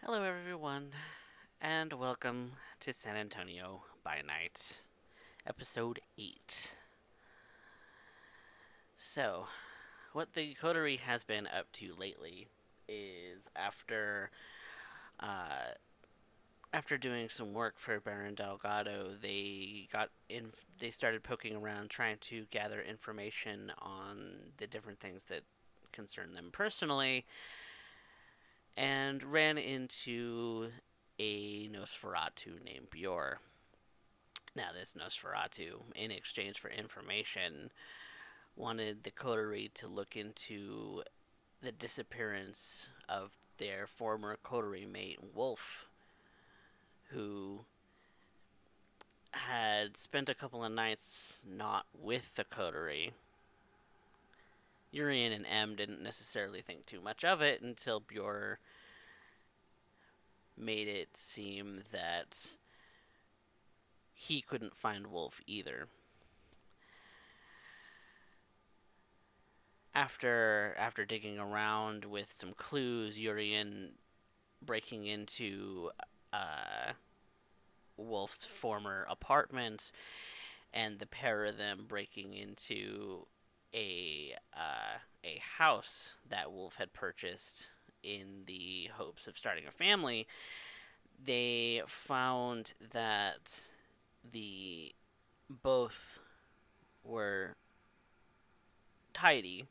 Hello, everyone, and welcome to San Antonio by Night, Episode 8. So, what the Coterie has been up to lately is uh, after doing some work for Baron Delgado, they started poking around trying to gather information on the different things that concern them personally, and ran into a Nosferatu named Bjor. Now, this Nosferatu, in exchange for information, wanted the coterie to look into the disappearance of their former coterie mate, Wolf, who had spent a couple of nights not with the coterie. Urien and M didn't necessarily think too much of it until Bjor made it seem that he couldn't find Wolf either. After digging around with some clues, Urien breaking into uh, Wolf's former apartment, and the pair of them breaking into a house that Wolf had purchased in the hopes of starting a family. They found that the both were tidy,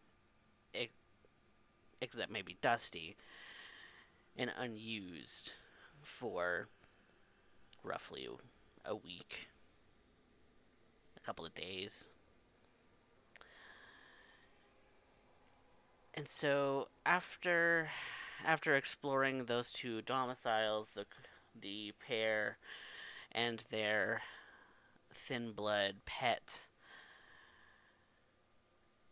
except maybe dusty and unused for roughly a week, a couple of days. And so after exploring those two domiciles, the pair and their thin blood pet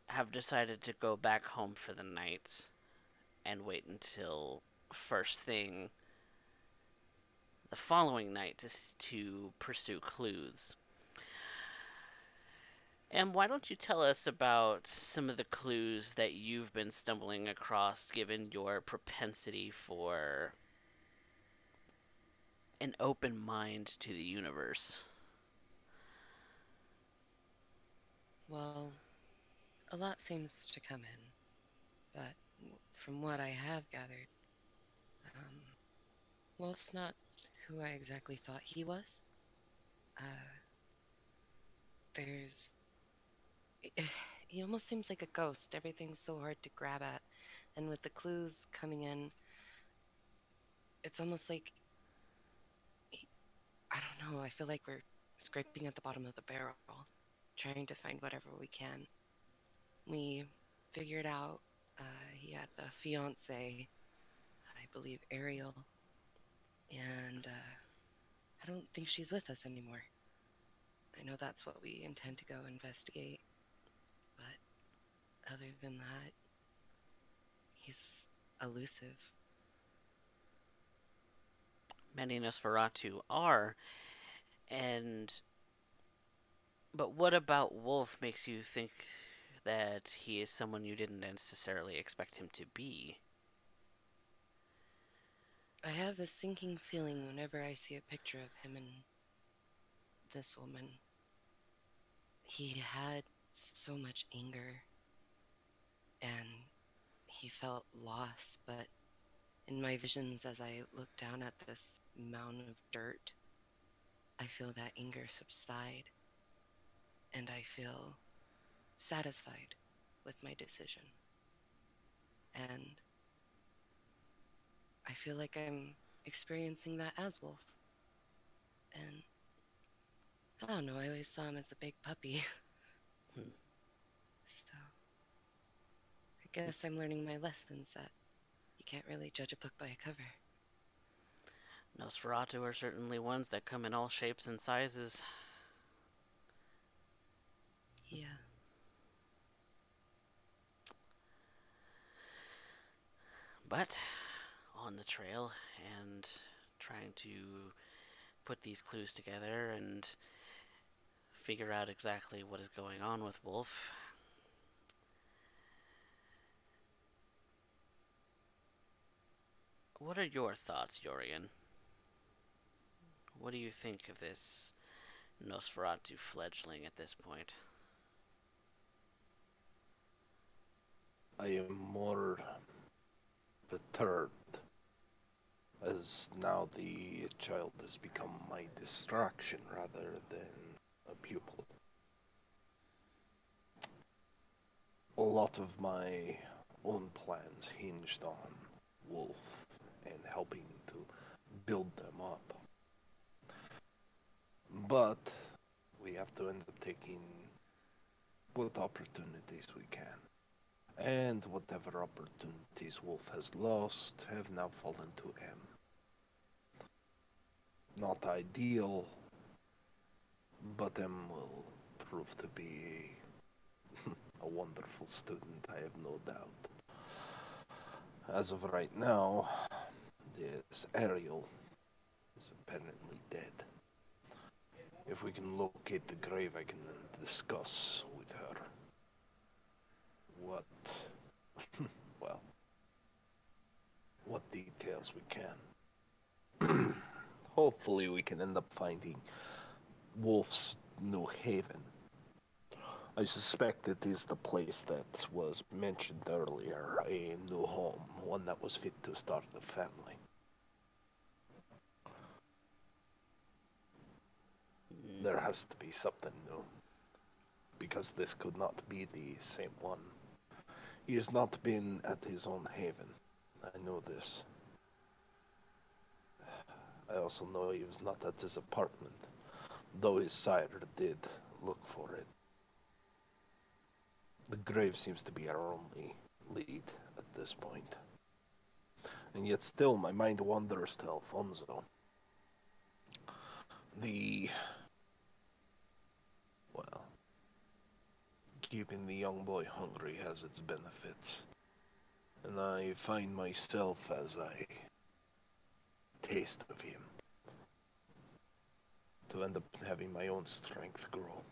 have decided to go back home for the night and wait until first thing the following night to pursue clues. And why don't you tell us about some of the clues that you've been stumbling across given your propensity for an open mind to the universe? Well, a lot seems to come in, but from what I have gathered, um, Wolf's not who I exactly thought he was. Uh, there's. He almost seems like a ghost. Everything's so hard to grab at. And with the clues coming in, it's almost like. He, I don't know, I feel like we're scraping at the bottom of the barrel, trying to find whatever we can. We figured out he had a fiance, I believe Ariel, and I don't think she's with us anymore. I know that's what we intend to go investigate, but other than that, he's elusive. Many Nosferatu are, and but what about Wolf makes you think that he is someone you didn't necessarily expect him to be? I have a sinking feeling whenever I see a picture of him and this woman. He had so much anger and he felt lost, but in my visions, as I look down at this mound of dirt, I feel that anger subside and I feel satisfied with my decision. And I feel like I'm experiencing that as Wolf. And I don't know, I always saw him as a big puppy. Hmm. So I guess I'm learning my lessons that you can't really judge a book by a cover. Nosferatu are certainly ones that come in all shapes and sizes. Yeah. But on the trail and trying to put these clues together and figure out exactly what is going on with Wolf, What are your thoughts, Urien? What do you think of this Nosferatu fledgling at this point? I am more perturbed as now the child has become my distraction rather than a pupil. A lot of my own plans hinged on Wolf and helping to build them up. But we have to end up taking what opportunities we can. And whatever opportunities Wolf has lost have now fallen to M. Not ideal, but M will prove to be a wonderful student, I have no doubt. As of right now, this Ariel is apparently dead. If we can locate the grave, I can then discuss with her what, well, what details we can. Hopefully we can end up finding Wolf's new haven. I suspect it is the place that was mentioned earlier, a new home, one that was fit to start a family. Mm, There has to be something new, because this could not be the same one. He has not been at his own haven. I know this. I also know he was not at his apartment, though his sire did look for it. The grave seems to be our only lead at this point. And yet still my mind wanders to Alfonso. The, well, keeping the young boy hungry has its benefits. And I find myself as I taste of him to end up having my own strength grow.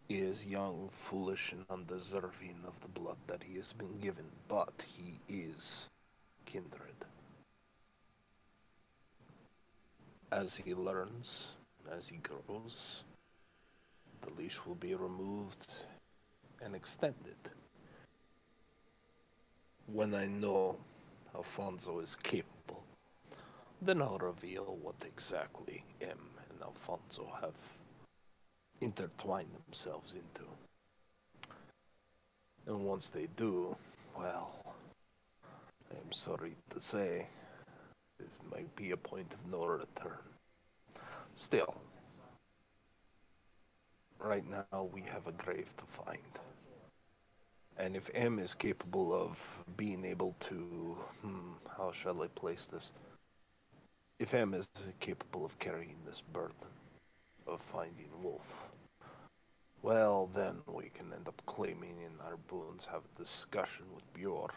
He is young, foolish, and undeserving of the blood that he has been given, but he is kindred. As he learns, as he grows, the leash will be removed and extended. When I know Alfonso is capable, then I'll reveal what exactly M and Alfonso have intertwined themselves into. And once they do, well, I am sorry to say, this might be a point of no return. Still, right now we have a grave to find. And if M is capable of being able to, how shall I place this? If M is capable of carrying this burden of finding Wolf, well, then we can end up claiming in our boons, have a discussion with Bjor,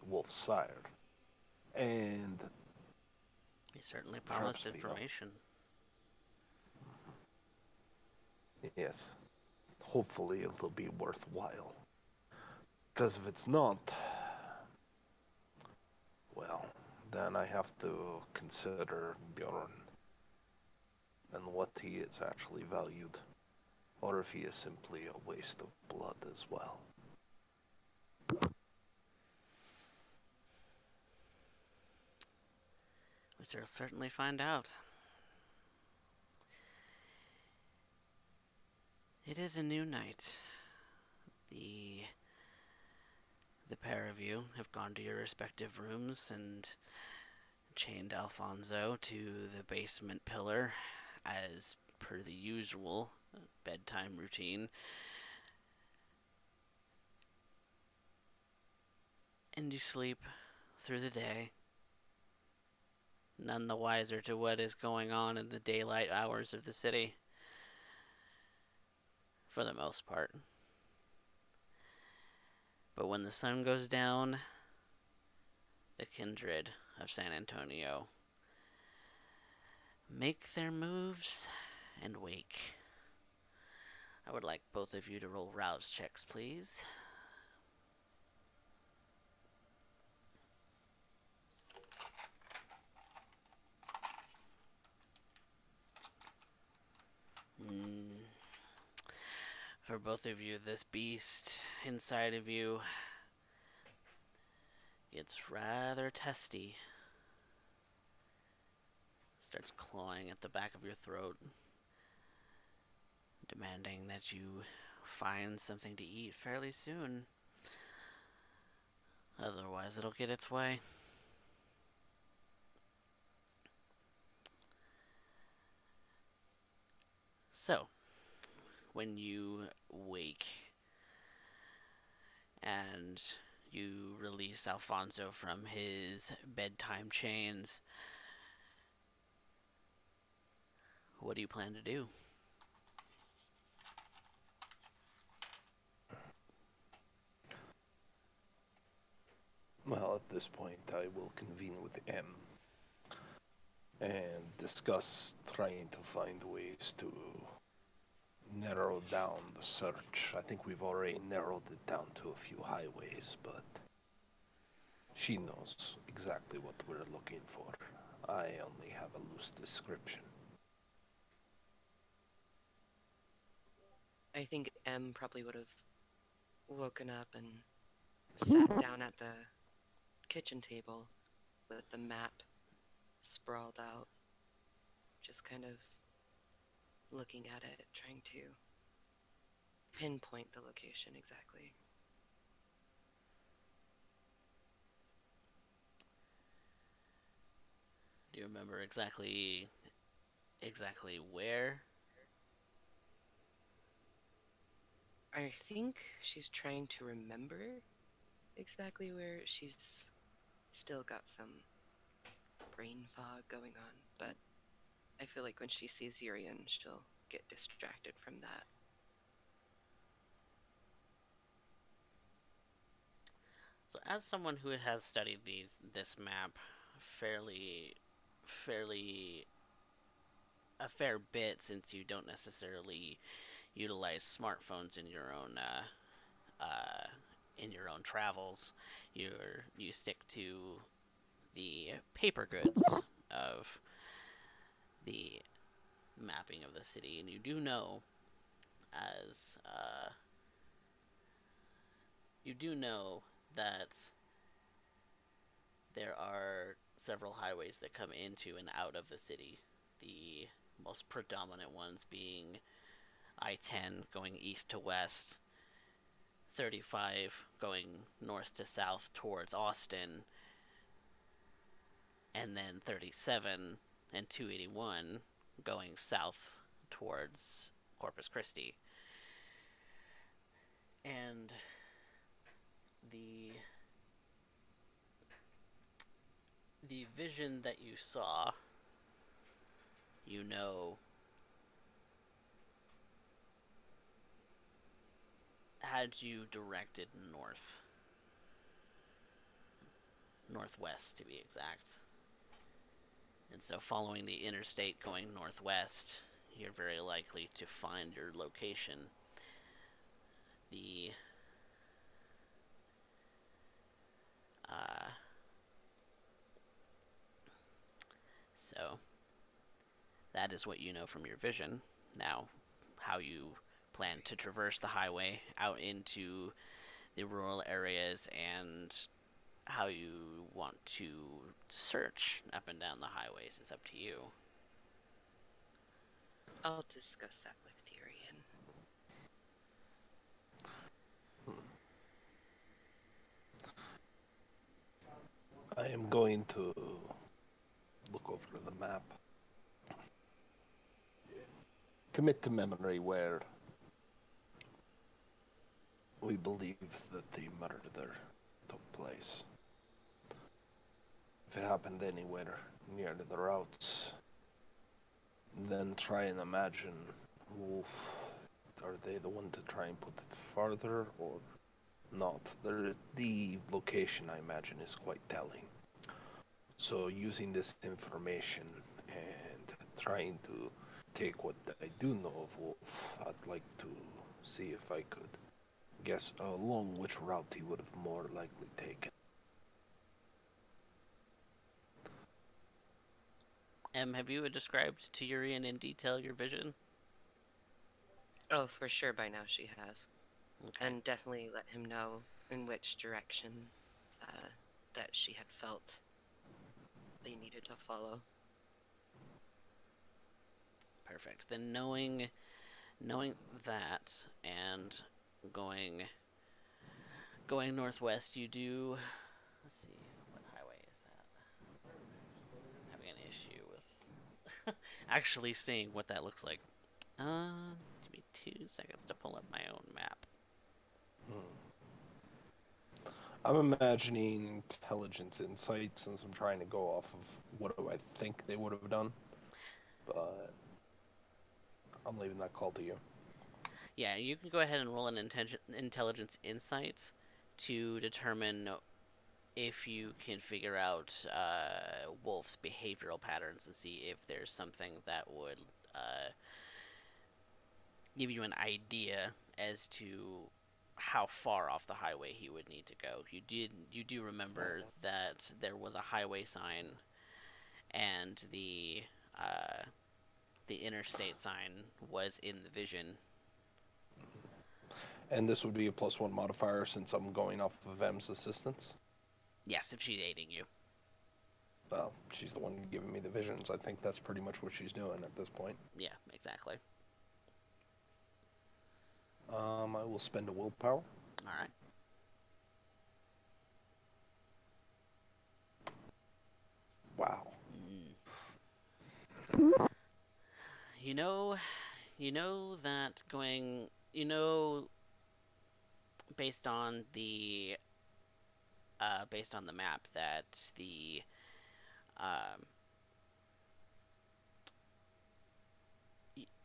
Wolf's sire, and he certainly promised perhaps the young. information. Yes, hopefully it'll be worthwhile. Because if it's not, well, then I have to consider Bjorn and what he is actually valued, or if he is simply a waste of blood as well. We shall certainly find out. It is a new night. The the pair of you have gone to your respective rooms and chained Alfonso to the basement pillar as per the usual bedtime routine. And you sleep through the day, none the wiser to what is going on in the daylight hours of the city, for the most part. But when the sun goes down, the kindred of San Antonio make their moves and wake. I would like both of you to roll rouse checks, please. Mm, for both of you, this beast inside of you gets rather testy. Starts clawing at the back of your throat, demanding that you find something to eat fairly soon. Otherwise, it'll get its way. So, when you wake and you release Alfonso from his bedtime chains, what do you plan to do? Well, at this point, I will convene with M and discuss trying to find ways to narrow down the search. I think we've already narrowed it down to a few highways, but she knows exactly what we're looking for. I only have a loose description. I think M probably would have woken up and sat down at the kitchen table with the map sprawled out, just kind of looking at it, trying to pinpoint the location exactly. Do you remember exactly where? I think she's trying to remember exactly where. She's still got some brain fog going on, but I feel like when she sees Urien, she'll get distracted from that. So, as someone who has studied this map fairly a fair bit, since you don't necessarily utilize smartphones uh, in your own travels, you stick to the paper goods of the mapping of the city, and you do know as you do know that there are several highways that come into and out of the city. The most predominant ones being I-10 going east to west, 35 going north to south towards Austin, and then 37 and 281 going south towards Corpus Christi. And the the vision that you saw, you know, had you directed northwest to be exact. And so, following the interstate going northwest, you're very likely to find your location. The uh, so that is what you know from your vision. Now, how you plan to traverse the highway out into the rural areas and how you want to search up and down the highways is up to you. I'll discuss that with Urien. I am going to look over the map. Commit to memory where we believe that the murder took place. If it happened anywhere near the routes, then try and imagine, Wolf, are they the one to try and put it farther or not? The location, I imagine, is quite telling. So using this information and trying to take what I do know of Wolf, I'd like to see if I could guess along which route he would have more likely taken. Have you described to Urien in detail your vision? Oh, for sure by now she has. Okay, And definitely let him know in which direction uh, that she had felt they needed to follow. perfect. Then knowing that and going going northwest, you do. Let's see, what highway is that? I'm having an issue with actually seeing what that looks like. Give me 2 seconds to pull up my own map. Hmm. I'm imagining intelligence insight since I'm trying to go off of what do I think they would have done, but I'm leaving that call to you. Yeah, you can go ahead and roll an intelligence insight to determine if you can figure out Wolf's behavioral patterns and see if there's something that would uh, give you an idea as to how far off the highway he would need to go. You do remember that there was a highway sign and the interstate sign was in the vision. And this would be a +1 modifier since I'm going off of M's assistance. Yes, if she's aiding you. Well, she's the one giving me the visions. I think that's pretty much what she's doing at this point. Yeah, exactly. I will spend a willpower. All right. Wow. Mm. You know, you know that going, based on the map that the um,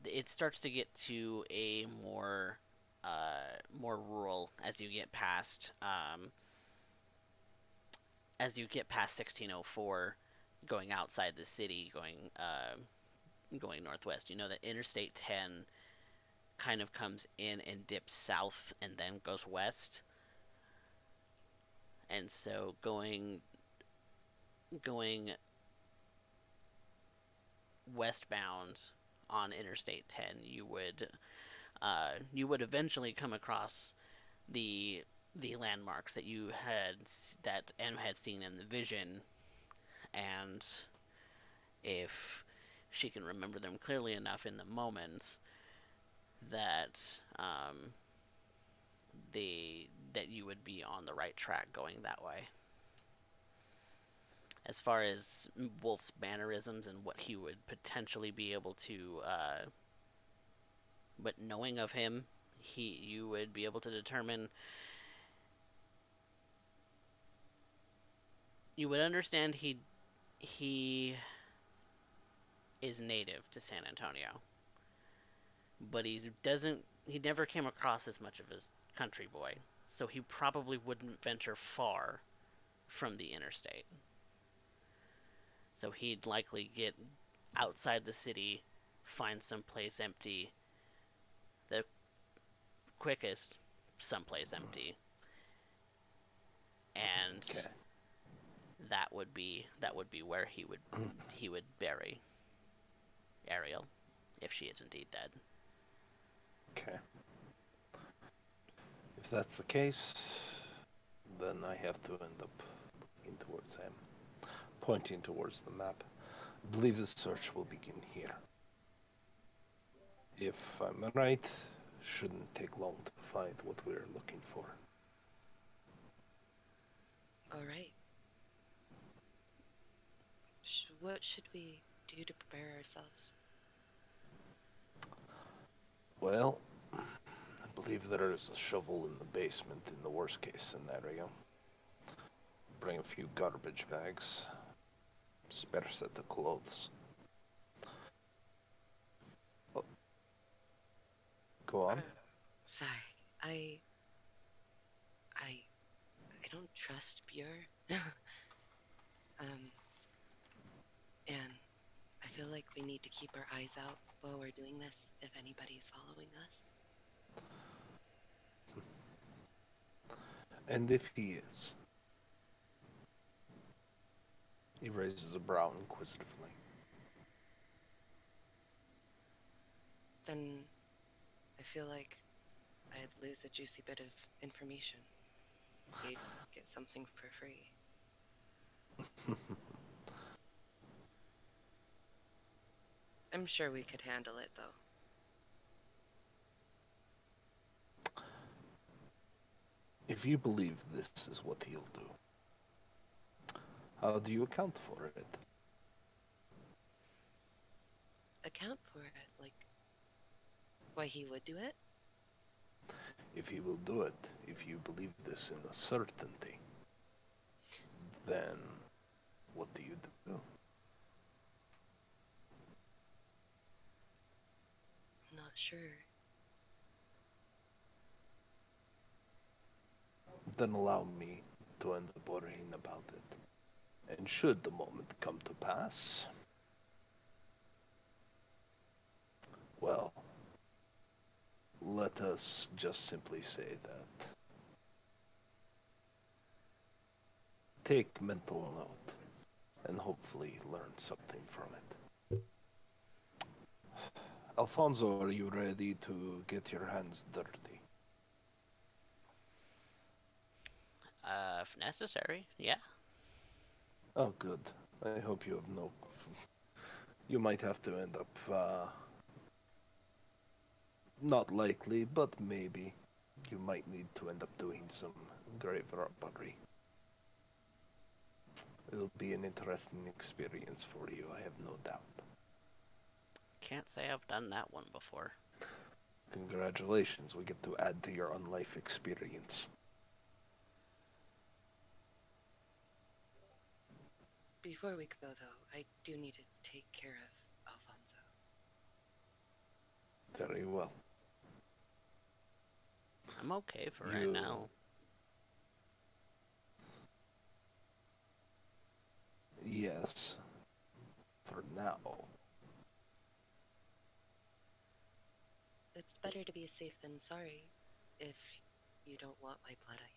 it starts to get to a more rural as you get past 1604, going outside the city, going northwest. You know that Interstate 10 kind of comes in and dips south and then goes west, and so going westbound on Interstate 10, you would eventually come across the the landmarks that M had seen in the vision, and if she can remember them clearly enough in the moment, that that you would be on the right track going that way. As far as Wolf's mannerisms and what he would potentially be able to, but knowing of him, you would be able to determine. You would understand he is native to San Antonio, but he never came across as much of his country boy, so he probably wouldn't venture far from the interstate. So he'd likely get outside the city, find someplace empty, the quickest someplace empty, and Okay. that would be where he would bury Ariel, if she is indeed dead. Okay. If that's the case, then I have to end up looking towards him, pointing towards the map. I believe the search will begin here. If I'm right, shouldn't take long to find what we're looking for. All right. What should we do to prepare ourselves? Well, I believe there is a shovel in the basement in the worst case scenario. Bring a few garbage bags, spare set of clothes. Oh, go on. Sorry, I I I don't trust Bure. um, and I feel like we need to keep our eyes out while we're doing this if anybody's following us. And if he is, he raises a brow inquisitively. Then I feel like I'd lose a juicy bit of information. He'd get something for free. I'm sure we could handle it, though. If you believe this is what he'll do, how do you account for it? Account for it, like why he would do it? If he will do it, if you believe this in a certainty, then what do you do? Not sure. Then allow me to end up worrying about it. And should the moment come to pass, well, let us just simply say that. Take mental note and hopefully learn something from it. Alfonso, are you ready to get your hands dirty? If necessary, yeah. Oh, good. I hope you have no. You might have to end up, not likely, but maybe. You might need to end up doing some grave robbery. It'll be an interesting experience for you, I have no doubt. Can't say I've done that one before. Congratulations, we get to add to your unlife experience. Before we go, though, I do need to take care of Alfonso. Very well. I'm okay for right You. now. Yes. For now. It's better to be safe than sorry. If you don't want my blood, I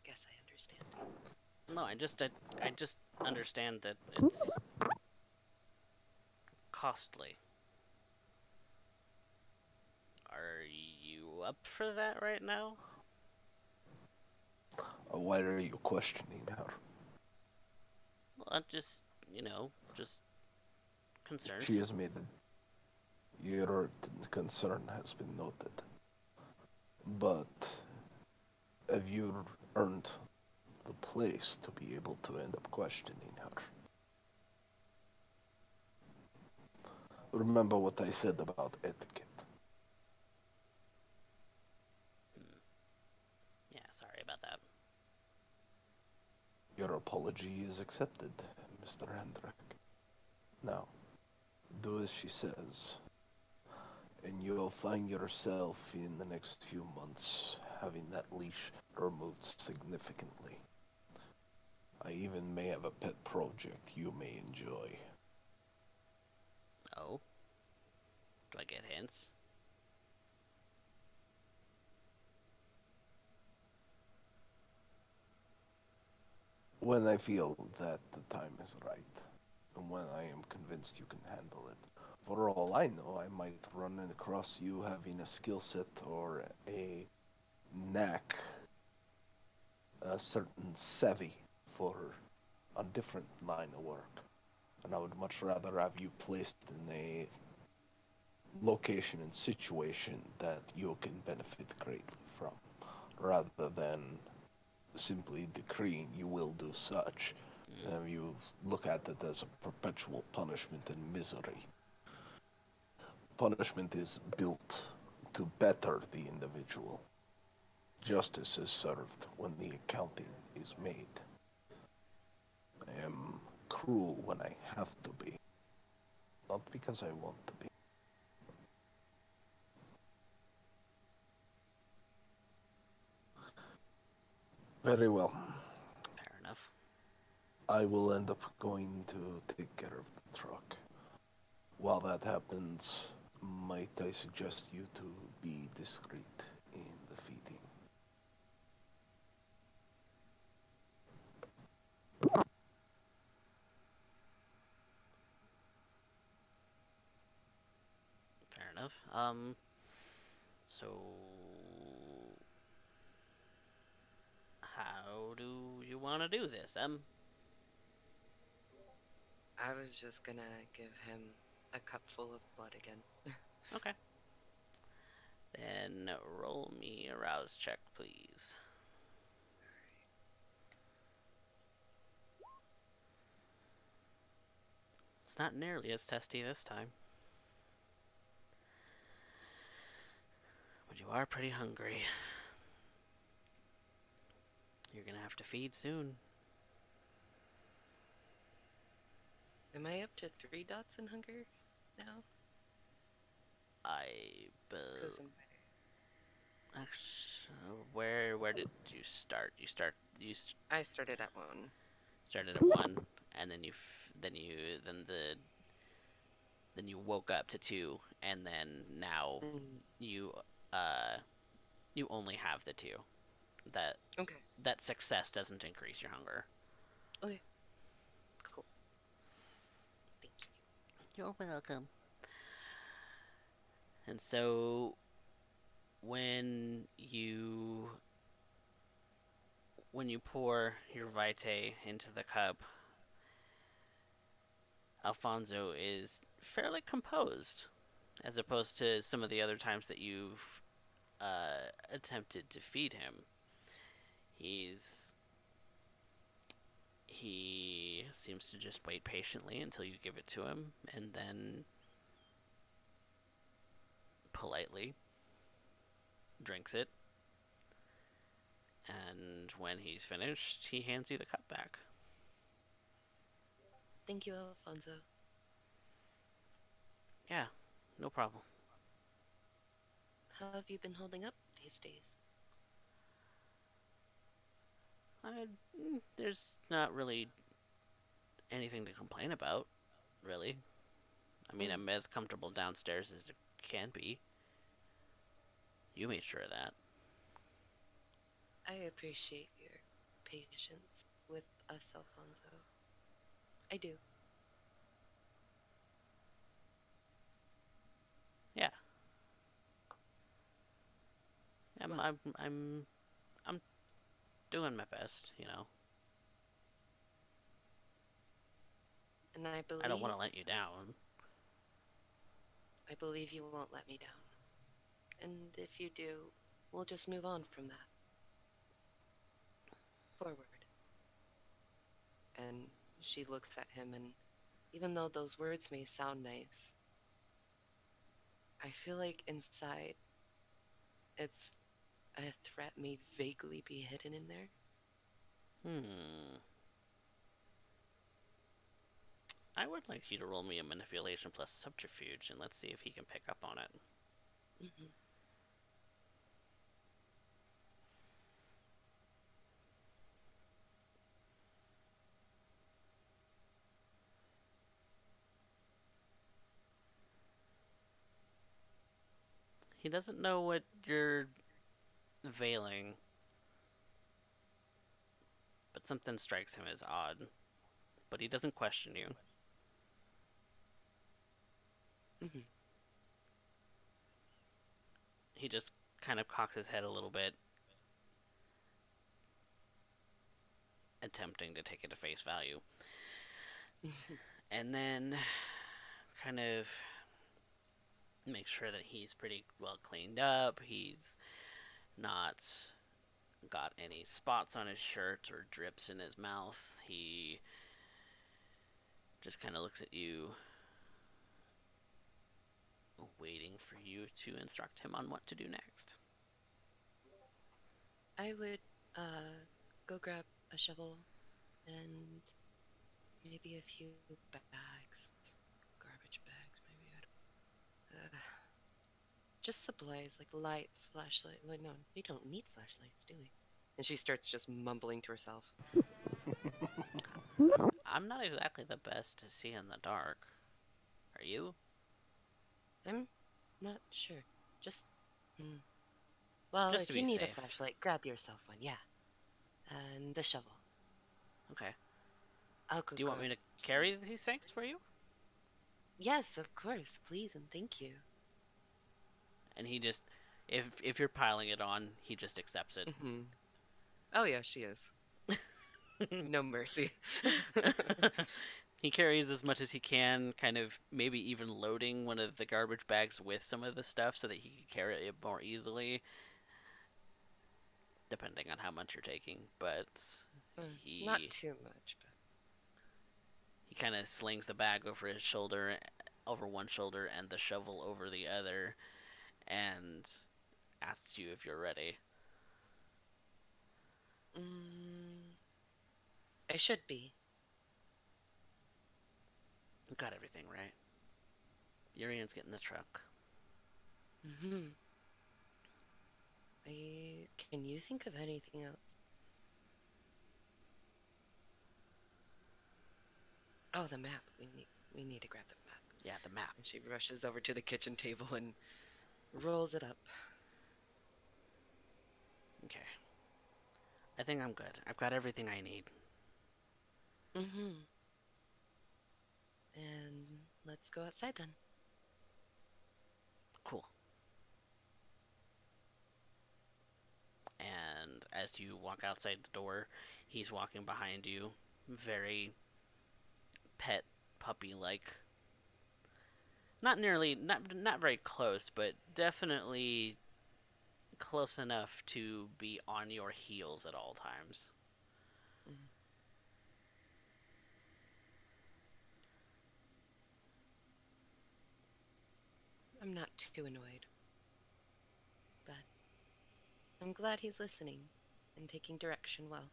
guess I understand. No, I just understand that it's costly. Are you up for that right now? Why are you questioning her? Well, I'm just, just concerned. She has made your concern has been noted. But have you earned the place to be able to end up questioning her? Remember what I said about etiquette. Hmm. Yeah, sorry about that. Your apology is accepted, Mr. Hendrik. Now, do as she says, and you'll find yourself in the next few months having that leash removed significantly. I even may have a pet project you may enjoy. Oh, do I get hints? When I feel that the time is right, and when I am convinced you can handle it. For all I know, I might run across you having a skill set or a knack, a certain savvy for a different line of work. And I would much rather have you placed in a location and situation that you can benefit greatly from, rather than simply decreeing you will do such. Mm. You look at it as a perpetual punishment and misery. Punishment is built to better the individual. Justice is served when the accounting is made. I am cruel when I have to be, not because I want to be. Very well. Fair enough. I will end up going to take care of the truck. While that happens, might I suggest you to be discreet in the feeding? Fair enough. So, how do you want to do this? I was just gonna give him a cup full of blood again. Okay. Then roll me a rouse check, please. It's not nearly as testy this time. But you are pretty hungry. You're gonna have to feed soon. Am I up to 3 dots in hunger now? I Because actually, where did you start? I started at 1. Started at 1, and then then you woke up to 2, and then now Mm, you uh you only have the 2. That okay. that success doesn't increase your hunger. Okay. Cool. Thank you. You're welcome. And so when you when you pour your vitae into the cup, Alfonso is fairly composed, as opposed to some of the other times that you've attempted to feed him. He's he seems to just wait patiently until you give it to him, and then politely drinks it. And when he's finished, he hands you the cup back. Thank you, Alfonso. Yeah, no problem. How have you been holding up these days? I, there's not really anything to complain about, really. I mean, Mm, I'm as comfortable downstairs as it can be. You made sure of that. I appreciate your patience with us, Alfonso. I do. Yeah, I'm Well, I'm I'm I'm doing my best. and I I don't want believe, to let you down. I believe you won't let me down. And if you do, we'll just move on from that. Forward. And she looks at him, and even though those words may sound nice, I feel like inside it's a threat may vaguely be hidden in there. Hmm. I would like you to roll me a manipulation plus subterfuge, and let's see if he can pick up on it. Hmm. He doesn't know what you're veiling, but something strikes him as odd. But he doesn't question you. Hmm. He just kind of cocks his head a little bit, attempting to take it at face value. And then kind of make sure that he's pretty well cleaned up. He's not got any spots on his shirt or drips in his mouth. He just kind of looks at you, waiting for you to instruct him on what to do next. I would go grab a shovel and maybe a few bags, garbage bags, maybe. Just supplies like lights, flashlight. Like, no, we don't need flashlights, do we? And she starts just mumbling to herself. I'm not exactly the best to see in the dark. Are you? I'm not sure. Just, hmm. Well, Just if to you be need a safe. flashlight, grab yourself one. Yeah, and the shovel. Okay. I'll go Do you want grab me to some. carry these things for you? Yes, of course. Please and thank you. And he just If you're piling it on, he just accepts it. Hmm. Oh, yeah, she is. No mercy. He carries as much as he can, kind of maybe even loading one of the garbage bags with some of the stuff so that he can carry it more easily, depending on how much you're taking. But Not he too much, but. he kind of slings the bag over his shoulder, over one shoulder, and the shovel over the other, and asks you if you're ready. Mm, I should be. You got everything right. Urien's getting the truck. Hmm. Can you think of anything else? Oh, the map. We need to grab the map. Yeah, the map. And she rushes over to the kitchen table and rolls it up. Okay. I think I'm good. I've got everything I need. Mm-hmm. And let's go outside then. Cool. And as you walk outside the door, he's walking behind you, very pet puppy like. Not very close, but definitely close enough to be on your heels at all times. Mm. I'm not too annoyed, but I'm glad he's listening and taking direction well.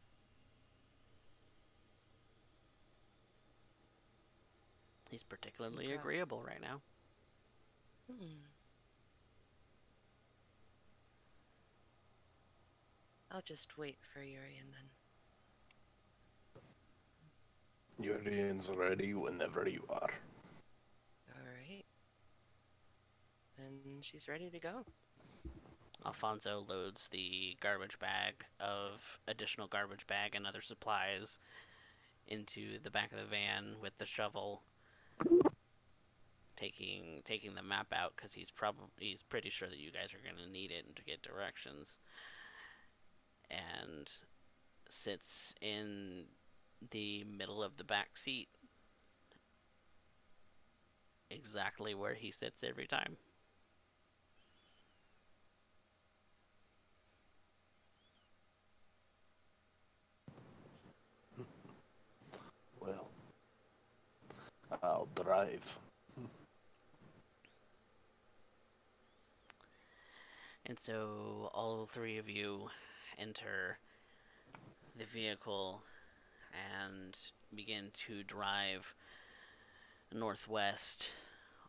He's I'm particularly proud. agreeable right now. Hmm. I'll just wait for Urien then. Urien's ready whenever you are. All right. And she's ready to go. Alfonso loads the garbage bag of additional garbage bag and other supplies into the back of the van with the shovel, taking the map out because he's pretty sure that you guys are going to need it to get directions, and sits in the middle of the back seat, exactly where he sits every time. Well, I'll drive. And so all three of you enter the vehicle and begin to drive northwest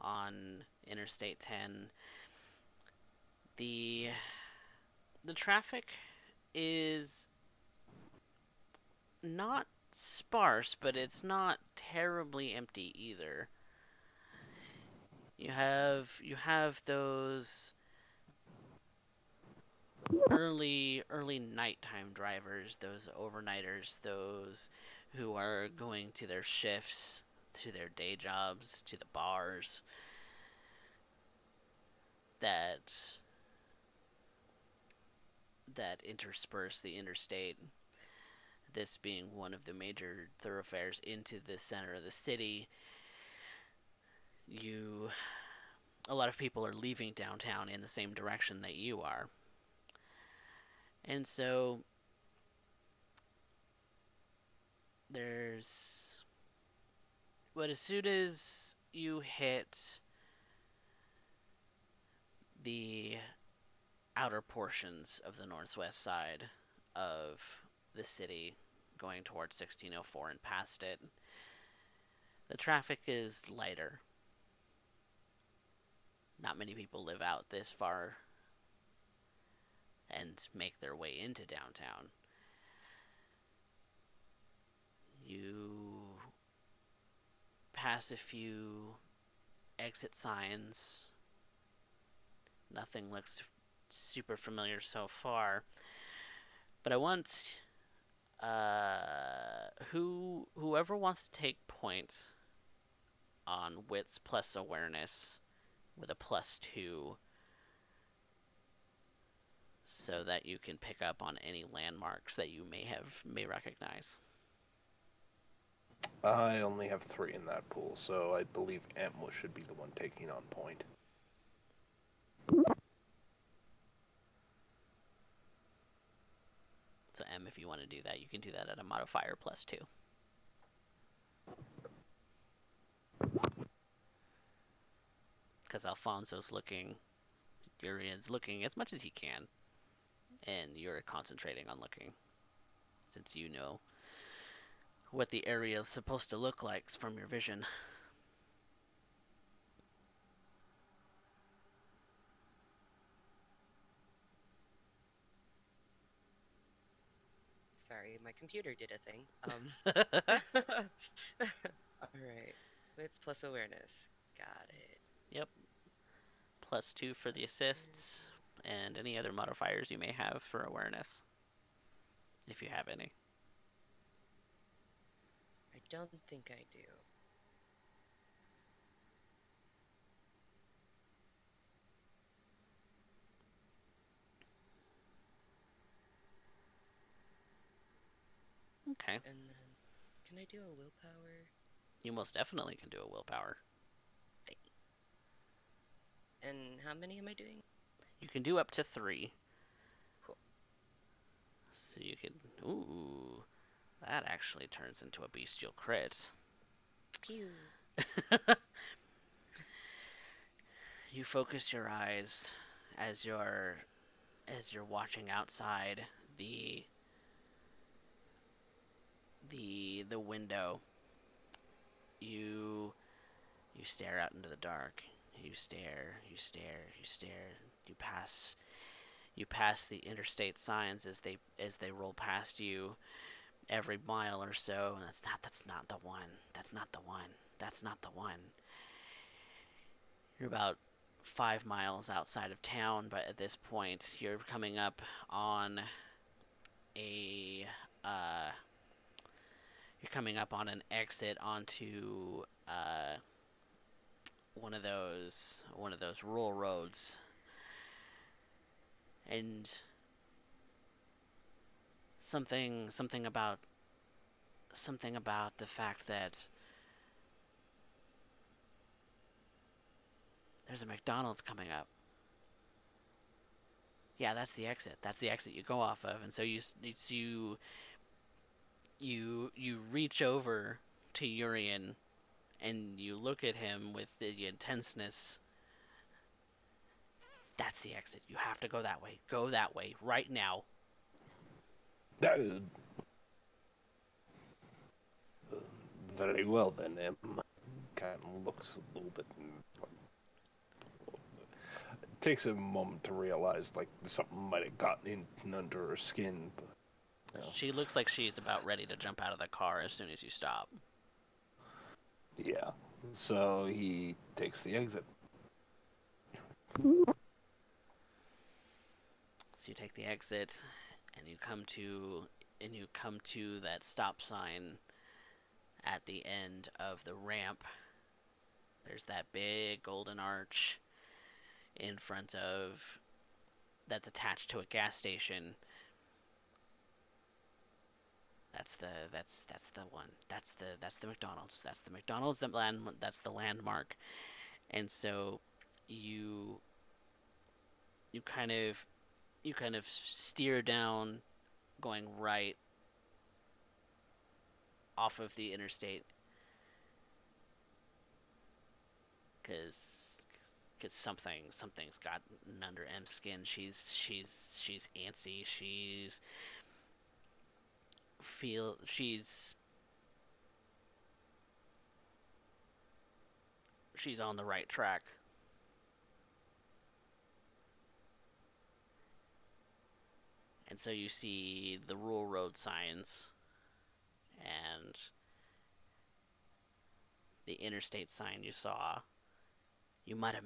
on Interstate 10. The the traffic is not sparse, but it's not terribly empty either. You have those early nighttime drivers, those overnighters, those who are going to their shifts, to their day jobs, to the bars that that intersperse the interstate. This being one of the major thoroughfares into the center of the city, you a lot of people are leaving downtown in the same direction that you are. And so there's but as soon as you hit the outer portions of the northwest side of the city, going towards 1604 and past it, the traffic is lighter. Not many people live out this far and make their way into downtown. You pass a few exit signs. Nothing looks super familiar so far. But I want whoever wants to take points on wits plus awareness with a +2 so that you can pick up on any landmarks that you may recognize. I only have 3 in that pool, so I believe Emma should be the one taking on point. So M, if you want to do that, you can do that at a modifier +2. Because Alfonso's looking, Urien's looking as much as he can, and you're concentrating on looking, since you know what the area is supposed to look like from your vision. Sorry, my computer did a thing. All right. Wits plus awareness. Got it. Yep. +2 for the assists, and any other modifiers you may have for awareness, if you have any. I don't think I do. Okay. And then, can I do a willpower? You most definitely can do a willpower. And how many am I doing? You can do up to 3. Cool. So you can... Ooh. That actually turns into a bestial crit. Pew. You focus your eyes as you're watching outside the window. You stare out into the dark. You stare. You pass the interstate signs as they roll past you every mile or so, and that's not the one. That's not the one. That's not the one. You're about 5 miles outside of town, but at this point you're coming up on a an exit onto one of those rural roads, and something about the fact that there's a McDonald's coming up. Yeah, that's the exit. That's the exit you go off of, and so you reach over to Urien and you look at him with the intenseness. That's the exit. You have to go that way. Go that way right now. That is very well then, Em. Kind of looks a little bit. It takes a moment to realize like something might have gotten in under her skin. But, you know. She looks like she's about ready to jump out of the car as soon as you stop. Yeah. So he takes the exit. So you take the exit, and you come to that stop sign at the end of the ramp. There's that big golden arch in front of that's attached to a gas station. That's the one. That's the McDonald's. That's the McDonald's. That's the landmark. And so you you kind of steer down, going right off of the interstate, because something's gotten under M's skin. She's antsy. She's on the right track. And so you see the rural road signs and the interstate sign you saw. You must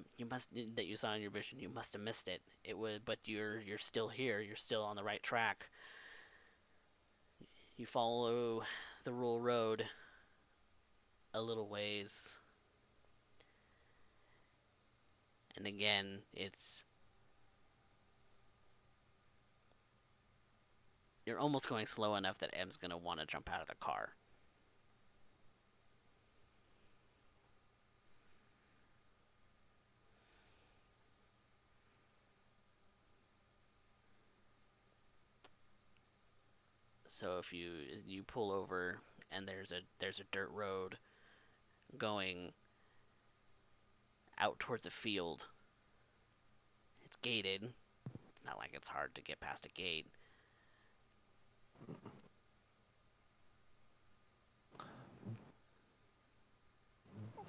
that you saw in your vision. You must have missed it. It would, but you're still here. You're still on the right track. You follow the rural road a little ways, and again, it's You're almost going slow enough that M's gonna want to jump out of the car. So if you pull over and there's a dirt road going out towards a field. It's gated. It's not like it's hard to get past a gate.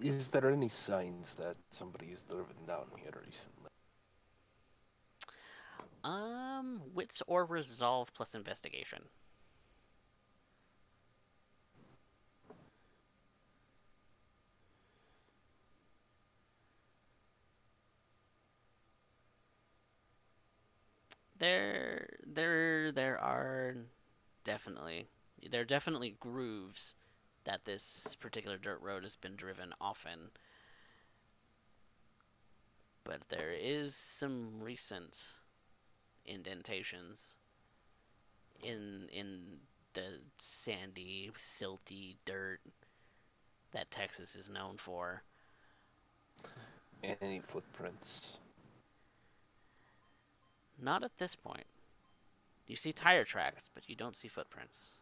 Is there any signs that somebody is driven down here recently? Wits or resolve plus investigation. There are definitely there are definitely grooves that this particular dirt road has been driven often, but there is some recent indentations in the sandy, silty dirt that Texas is known for. Any footprints? Not at this point. You see tire tracks, but you don't see footprints.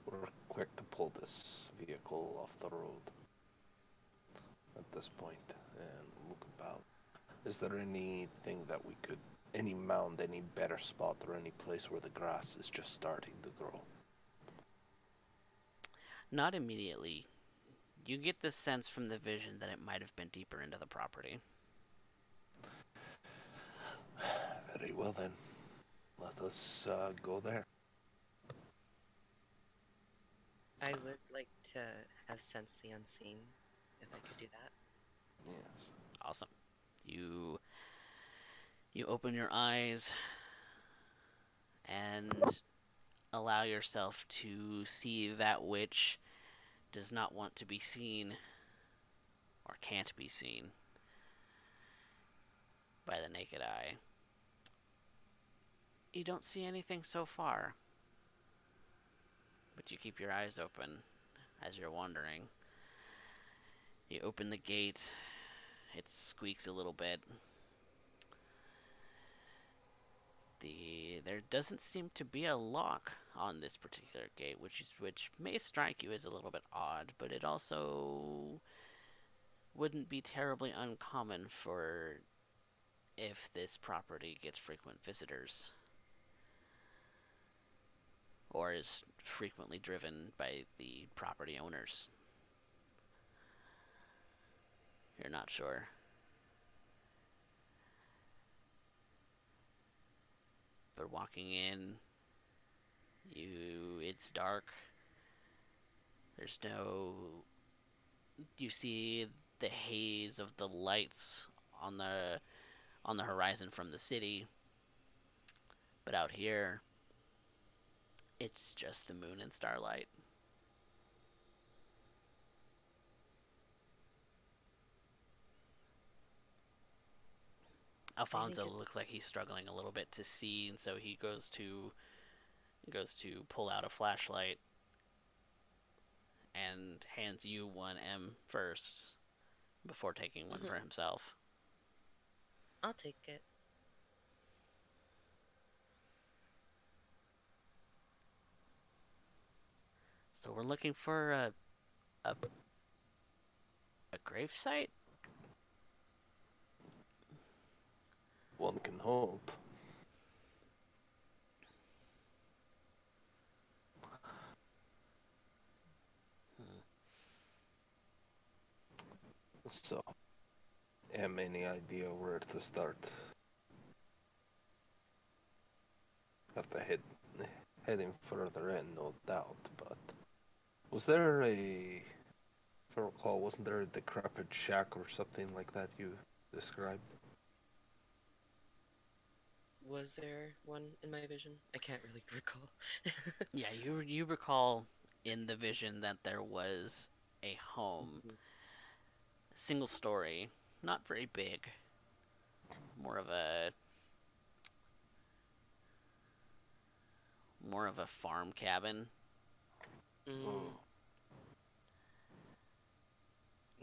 We're quick to pull this vehicle off the road at this point and look about. Is there anything that we could, any mound, any better spot, or any place where the grass is just starting to grow? Not immediately. You get the sense from the vision that it might have been deeper into the property. Very well then. Let us go there. I would like to have sensed the unseen, if I could do that. Yes. Awesome. You you open your eyes and allow yourself to see that which does not want to be seen or can't be seen by the naked eye. You don't see anything so far, but you keep your eyes open as you're wandering. You open the gate, it squeaks a little bit. There doesn't seem to be a lock on this particular gate, which may strike you as a little bit odd, but it also wouldn't be terribly uncommon for if this property gets frequent visitors or is frequently driven by the property owners. You're not sure. But walking in, it's dark. There's no you see the haze of the lights on the horizon from the city. But out here, it's just the moon and starlight. I think Alfonso it's looks like he's struggling a little bit to see, and so he goes to pull out a flashlight and hands you one M first before taking one for himself. I'll take it. So we're looking for a a grave site. One can hope. Hmm. So, any idea where to start? Have to heading further in, no doubt, but was there if I recall, wasn't there a decrepit shack or something like that you described? Was there one in my vision? I can't really recall. Yeah, you recall in the vision that there was a home, single story, not very big, more of a farm cabin. Mm, Mm.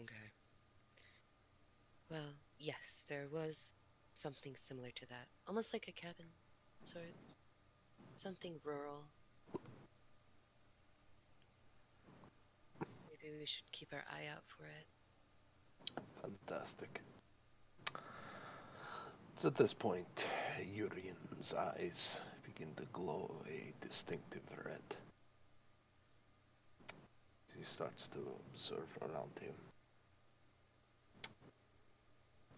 okay. Well, yes, there was something similar to that. Almost like a cabin of sorts. Something rural. Maybe we should keep our eye out for it. Fantastic. It's at this point, Urien's eyes begin to glow a distinctive red. He starts to observe around him.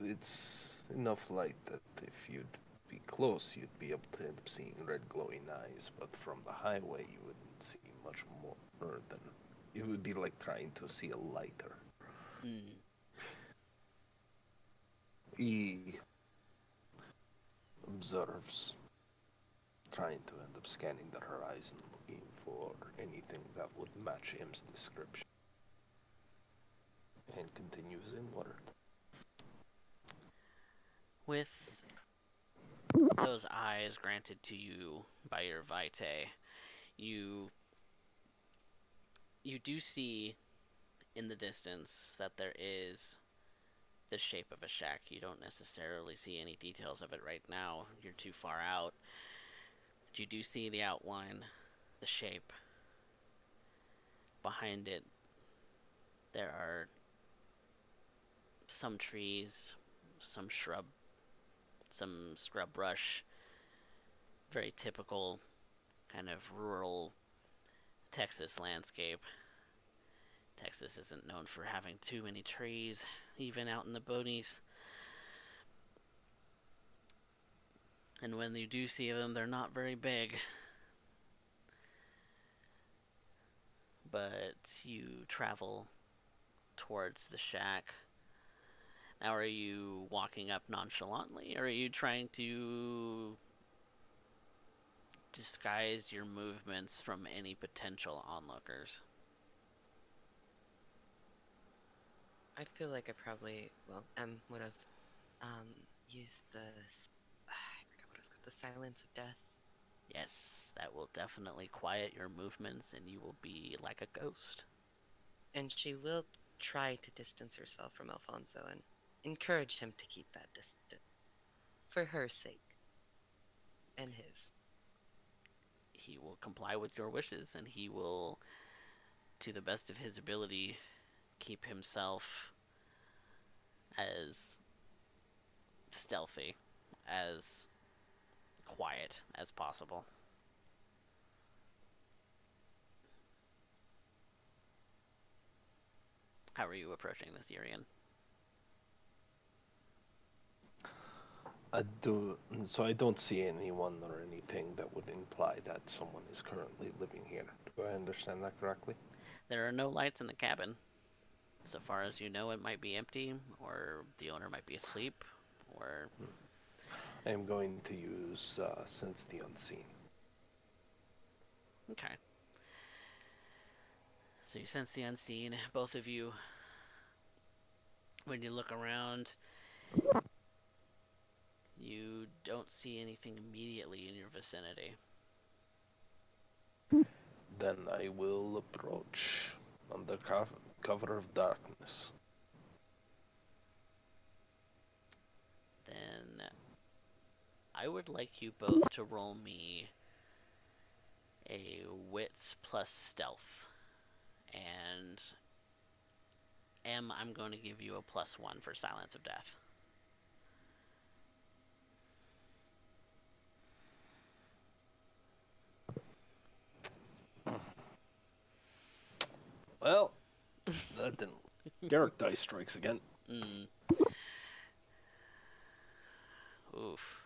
It's enough light that if you'd be close, you'd be able to end up seeing red glowing eyes, but from the highway, you wouldn't see much more than. It would be like trying to see a lighter. Mm. He observes, trying to end up scanning the horizon, looking for anything that would match him's description, and continues inward. With those eyes granted to you by your vitae, you you do see in the distance that there is the shape of a shack. You don't necessarily see any details of it right now. You're too far out. But you do see the outline, the shape. Behind it, there are some trees, some shrub, some scrub brush. Very typical kind of rural Texas landscape. Texas isn't known for having too many trees, even out in the boonies. And when you do see them, they're not very big. But you travel towards the shack. Now, are you walking up nonchalantly, or are you trying to disguise your movements from any potential onlookers? I feel like I probably, well, would have used I forgot what it's called, the silence of death. Yes, that will definitely quiet your movements and you will be like a ghost. And she will try to distance herself from Alfonso and encourage him to keep that distance for her sake and his. He will comply with your wishes and he will, to the best of his ability, keep himself as stealthy, as quiet as possible. How are you approaching this, Urien? I do, so I don't see anyone or anything that would imply that someone is currently living here. Do I understand that correctly? There are no lights in the cabin. So far as you know, it might be empty, or the owner might be asleep, or. I am going to use Sense the Unseen. Okay. So you sense the unseen. Both of you, when you look around, you don't see anything immediately in your vicinity. Then I will approach under cover of darkness. Then I would like you both to roll me a wits plus stealth. And M, I'm going to give you a +1 for silence of death. Well, that didn't. Garrett dice strikes again. Mm. Oof.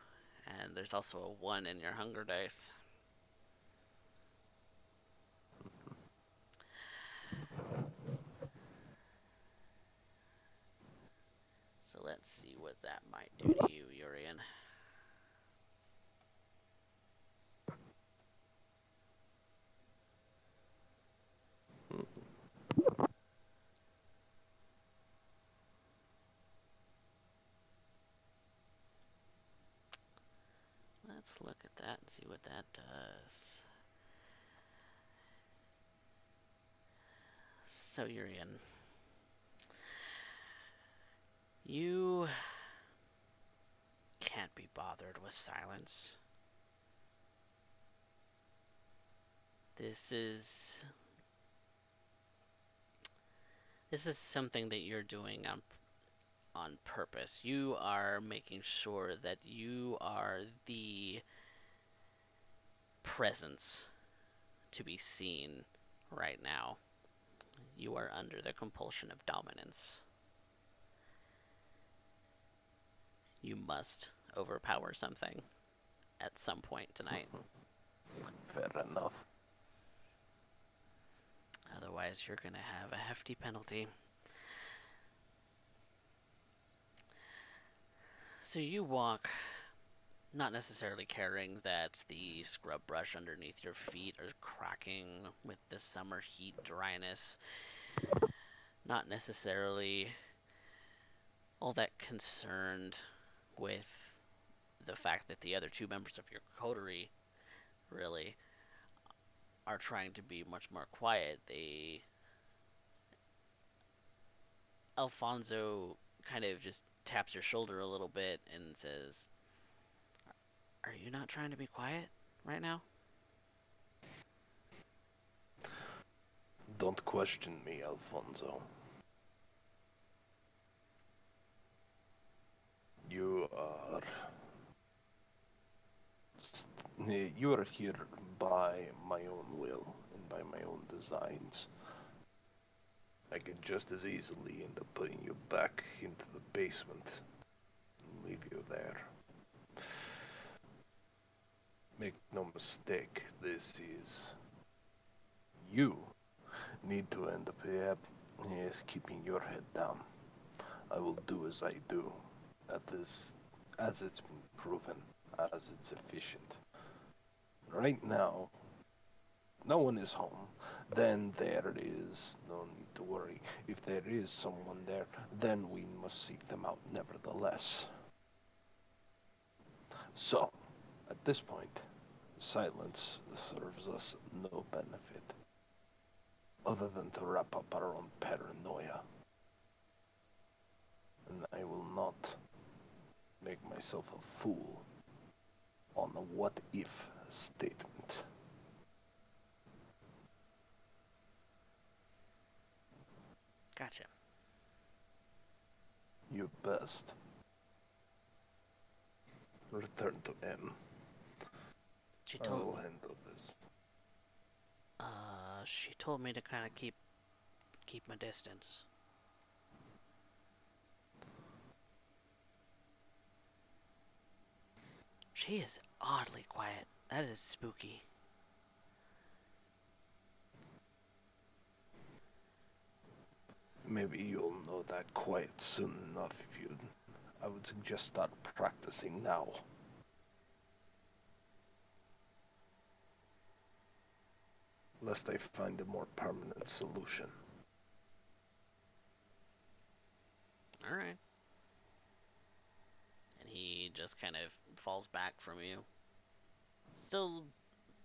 And there's also a 1 in your hunger dice. So let's see what that might do to you, Urien. Let's look at that and see what that does. So, Urien, you can't be bothered with silence. This is this is something that you're doing on purpose. You are making sure that you are the presence to be seen right now. You are under the compulsion of dominance. You must overpower something at some point tonight. Fair enough. Otherwise, you're going to have a hefty penalty. So you walk, not necessarily caring that the scrub brush underneath your feet are cracking with the summer heat dryness. Not necessarily all that concerned with the fact that the other two members of your coterie really are trying to be much more quiet. Alfonso kind of just taps your shoulder a little bit and says, "Are you not trying to be quiet right now?" Don't question me, Alfonso. You are you are here by my own will and by my own designs. I could just as easily end up putting you back into the basement and leave you there. Make no mistake, this is you need to end up here, yes, keeping your head down. I will do as I do, at this, as it's been proven, as it's efficient. Right now, no one is home. Then there is no need to worry. If there is someone there, then we must seek them out nevertheless. So, at this point, silence serves us no benefit, other than to wrap up our own paranoia. And I will not make myself a fool on a what-if statement. Gotcha. You best return to M. She I told will handle this. she told me to kind of keep my distance. She is oddly quiet. That is spooky. Maybe you'll know that quiet soon enough if you... I would suggest start practicing now. Lest I find a more permanent solution. Alright. And he just kind of falls back from you. Still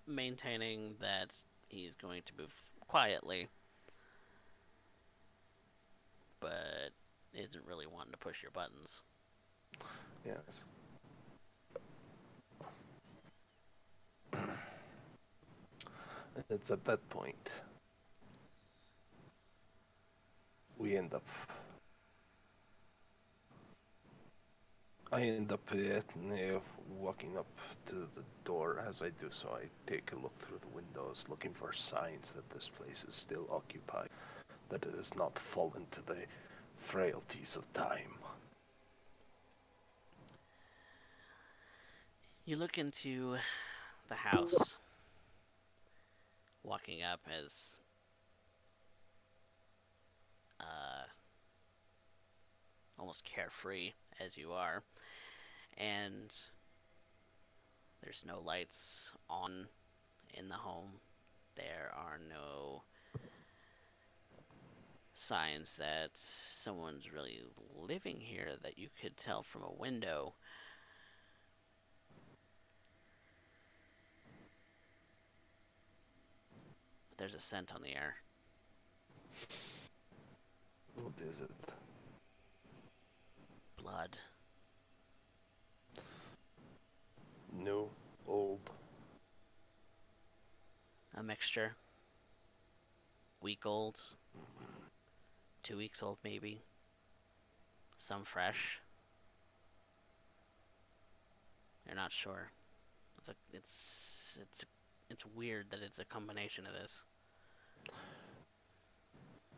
maintaining that he's going to move quietly, but isn't really wanting to push your buttons. Yes. It's at that point we end up... I end up walking up to the door. As I do so, I take a look through the windows, looking for signs that this place is still occupied, that it has not fallen to the frailties of time. You look into the house, walking up as almost carefree as you are, and there's no lights on in the home. There are no signs that someone's really living here that you could tell from a window. But there's a scent on the air. What is it? Blood. New? Old? A mixture. Week old. 2 weeks old, maybe. Some fresh. You're not sure. It's weird that it's a combination of this.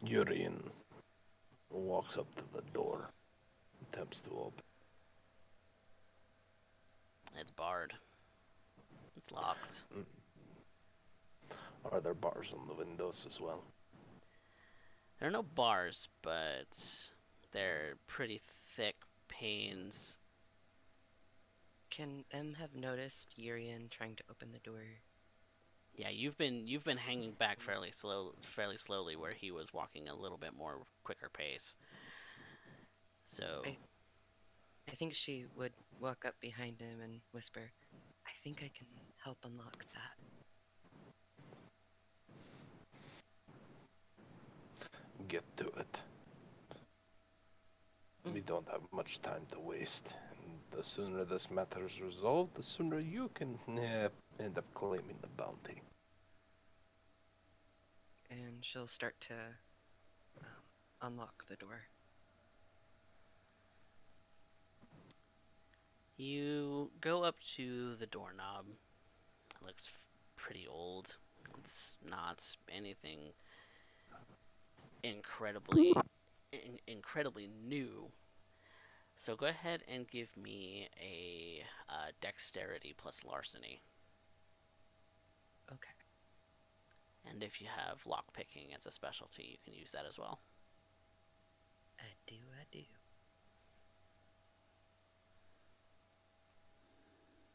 Urien walks up to the door, attempts to open. It's barred. It's locked. Mm. Are there bars on the windows as well? There are no bars, but they're pretty thick panes. Can M have noticed Urien trying to open the door? Yeah, you've been hanging back fairly slowly, where he was walking a little bit more quicker pace. So I I think she would walk up behind him and whisper, I think I can help unlock that. Get to it. We Mm. don't have much time to waste. And the sooner this matter is resolved, the sooner you can end up claiming the bounty. And she'll start to unlock the door. you go up to the doorknob. It looks pretty old. It's not anything incredibly new. So go ahead and give me a dexterity plus larceny. Okay. And if you have lockpicking as a specialty, you can use that as well. I do.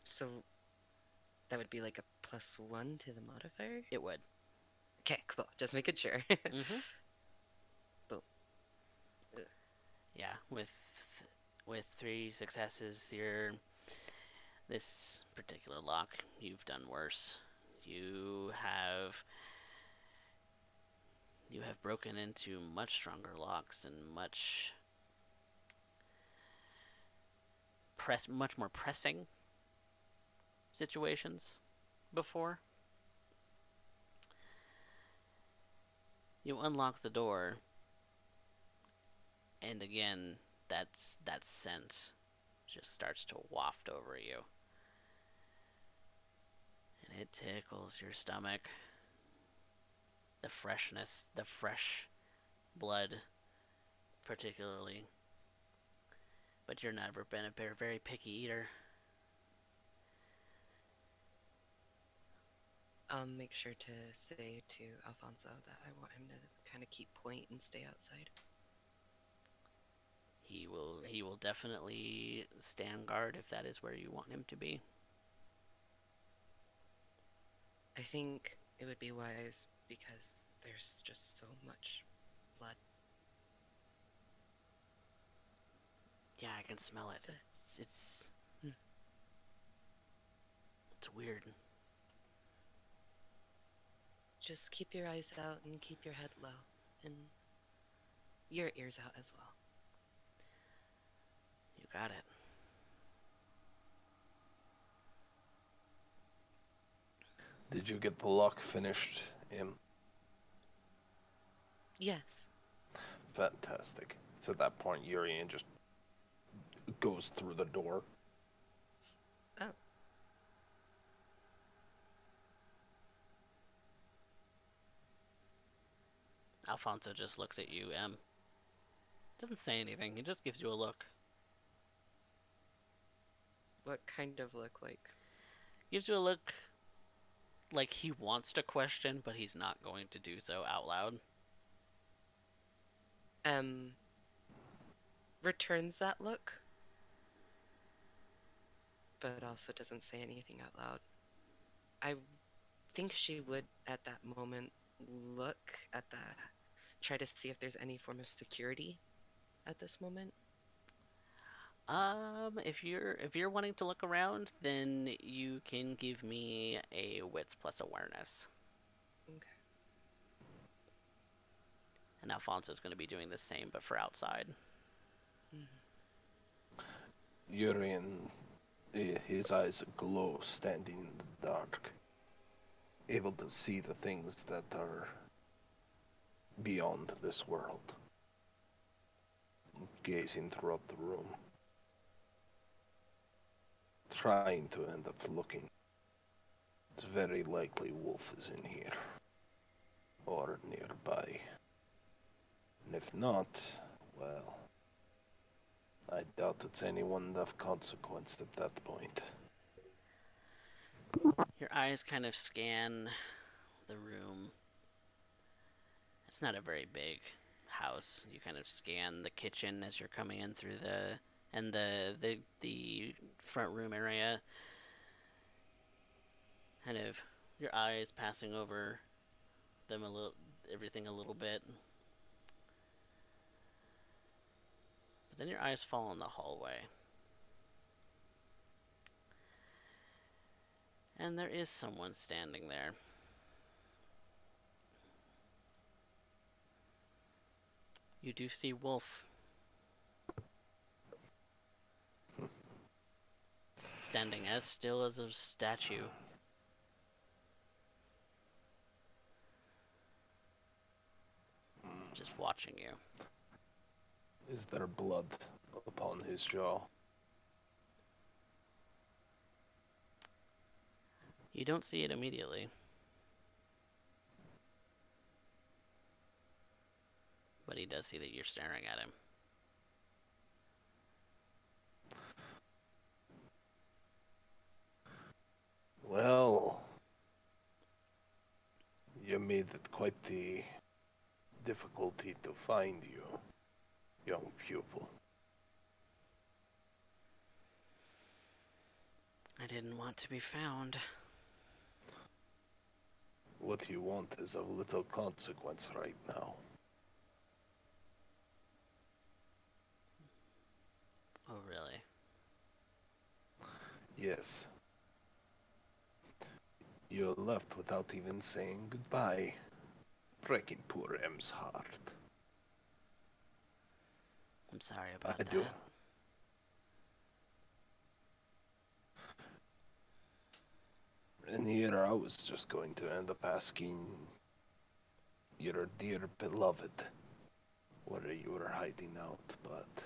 So that would be like a +1 to the modifier? It would. Okay, cool. Just making sure. Mm-hmm. Boom. Yeah, with 3 successes, this particular lock, you've done worse. You have you have broken into much stronger locks and much more pressing situations before. You unlock the door, and again, that scent just starts to waft over you, and it tickles your stomach. The freshness, the fresh blood, particularly. But you've never been a very picky eater. I'll make sure to say to Alfonso that I want him to kind of keep point and stay outside. He will definitely stand guard if that is where you want him to be. I think it would be wise because there's just so much blood. Yeah, I can smell it. But, hmm. It's weird. Just keep your eyes out and keep your head low. And your ears out as well. You got it. Did you get the lock finished, Im? Yes. Fantastic. So at that point, Urien just goes through the door. Oh. Alfonso just looks at you, doesn't say anything, he just gives you a look. What kind of look like? Gives you a look like he wants to question, but he's not going to do so out loud. Returns that look, but also doesn't say anything out loud. I think she would, at that moment, look at the, try to see if there's any form of security at this moment. If you're wanting to look around, then you can give me a wits plus awareness. Okay. And Alfonso's going to be doing the same, but for outside. Mhm. Urien, his eyes glow standing in the dark, able to see the things that are beyond this world, gazing throughout the room, trying to end up looking. It's very likely Wolf is in here, or nearby. And if not, well, I doubt it's anyone of consequence at that point. Your eyes kind of scan the room. It's not a very big house. You kind of scan the kitchen as you're coming in through the front room area. Kind of your eyes passing over them a little, everything a little bit. But then your eyes fall in the hallway. And there is someone standing there. You do see Wolf standing as still as a statue. Just watching you. Is there blood upon his jaw? You don't see it immediately. But he does see that you're staring at him. Well, you made it quite the difficulty to find you, young pupil. I didn't want to be found. What you want is of little consequence right now. Oh, really? Yes. You left without even saying goodbye, breaking poor M's heart. I'm sorry I about do. that. And here I was just going to end up asking your dear beloved where you were hiding out, but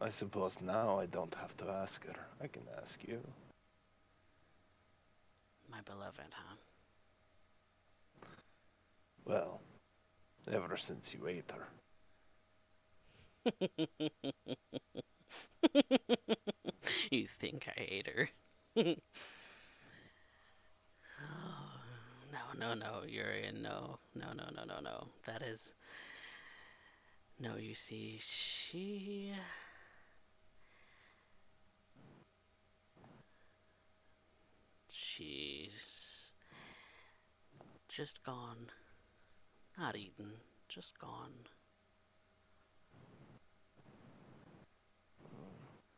I suppose now I don't have to ask her. I can ask you. My beloved, huh? Well, ever since you ate her. You think I hate her? Oh, no, Urien, no. No. That is. No, you see, she's just gone. Not eaten, just gone.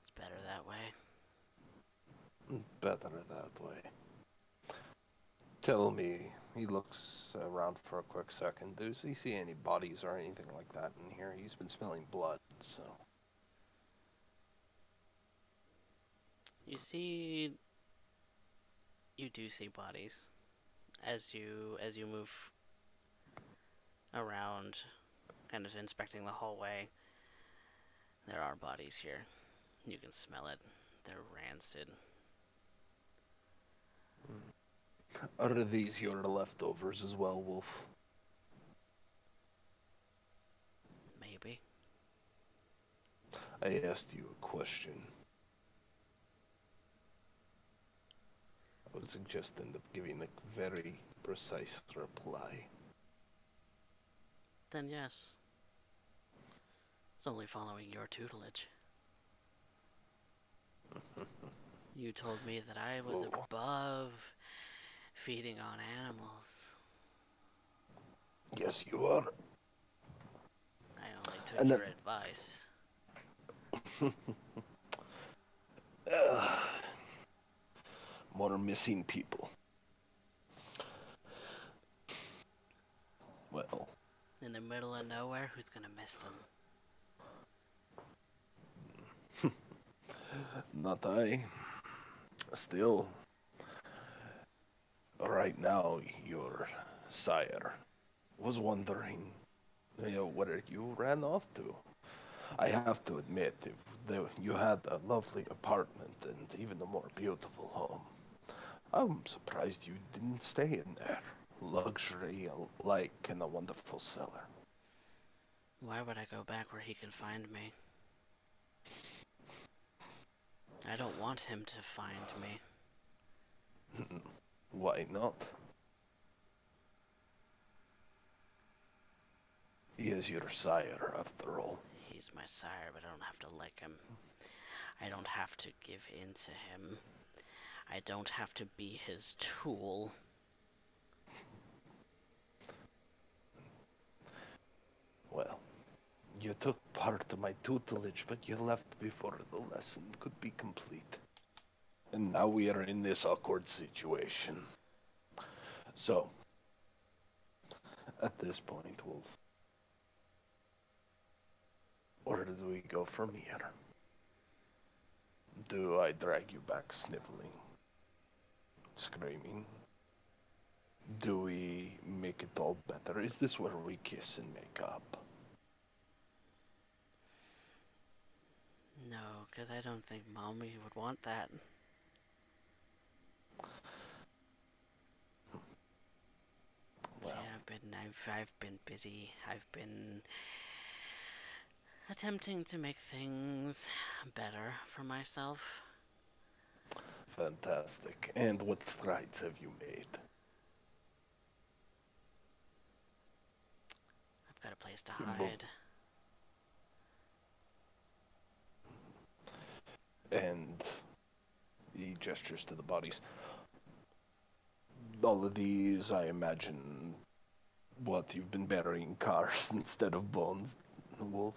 It's better that way. Better that way. Tell me, he looks around for a quick second. Does he see any bodies or anything like that in here? He's been smelling blood, so. You see, you do see bodies as you move around, kind of inspecting the hallway. There are bodies here. You can smell it. They're rancid. Are these your leftovers as well, Wolf? Maybe. I asked you a question. I would suggest end up giving a very precise reply. Then yes. It's only following your tutelage. You told me that I was Oh, above feeding on animals. yes, you are. I only took And your advice. uh, more missing people. Well, In the middle of nowhere, who's gonna miss them? Not I. Still, right now, your sire was wondering where you ran off to. I have to admit, if you had a lovely apartment and even a more beautiful home, I'm surprised you didn't stay in there. Luxury, like in a wonderful cellar. Why would I go back where he can find me? I don't want him to find me. Why not? He is your sire, after all. He's my sire, but I don't have to like him. I don't have to give in to him. I don't have to be his tool. Well, you took part of my tutelage, but you left before the lesson could be complete. And now we are in this awkward situation. So, at this point, Wolf, where do we go from here? Do I drag you back sniveling, screaming? Do we make it all better? Is this where we kiss and make up? No, because I don't think Mommy would want that. See, Well, I've been busy. I've been attempting to make things better for myself. fantastic. And what strides have you made? I've got a place to You move, hide. and he gestures to the bodies. All of these, I imagine, what you've been burying cars instead of bones, Wolf.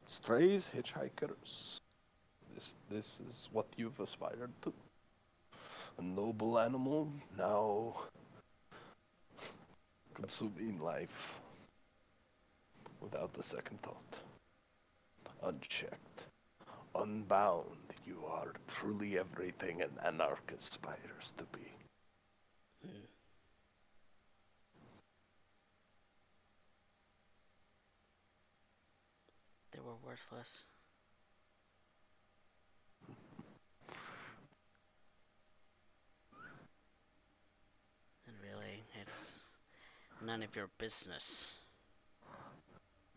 Strays, hitchhikers. This is what you've aspired to. A noble animal, now consuming life without a second thought. Unchecked, unbound, you are truly everything an anarch aspires to be. Hmm. They were worthless. And really, it's none of your business.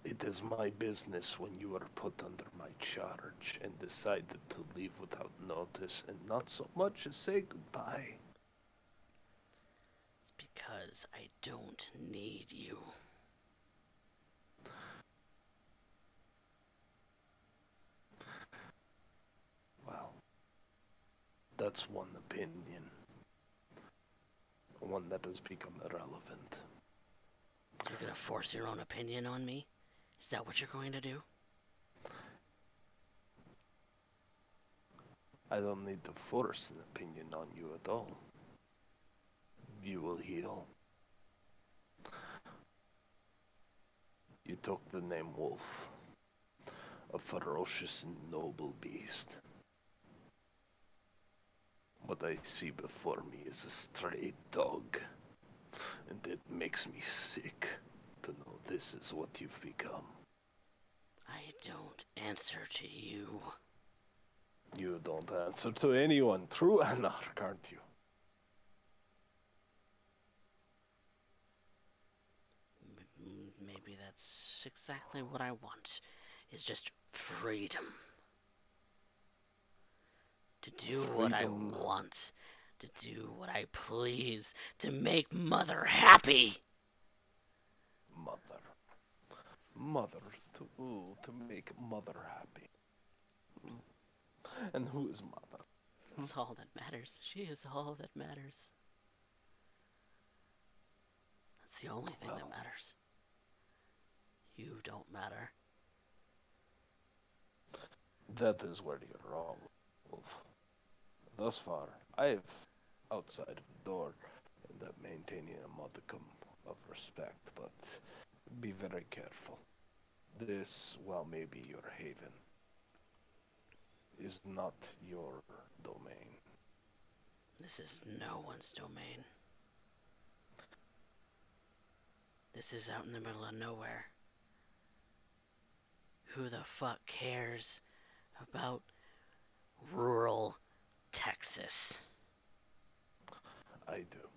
It is my business when you are put under my charge and decided to leave without notice and not so much as say goodbye. It's because I don't need you. Well, that's one opinion. One that has become irrelevant. So you're gonna force your own opinion on me? Is that what you're going to do? I don't need to force an opinion on you at all. You will heal. You took the name Wolf, a ferocious and noble beast. What I see before me is a stray dog, and it makes me sick to know this is what you've become. I don't answer to you. You don't answer to anyone, true anarch, aren't you? Maybe that's exactly what I want. Is just freedom. To do what I Freedom, want. To do what I please. To make Mother happy. mother. Mother, to make mother happy. And who is mother? That's all that matters. She is all that matters. That's the only thing that Well, matters. You don't matter. that is where you're wrong, Wolf. Thus far, I've, outside of the door, and maintaining a modicum of respect, but be very careful. This, while maybe your haven, is not your domain. This is no one's domain. This is out in the middle of nowhere. Who the fuck cares about rural Texas? I do.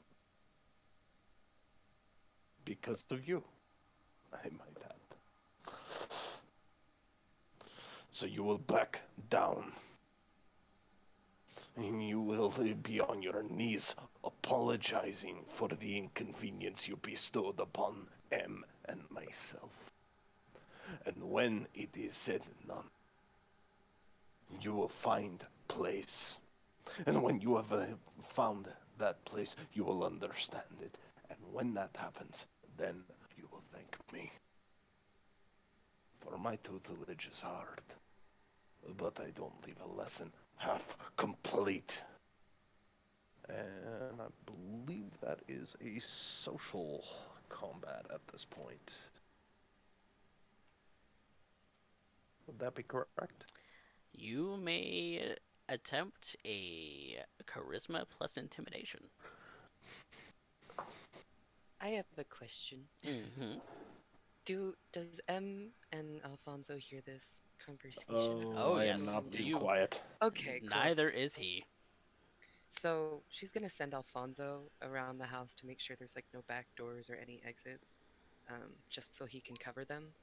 Because of you, I might add. So you will back down. And you will be on your knees apologizing for the inconvenience you bestowed upon M and myself. And when it is said and done, you will find place. And when you have found that place, you will understand it. And when that happens, then you will thank me. For my tutelage is hard, but I don't leave a lesson half complete. And I believe that is a social combat at this point. Would that be correct? You may attempt a charisma plus intimidation. I have a question. Mm-hmm. Does M and Alfonso hear this conversation? Oh, Oh I am yes, not being you. quiet. Okay, cool. Neither is he. So she's gonna send Alfonso around the house to make sure there's like no back doors or any exits, just so he can cover them.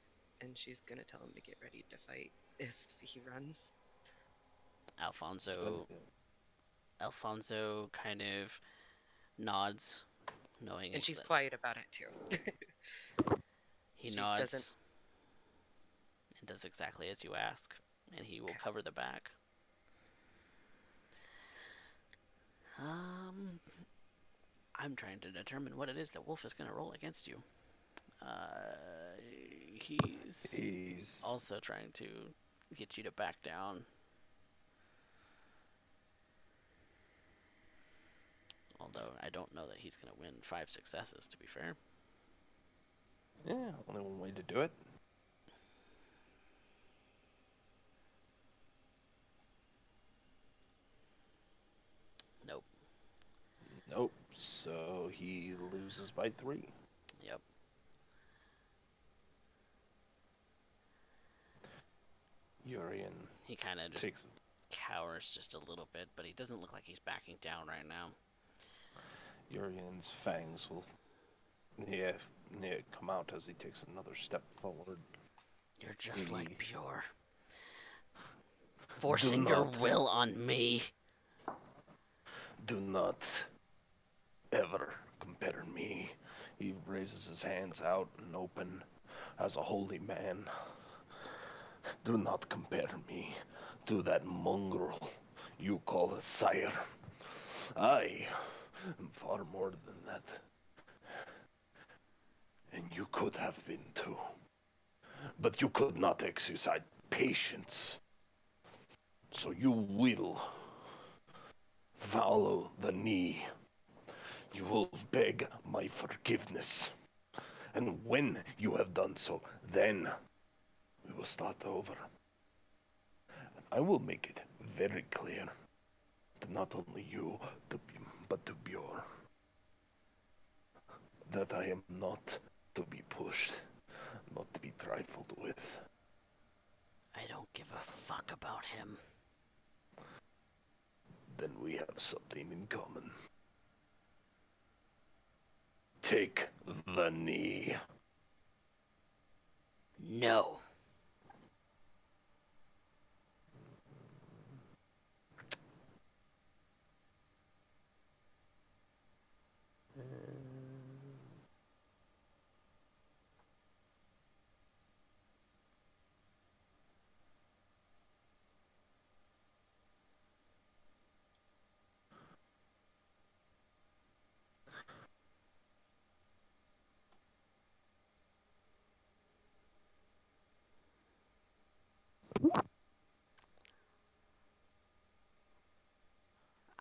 And she's gonna tell him to get ready to fight if he runs. Alfonso. Alfonso kind of nods, knowing And she's that quiet about it too. he She doesn't. nods and does exactly as you ask, and he will Okay. cover the back. Um, I'm trying to determine what it is that Wolf is going to roll against you. He's He's also trying to get you to back down. Although I don't know that he's going to win 5 successes, to be fair. yeah, only one way to do it. Nope. Nope. So he loses by 3. Yep. Urien He kind of just takes cowers just a little bit, but he doesn't look like he's backing down right now. Urien's fangs will yeah, come out as he takes another step forward. You're just He like Pure. do Forcing your not will on me. do not ever compare me. He raises his hands out and open as a holy man. Do not compare me to that mongrel you call a sire. I am far more than that. And you could have been too. But you could not exercise patience. So you will follow the knee. You will beg my forgiveness. And when you have done so, then we will start over. I will make it very clear to not only you, but to Bjorn, that I am not to be pushed, not to be trifled with. I don't give a fuck about him. Then we have something in common. Take the knee. No.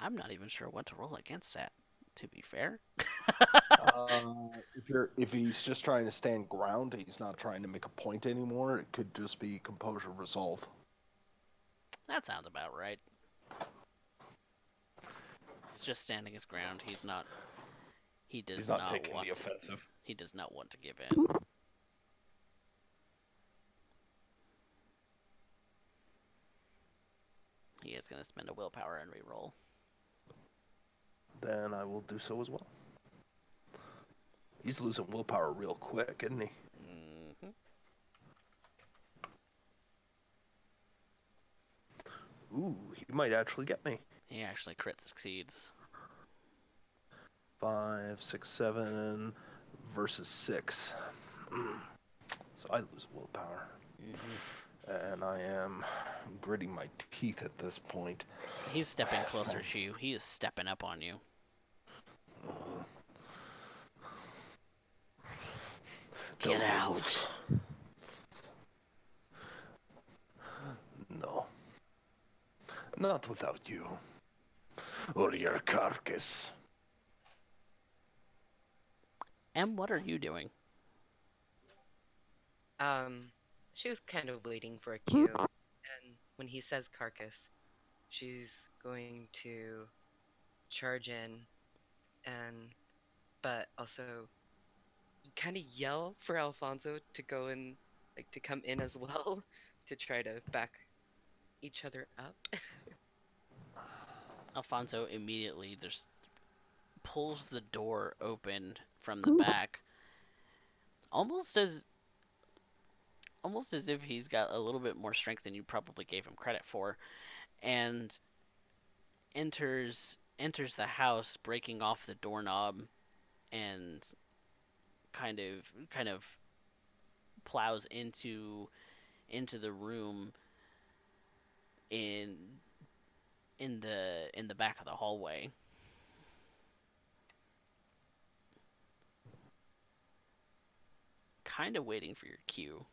I'm not even sure what to roll against that, to be fair. If he's just trying to stand ground, he's not trying to make a point anymore. It could just be composure resolve. That sounds about right. He's just standing his ground. He's not. He He's does not not taking the want. offensive. He does not want to give in. He is going to spend a willpower and reroll. Then I will do so as well. He's losing willpower real quick, isn't he? Mm-hmm. Ooh, he might actually get me. He actually crit succeeds. 5, 6, 7 versus 6. So I lose willpower. Mm-hmm. And I am gritting my teeth at this point. He's stepping closer to you. He is stepping up on you. Get out! No. Not without you. Or your carcass. Em, what are you doing? She was kind of waiting for a cue, and when he says carcass, she's going to charge in and but also kind of yell for Alfonso to go in, like to come in as well, to try to back each other up. Alfonso immediately just pulls the door open from the back, almost as almost as if he's got a little bit more strength than you probably gave him credit for, and enters the house, breaking off the doorknob, and kind of plows into the room in in the back of the hallway. Kind of waiting for your cue.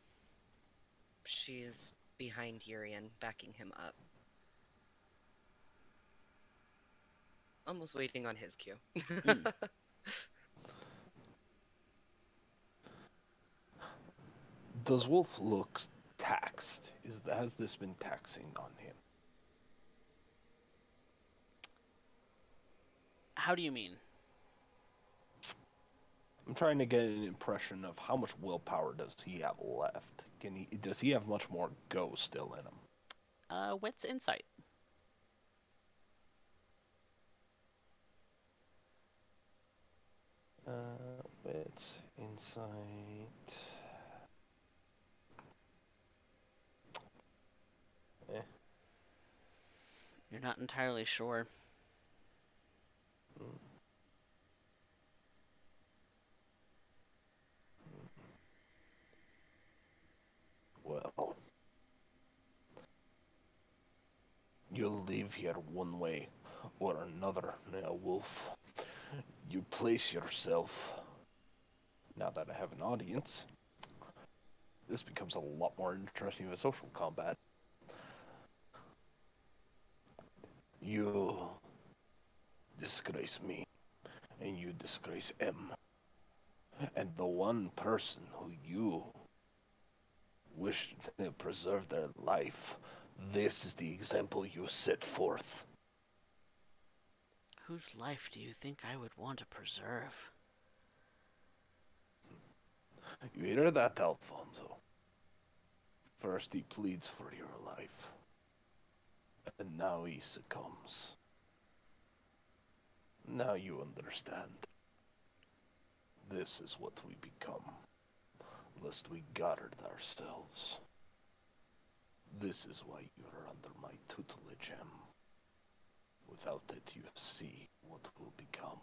She's behind Urien, backing him up. Almost waiting on his cue. Does Wolf look taxed? Has this been taxing on him? How do you mean? I'm trying to get an impression of how much willpower does he have left. Does he have much more go still in him? What's insight? Wits, insight. You're not entirely sure. Well, you'll leave here one way or another, now, Wolf. You place yourself. Now that I have an audience, this becomes a lot more interesting than social combat. You disgrace me, and you disgrace M. And the one person who you wish to preserve their life, this is the example you set forth. Whose life do you think I would want to preserve? You hear that, Alfonso? First he pleads for your life, and now he succumbs. Now you understand. This is what we become, lest we guard ourselves. This is why you are under my tutelage, Em. Without it, you see what will become.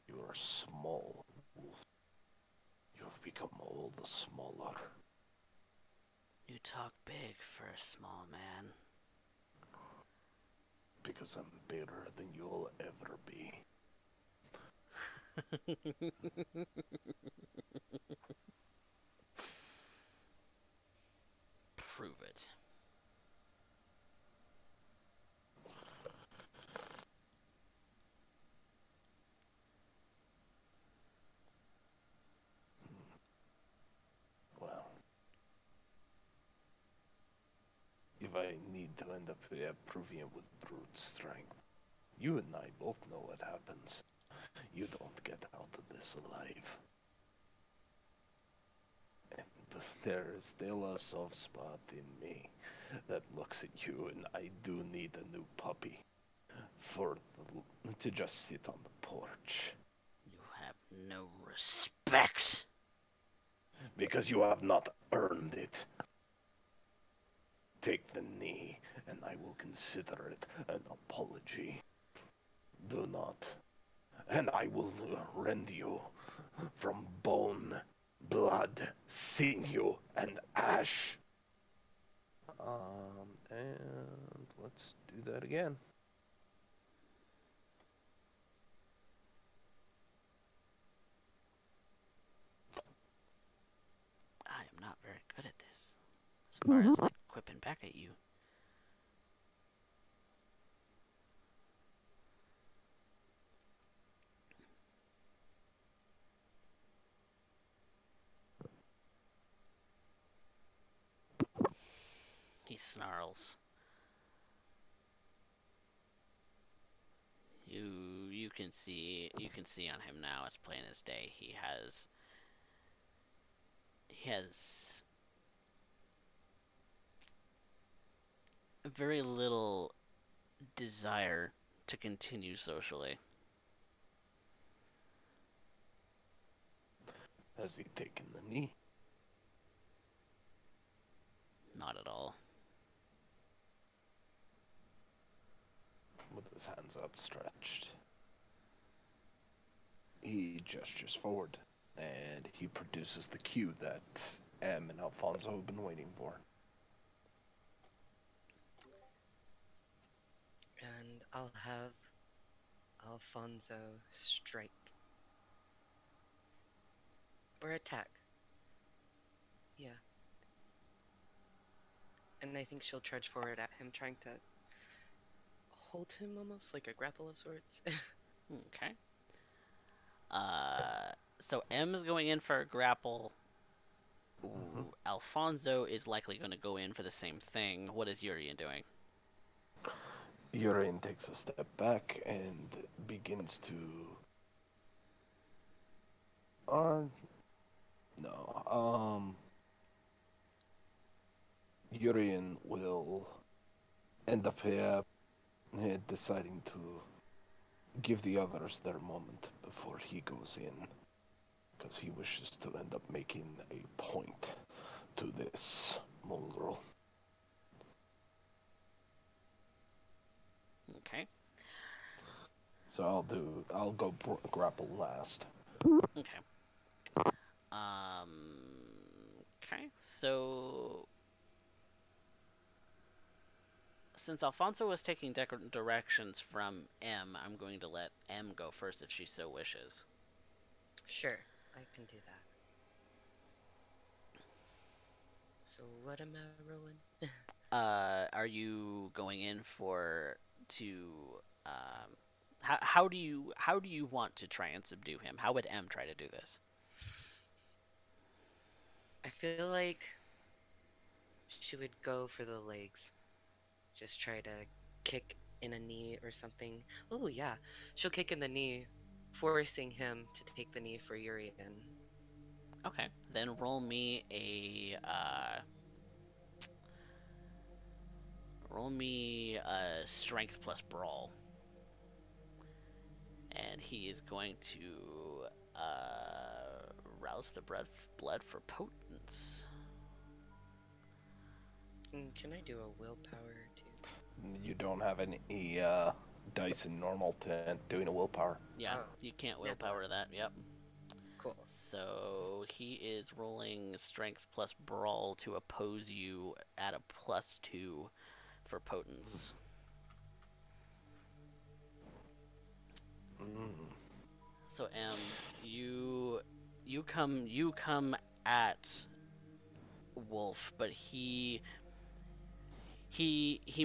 You are small, Wolf. You have become all the smaller. You talk big for a small man. Because I'm bigger than you'll ever be. Prove it. if I need to end up proving it with brute strength. You and I both know what happens. You don't get out of this alive. And there is still a soft spot in me that looks at you, and I do need a new puppy to just sit on the porch. You have no respect. Because you have not earned it. Take the knee, and I will consider it an apology. Do not, and I will rend you from bone, blood, sinew, and ash. And let's do that again. I am not very good at this. As far as like quipping back at you. He snarls. You can see on him now, it's plain as day. He has very little desire to continue socially. Has he taken the knee? Not at all. With his hands outstretched, he gestures forward, and he produces the cue that M and Alfonso have been waiting for. And I'll have Alfonso strike. Or attack. Yeah. And I think she'll charge forward at him, trying to hold him almost like a grapple of sorts. Okay. So M is going in for a grapple. Mhm. Ooh, Alfonso is likely going to go in for the same thing. What is Urien doing? Urien takes a step back and begins to. Uh, no. Urien will end up deciding to give the others their moment before he goes in, because he wishes to end up making a point to this mongrel. Okay. So I'll go grapple last. Okay. Um. Okay. So since Alfonso was taking directions from M, I'm going to let M go first if she so wishes. Sure, I can do that. So what am I rolling? Are you going in for to how do you want to try and subdue him? How would M try to do this? I feel like she would go for the legs. Just try to kick in a knee or something. Oh, yeah. She'll kick in the knee, forcing him to take the knee for Urien. Okay, then roll me a strength plus brawl, and he is going to rouse the blood for potence. Can I do a willpower too? You don't have any dice in normal to doing a willpower. Yeah, Oh, you can't Nebula. willpower that. Yep. Cool. So he is rolling strength plus brawl to oppose you at a +2 for potence. Mm. So you come at Wolf, but he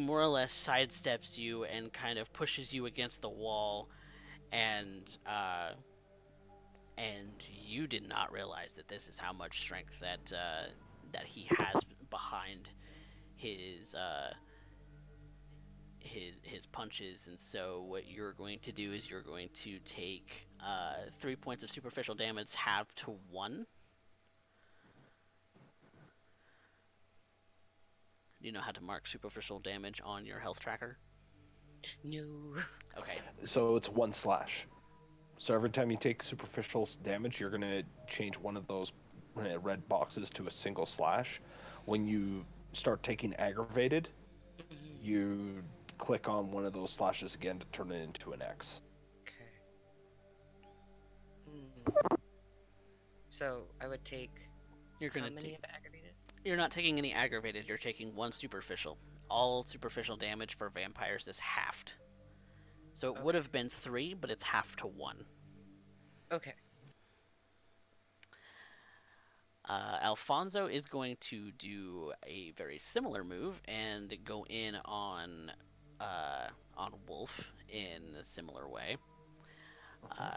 more or less sidesteps you and kind of pushes you against the wall, and and you did not realize that this is how much strength that he has behind his his punches, and so what you're going to do is you're going to take 3 points of superficial damage halved to 1. Do you know how to mark superficial damage on your health tracker? No. Okay. So it's 1 slash. So every time you take superficial damage, you're gonna change one of those red boxes to a single slash. When you start taking aggravated, Mhm. you click on one of those slashes again to turn it into an X. Okay. So I would take You're how gonna many take. of aggravated? You're not taking any aggravated. You're taking 1 superficial. All superficial damage for vampires is halved. So it would Okay. have been 3, but it's half to 1. Okay. Alfonso is going to do a very similar move and go in on Wolf in a similar way.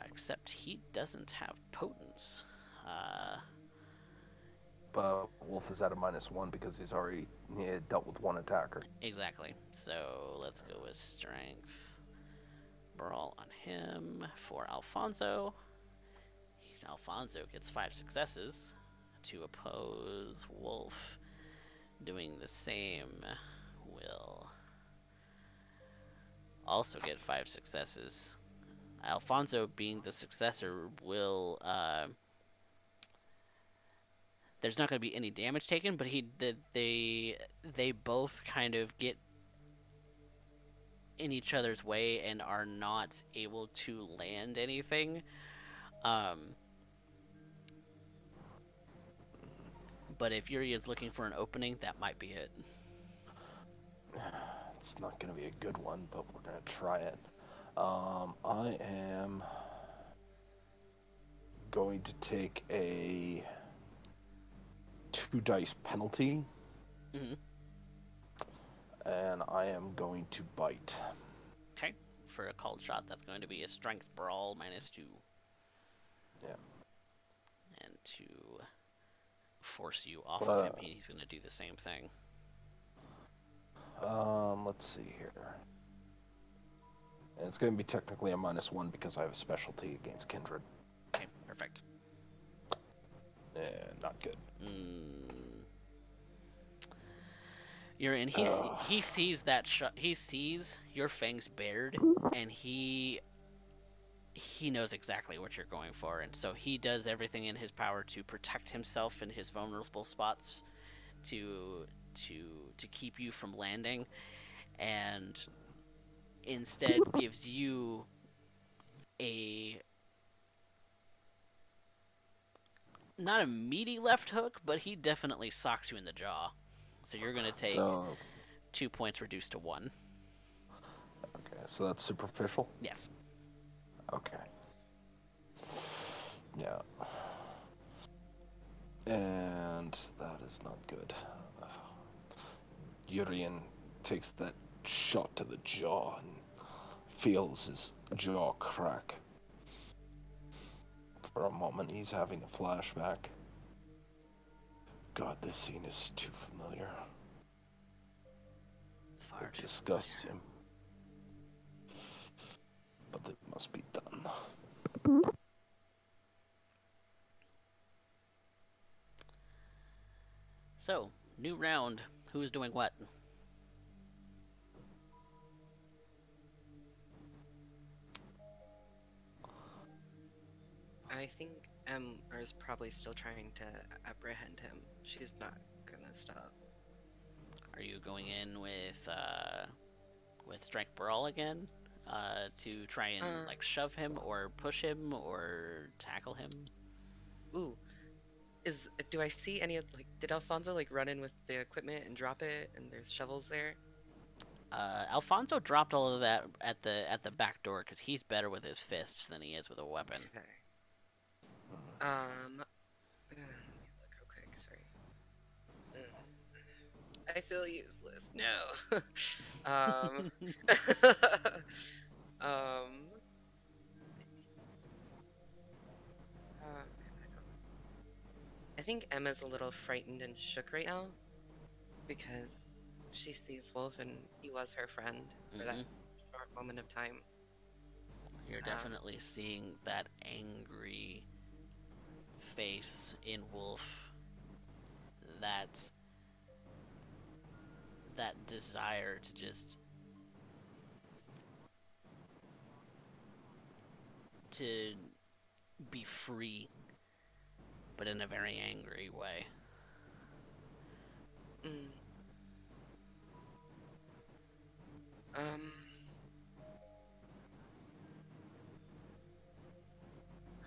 Except he doesn't have potence. Uh, But Wolf is at a -1 because he had dealt with one attacker. exactly. So let's go with strength. Brawl on him for Alfonso. Alfonso gets 5 successes to oppose Wolf. Doing the same will also get 5 successes. Alfonso, being the successor, will there's not going to be any damage taken, but they both kind of get in each other's way and are not able to land anything. Um, but if Urien's looking for an opening, that might be it. It's not gonna be a good one, but we're gonna try it. I am going to take a 2 dice penalty, Mm-hmm. and I am going to bite. Okay, for a called shot, that's going to be a strength brawl -2. Yeah. And to force you off of him, Uh, he's going to do the same thing. let's see here. And it's going to be technically a -1 because I have a specialty against kindred. Okay, perfect. Not good. Urien, he sees that shot. He sees your fangs bared, and he knows exactly what you're going for, and so he does everything in his power to protect himself in his vulnerable spots, to to keep you from landing, and instead gives you a not a meaty left hook, but he definitely socks you in the jaw. So you're gonna take So, 2 points reduced to 1. okay, so that's superficial? Yes. Okay. Yeah. And that is not good. Urien takes that shot to the jaw and feels his jaw crack. For a moment, he's having a flashback. God, this scene is too familiar. Far It too disgusts familiar. him. But it must be done. So, new round. Who's doing what? I think is probably still trying to apprehend him. She's not gonna stop. Are you going in with strength brawl again? To try and Uh, like shove him or push him or tackle him? ooh, do I see any of like did Alfonso like run in with the equipment and drop it and there's shovels there? Alfonso dropped all of that at the back door because he's better with his fists than he is with a weapon. Okay. Let me look real quick. Sorry. I feel useless. No. um. um. Man, I think Emma's a little frightened and shook right now because she sees Wolf and he was her friend for that Mm-hmm. short moment of time. You're Um, definitely seeing that angry face in Wolf, that that desire to just to be free, but in a very angry way. mm, um,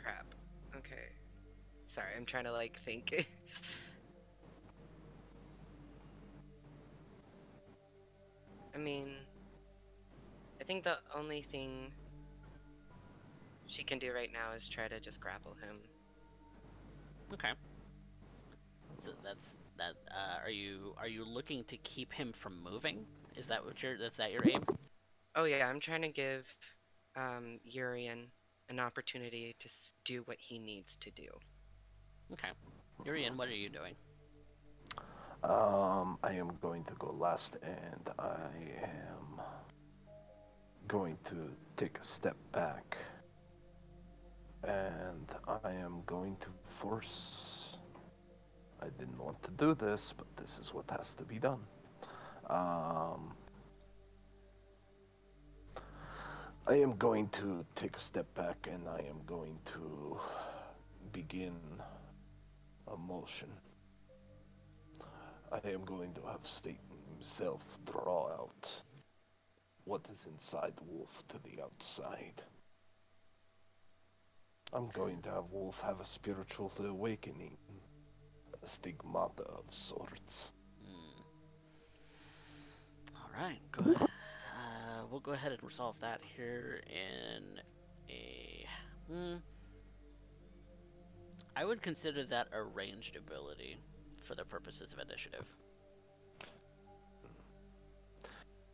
crap. Okay. Sorry, I'm trying to like think. I mean, I think the only thing she can do right now is try to just grapple him. Okay. So that's that. Are you looking to keep him from moving? Is that what your that's that your aim? Oh yeah, I'm trying to give Urien an opportunity to do what he needs to do. Okay. Urien, what are you doing? I am going to go last, and I am going to take a step back, and I am going to force. I didn't want to do this, but this is what has to be done. Um, I am going to take a step back, and I am going to begin a motion. I am going to have Satan himself draw out what is inside Wolf to the outside. I'm Okay. going to have Wolf have a spiritual awakening, a stigmata of sorts. Hmm. All right. Go ahead. We'll go ahead and resolve that here in a. Hmm. I would consider that a ranged ability for the purposes of initiative.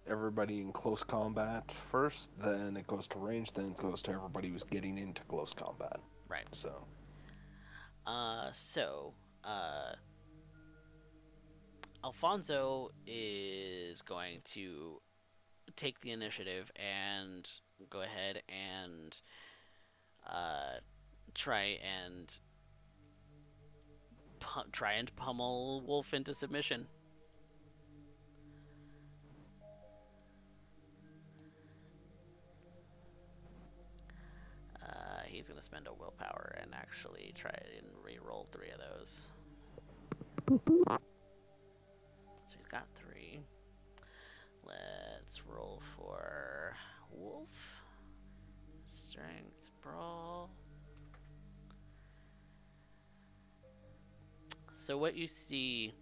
Everybody in close combat first, then it goes to range, then it goes to everybody who's getting into close combat. Right. So, So, uh, Alfonso is going to take the initiative and go ahead and uh, try and try and pummel Wolf into submission. He's going to spend a willpower and actually try and re-roll 3 of those. So he's got 3. Let's roll for Wolf. Strength brawl. So what you see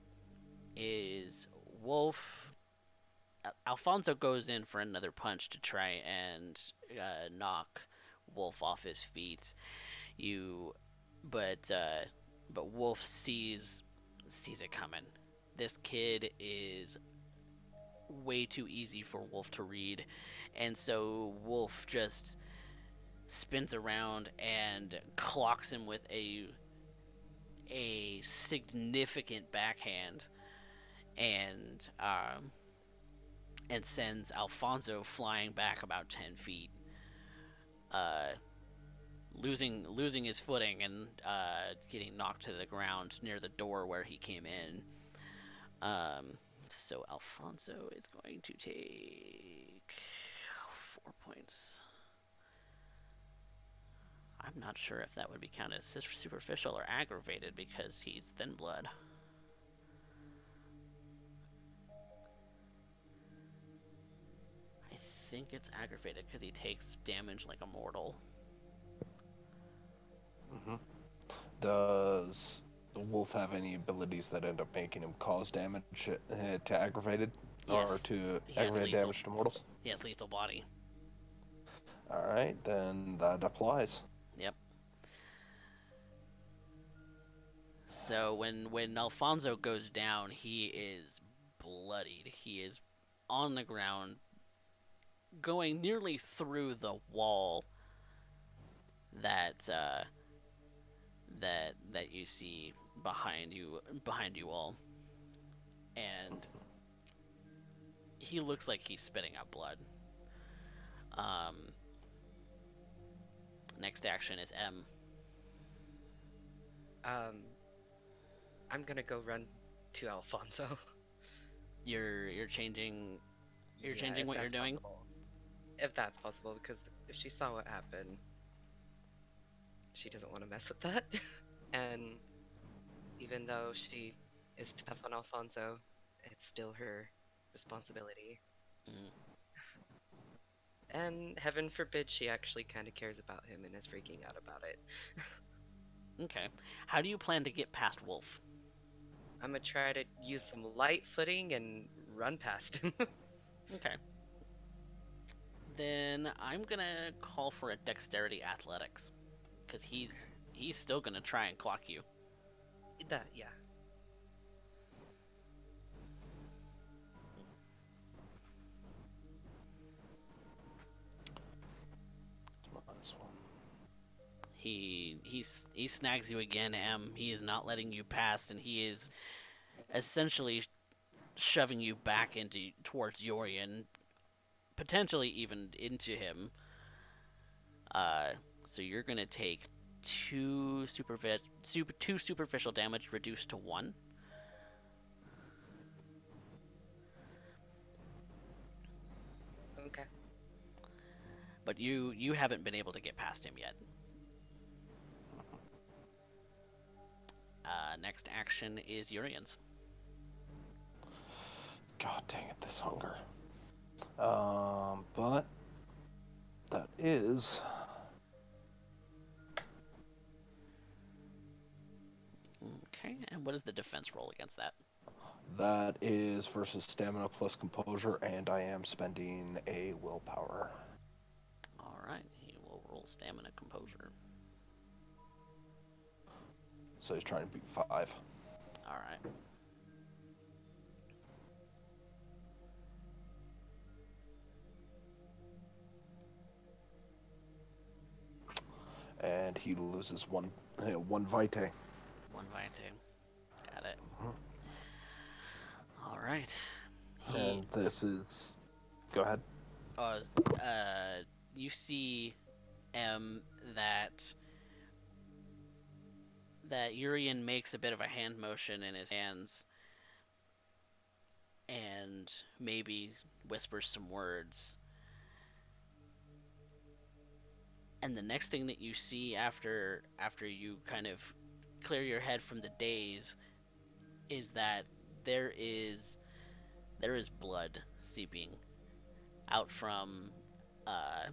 is Wolf. Alfonso goes in for another punch to try and knock Wolf off his feet. You, but Wolf sees it coming. This kid is way too easy for Wolf to read, and so Wolf just spins around and clocks him with a significant backhand, and sends Alfonso flying back about 10 feet, uh, losing his footing and getting knocked to the ground near the door where he came in. So Alfonso is going to take 4 points. I'm not sure if that would be counted as superficial or aggravated because he's thin blood. I think it's aggravated because he takes damage like a mortal. hmm does the Wolf have any abilities that end up making him cause damage to aggravated, or Yes, to he has aggravate lethal. damage to mortals? He has lethal body. All right, then that applies. Yep. So when Alfonso goes down, he is bloodied. He is on the ground, going nearly through the wall that that you see behind you all. And he looks like he's spitting out blood. Um, Next action is M. Um, I'm gonna go run to Alfonso. You're changing Yeah, if what you're that's doing. possible. If that's possible, because if she saw what happened, she doesn't want to mess with that. And even though she is tough on Alfonso, it's still her responsibility. Mm, And heaven forbid she actually kind of cares about him and is freaking out about it. okay. How do you plan to get past Wolf? I'm gonna try to use some light footing and run past him. Okay. Then I'm gonna call for a dexterity athletics because he's still gonna try and clock you. That, yeah. This one. He snags you again, M. He is not letting you pass, and he is essentially shoving you back into towards Urien, potentially even into him. Uh, so you're gonna take two superficial damage reduced to one. Okay. But you haven't been able to get past him yet. Next action is Urien's. God dang it, this hunger. But that is Okay, and what is the defense roll against that? versus stamina plus composure, and I am spending a willpower. All right, he will roll stamina composure. So he's trying to beat 5. All right. And he loses one vitae. One vitae. Got it. Mhm. All right. He And this is. Go ahead. uh uh you see that Urien makes a bit of a hand motion in his hands and maybe whispers some words. And the next thing that you see after you kind of clear your head from the daze is that there is there is blood seeping out from uh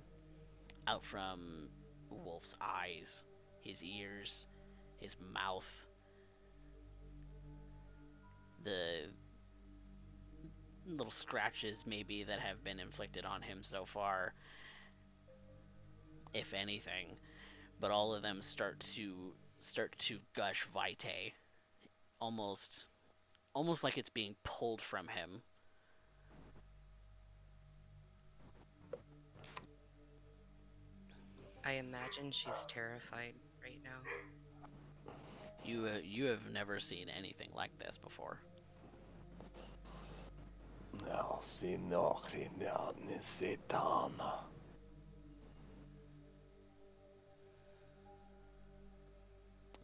out from Wolf's eyes, his ears, his mouth, the little scratches maybe that have been inflicted on him so far, if anything, but all of them start to gush vitae, almost almost like it's being pulled from him. I imagine she's terrified right now. You have never seen anything like this before. No, sinokri ni sitana.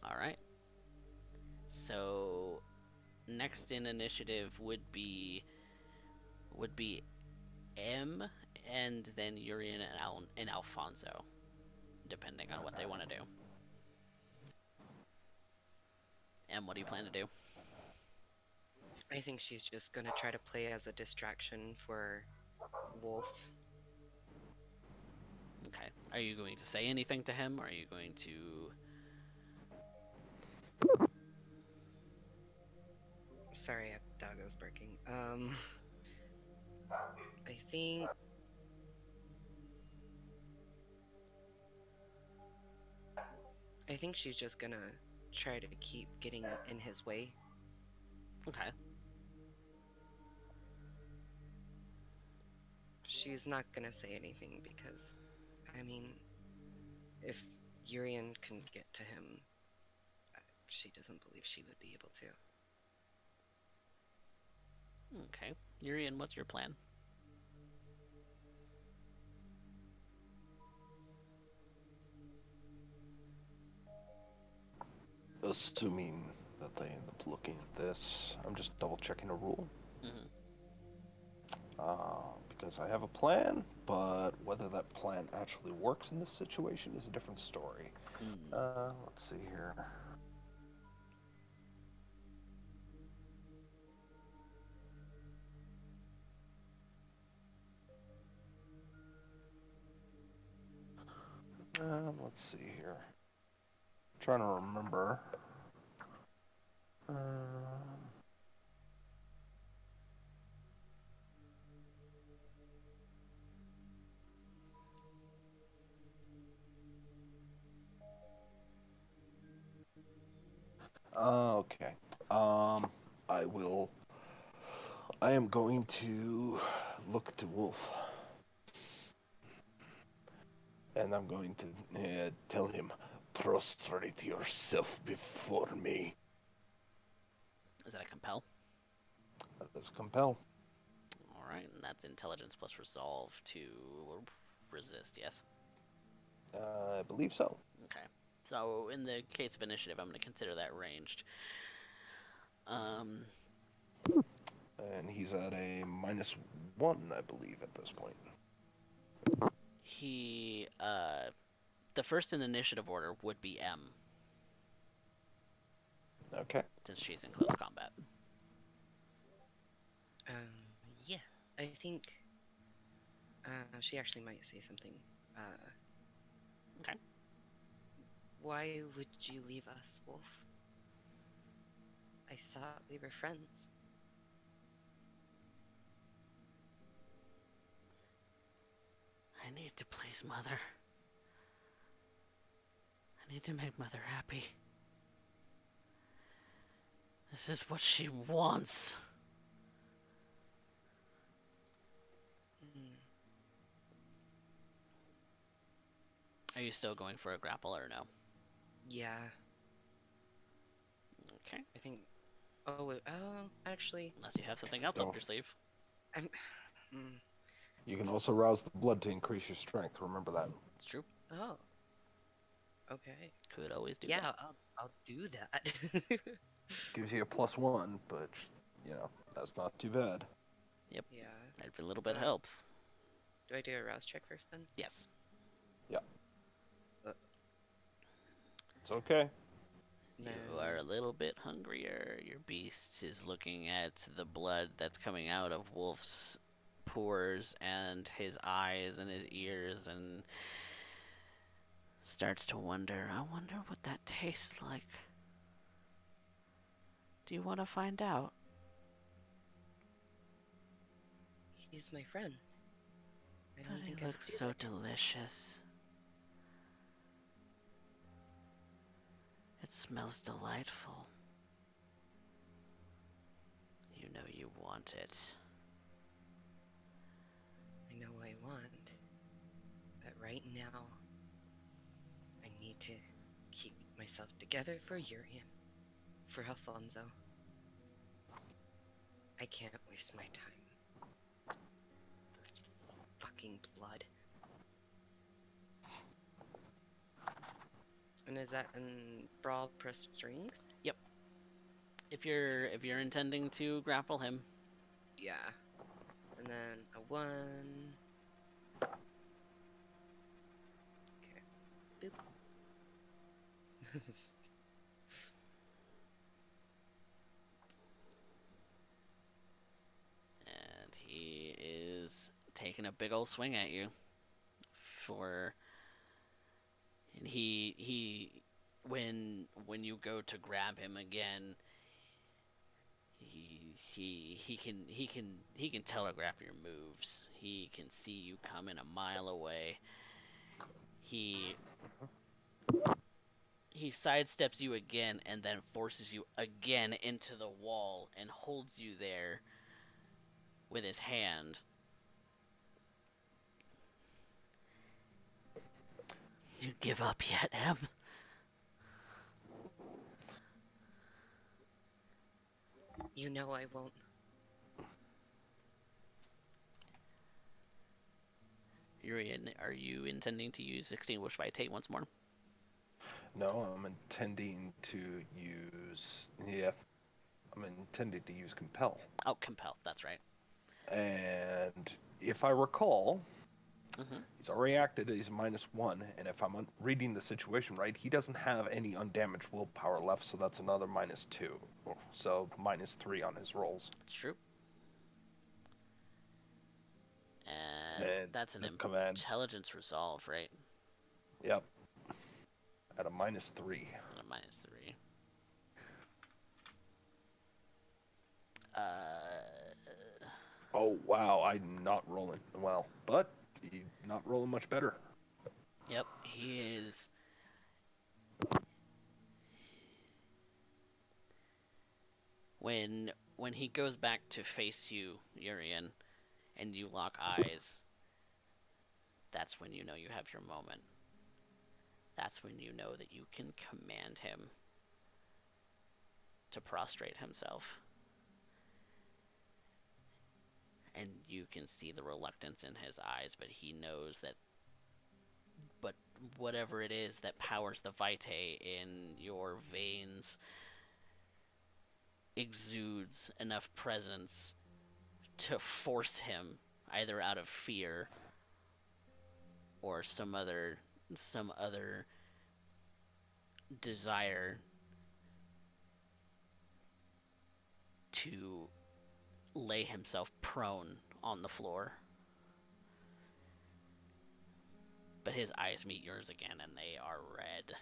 All right. So next in initiative would be M, and then Urien and Alfonso, depending on what they want to do. M, what do you plan to do? I think she's just gonna try to play as a distraction for Wolf. Okay. Are you going to say anything to him? Or are you going to? Sorry, a doggo's barking. I think I think she's just gonna try to keep getting in his way. Okay. She's not gonna say anything because, I mean, if Urien can get to him, she doesn't believe she would be able to. Okay. Urien, what's your plan? assuming that they end up looking at this, I'm just double checking a rule. Mm-hmm. Because I have a plan, but whether that plan actually works in this situation is a different story. Mm. Let's see here. Let's see here. Trying to remember. Okay. I will. I am going to look to Wolf, and I'm going to tell him, prostrate yourself before me. Is that a compel? That is compel. All right, and that's intelligence plus resolve to resist. Yes. I believe so. Okay. So in the case of initiative, I'm going to consider that ranged. Um, And he's at a -1, I believe, at this point. he the first in the initiative order would be M, Okay. since she's in close combat. Yeah, I think she actually might say something. Okay. Why would you leave us, Wolf? I thought we were friends. I need to please Mother. I need to make Mother happy. This is what she wants. Mm, Are you still going for a grapple or no? yeah, Okay. I think. Oh, actually, Unless you have something else up So your sleeve. I'm. Mm, you can also rouse the blood to increase your strength. Remember that. It's true. oh, okay. Could always do Yeah, that. I'll do that. Gives you a +1, but that's not too bad. Yep. Yeah. Every little bit Uh, helps. do I do a rouse check first then? Yes. Yeah. Uh, It's okay. then You are a little bit hungrier. Your beast is looking at the blood that's coming out of Wolf's pores and his eyes and his ears and starts to wonder, I wonder what that tastes like. Do you want to find out? he's my friend. I But don't think he I would looks do so that. delicious. It smells delightful. You know you want it. I know I want, but right now, I need to keep myself together for Urien, for Alfonso. I can't waste my time. The fucking blood. And is that in brawl plus strength? Yep. If you're intending to grapple him, Yeah. And then a 1. Okay. Boop. and he is taking a big old swing at you for and he when you go to grab him again, he can telegraph your moves. He can see you coming a mile away. He he sidesteps you again and then forces you again into the wall and holds you there with his hand. You give up yet, Em? You know I won't. Urien, are you intending to use Extinguish Vitate once more? No, I'm intending to use. Yeah, I'm intending to use compel. Oh, compel. That's right. And if I recall, Mm-hmm. he's already acted. He's -1, and if I'm reading the situation right, he doesn't have any undamaged willpower left, so that's another -2. So -3 on his rolls. It's true. And And that's an the command. intelligence resolve, right? Yep. At a -3. And a -3. Uh, Oh wow, I'm not rolling well, but he's not rolling much better. yep, he is. When he goes back to face you, Urien, and you lock eyes, that's when you know you have your moment. That's when you know that you can command him to prostrate himself. And you can see the reluctance in his eyes, but he knows that. But whatever it is that powers the vitae in your veins exudes enough presence to force him either out of fear or some other desire to lay himself prone on the floor. But his eyes meet yours again and they are red.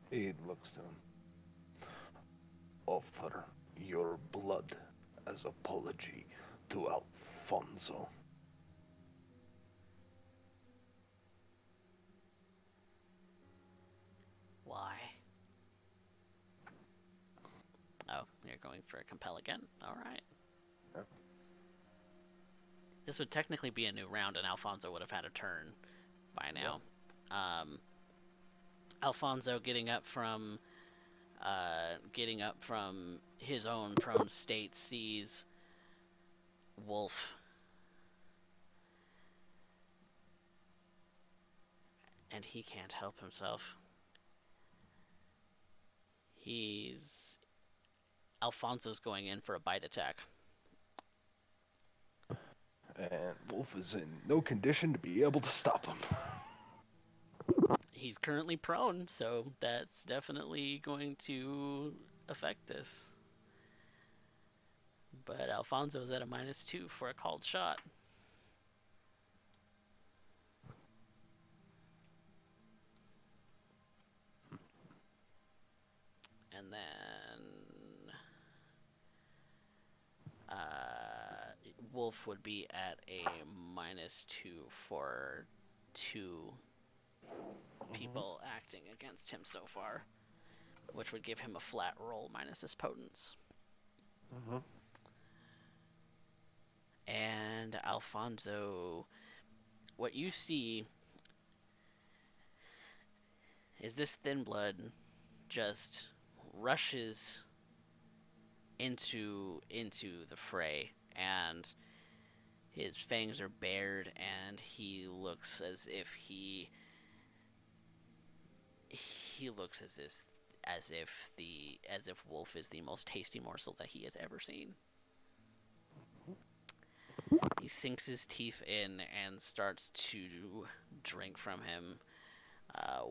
He looks to him. Offer your blood as apology to Alfonso. Why? Oh, you're going for a compel again? Alright. Yeah. This would technically be a new round and Alfonso would have had a turn by now. Yeah. Alfonso getting up from his own prone state sees Wolf and he can't help himself. He's Alfonso's going in for a bite attack. And Wolf is in no condition to be able to stop him. He's currently prone, so that's definitely going to affect this. But Alfonso's at a -2 for a called shot. And then Wolf would be at a -2 for two people acting against him so far, which would give him a flat roll minus his potence. Mm-hmm. And Alfonso, what you see is this thin blood just rushes into the fray, and his fangs are bared, and he looks as if Wolf is the most tasty morsel that he has ever seen. He sinks his teeth in and starts to drink from him.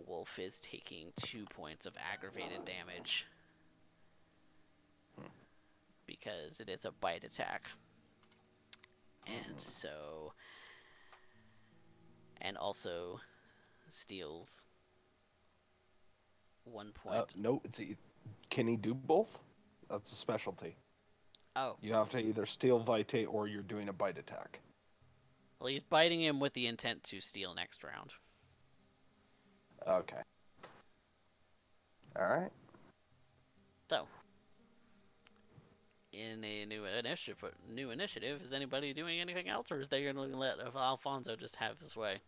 Wolf is taking 2 points of aggravated damage because it is a bite attack. And so, and also steals 1 point. No, can he do both? That's a specialty. Oh, You have to either steal Vitae or you're doing a bite attack. well, he's biting him with the intent to steal next round. Okay. Alright. So, in a new initiative, is anybody doing anything else, or is they going to let Alfonso just have his way?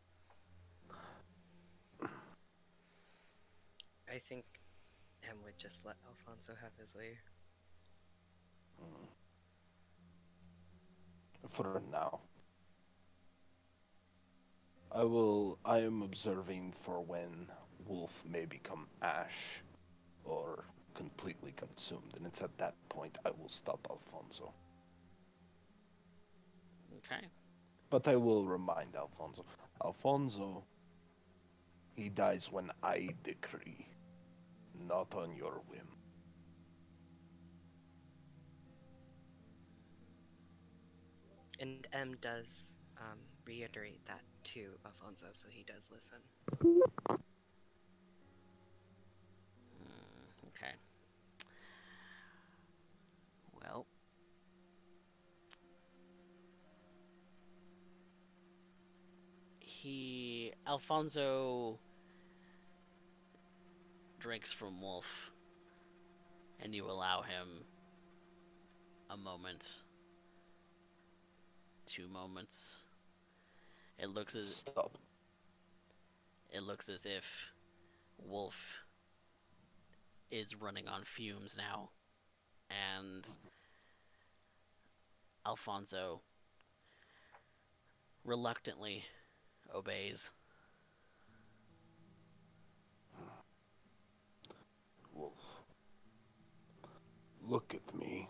I think Em would just let Alfonso have his way. For now. I am observing for when Wolf may become ash or completely consumed, and it's at that point I will stop Alfonso. Okay. But I will remind Alfonso. Alfonso, he dies when I decree, not on your whim. And M does reiterate that to Alfonso, so he does listen. Okay. Well, Alfonso drinks from Wolf, and you allow him a moment, 2 moments. It looks as Stop. it looks as if Wolf is running on fumes now, and Alfonso reluctantly obeys. Wolf, look at me.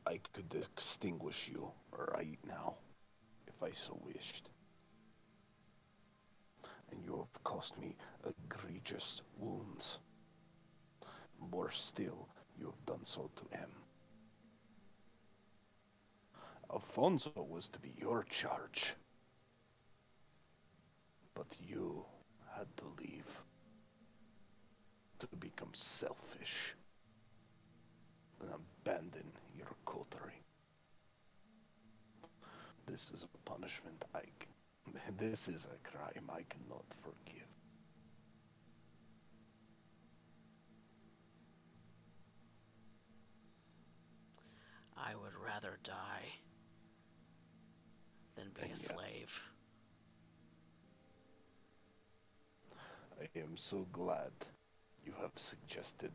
I could extinguish you right now if I so wished. And you have caused me egregious wounds. Worse still, you have done so to M. Alfonso was to be your charge, but you had to leave to become selfish and abandon your coterie. This is a punishment this is a crime I cannot forgive. I would rather die than be And a yet, slave. I am so glad you have suggested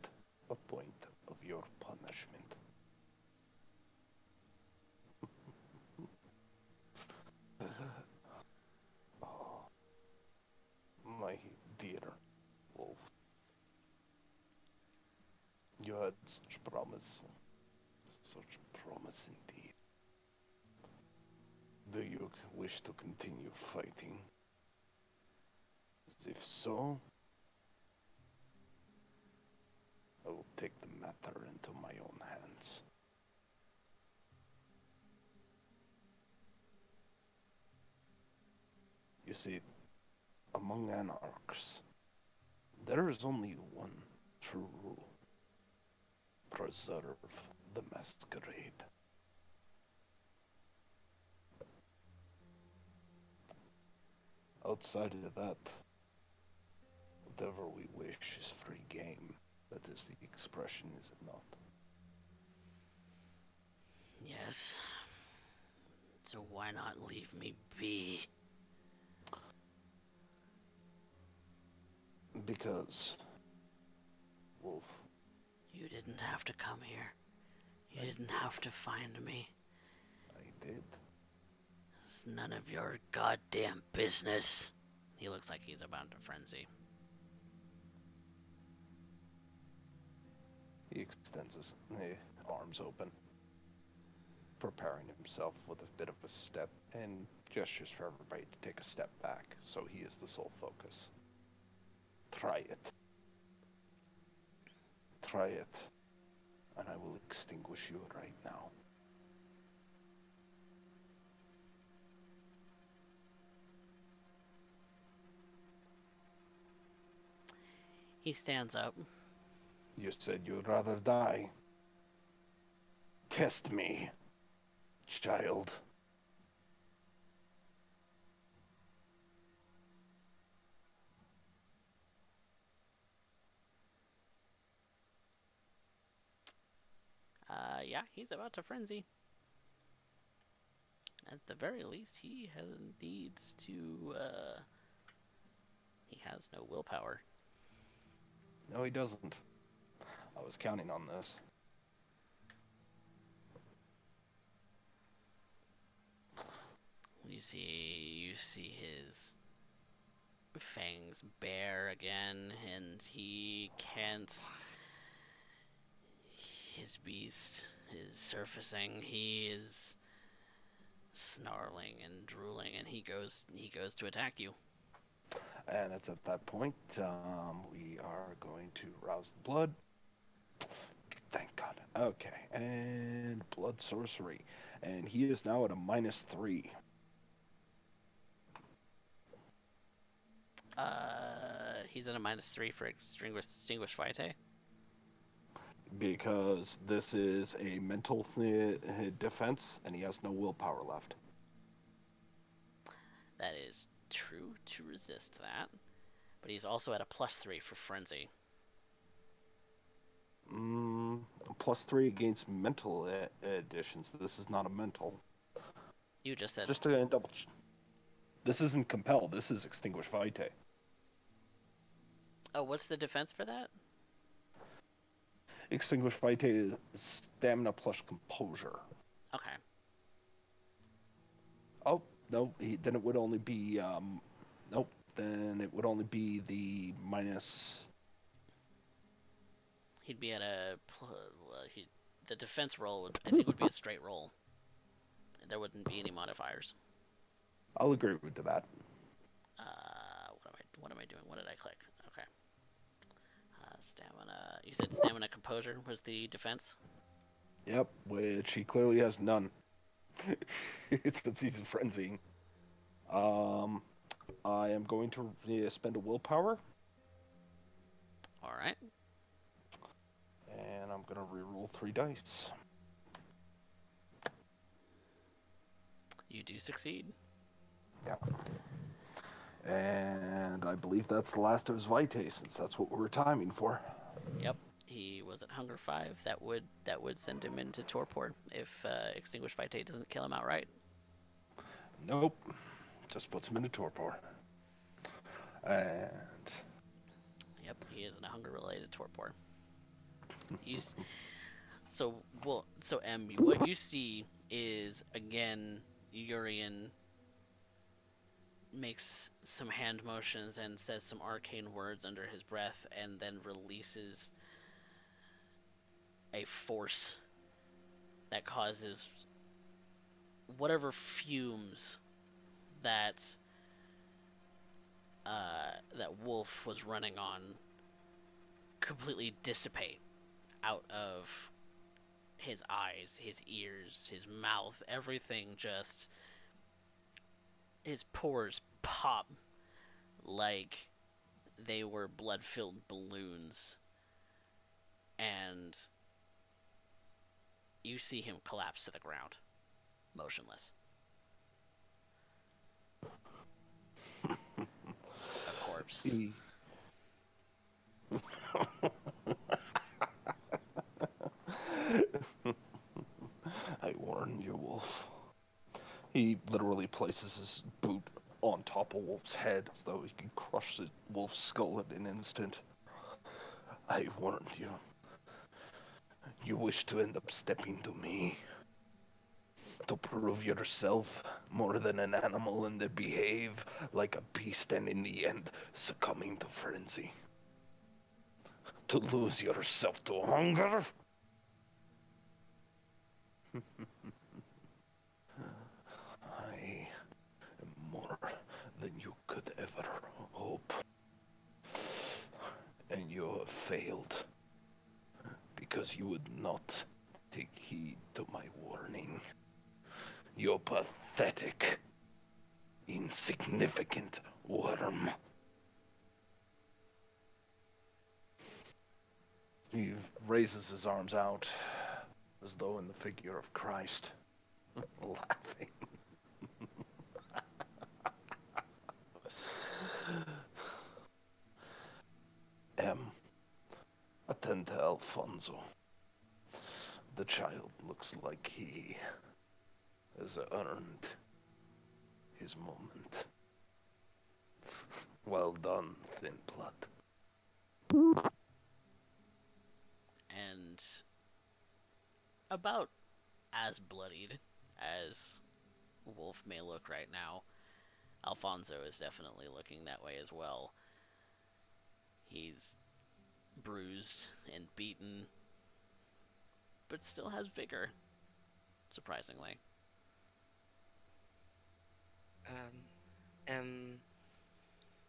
a point of your punishment. Oh, my dear Wolf, you had such promise indeed. Do you wish to continue fighting? If so, I will take the matter into my own hands. You see, among anarchs, there is only one true rule: preserve the masquerade. Outside of that, whatever we wish is free game. That is the expression, is it not? Yes. So why not leave me be? Because, Wolf, You didn't have to come here. You I didn't did. have to find me. I did. It's none of your goddamn business. He looks like he's about to frenzy. He extends his arms open, preparing himself with a bit of a step, and gestures for everybody to take a step back, so he is the sole focus. Try it. Try it, and I will extinguish you right now. He stands up. You said you'd rather die. Test me, child. Yeah, he's about to frenzy. At the very least, needs to, he has no willpower. No, he doesn't. I was counting on this. You see his fangs bare again, and he can't. His beast is surfacing. He is snarling and drooling, and he goes to attack you. And it's at that point we are going to rouse the blood. Thank God. Okay, and blood sorcery, and he is now at a -3 He's at a -3 for extinguished vitae. because this is a mental defense, and he has no willpower left. That is true to resist that, but he's also at a +3 for frenzy. Mm, +3 against mental additions. This is not a mental. You just said. Just to double. This isn't compel. This is extinguish vitae. Oh, what's the defense for that? Extinguish vitae is stamina plus composure. Okay. Oh no, then it would only be nope. Then it would only be the minus. He'd be at a. The defense roll would, I think, would be a straight roll. There wouldn't be any modifiers. I'll agree with that. What am I doing? What did I click? Okay. Stamina. You said stamina composure was the defense. Yep, which he clearly has none. Since he's frenzying. I am going to spend a willpower. All right. And I'm gonna reroll 3 dice. You do succeed. Yeah. And I believe that's the last of his vitae, since that's what we were timing for. Yep. He was at hunger 5. That would send him into torpor if extinguished vitae doesn't kill him outright. Nope. Just puts him into torpor. And Yep, he is in a hunger-related torpor. So what you see is, again, Urien makes some hand motions and says some arcane words under his breath, and then releases a force that causes whatever fumes that that Wolf was running on completely dissipate out of his eyes, his ears, his mouth, everything just. His pores pop like they were blood filled balloons, and you see him collapse to the ground, motionless. A corpse. I warned you, Wolf. He literally places his boot on top of Wolf's head as though he could crush the Wolf's skull in an instant. I warned you. You wish to end up stepping to me. To prove yourself more than an animal and to behave like a beast, and in the end succumbing to frenzy. To lose yourself to hunger. I am more than you could ever hope. And you have failed because you would not take heed to my warning. You pathetic, insignificant worm. He raises his arms out as though in the figure of Christ, laughing. Attend to Alfonso. The child looks like he has earned his moment. Well done, Thin Blood. And about as bloodied as Wolf may look right now. Alfonso is definitely looking that way as well. He's bruised and beaten, but still has vigor, surprisingly.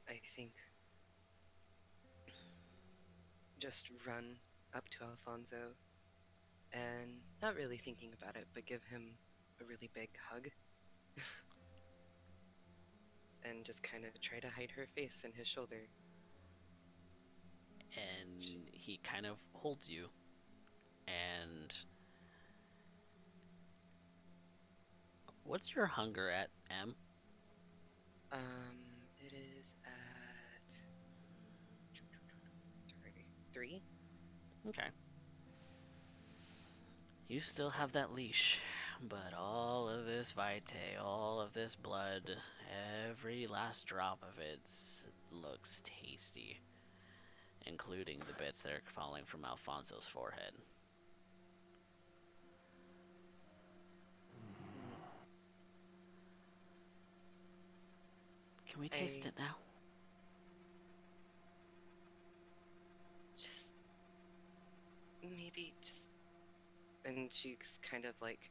I think just run up to Alfonso and not really thinking about it, but give him a really big hug and just kind of try to hide her face in his shoulder. And he kind of holds you. And what's your hunger at, M? It is at sorry, 3. Okay. You still So have that leash, but all of this vitae, all of this blood, every last drop of it looks tasty, including the bits that are falling from Alfonso's forehead. mm, Can we taste I it now? just maybe just and she's kind of like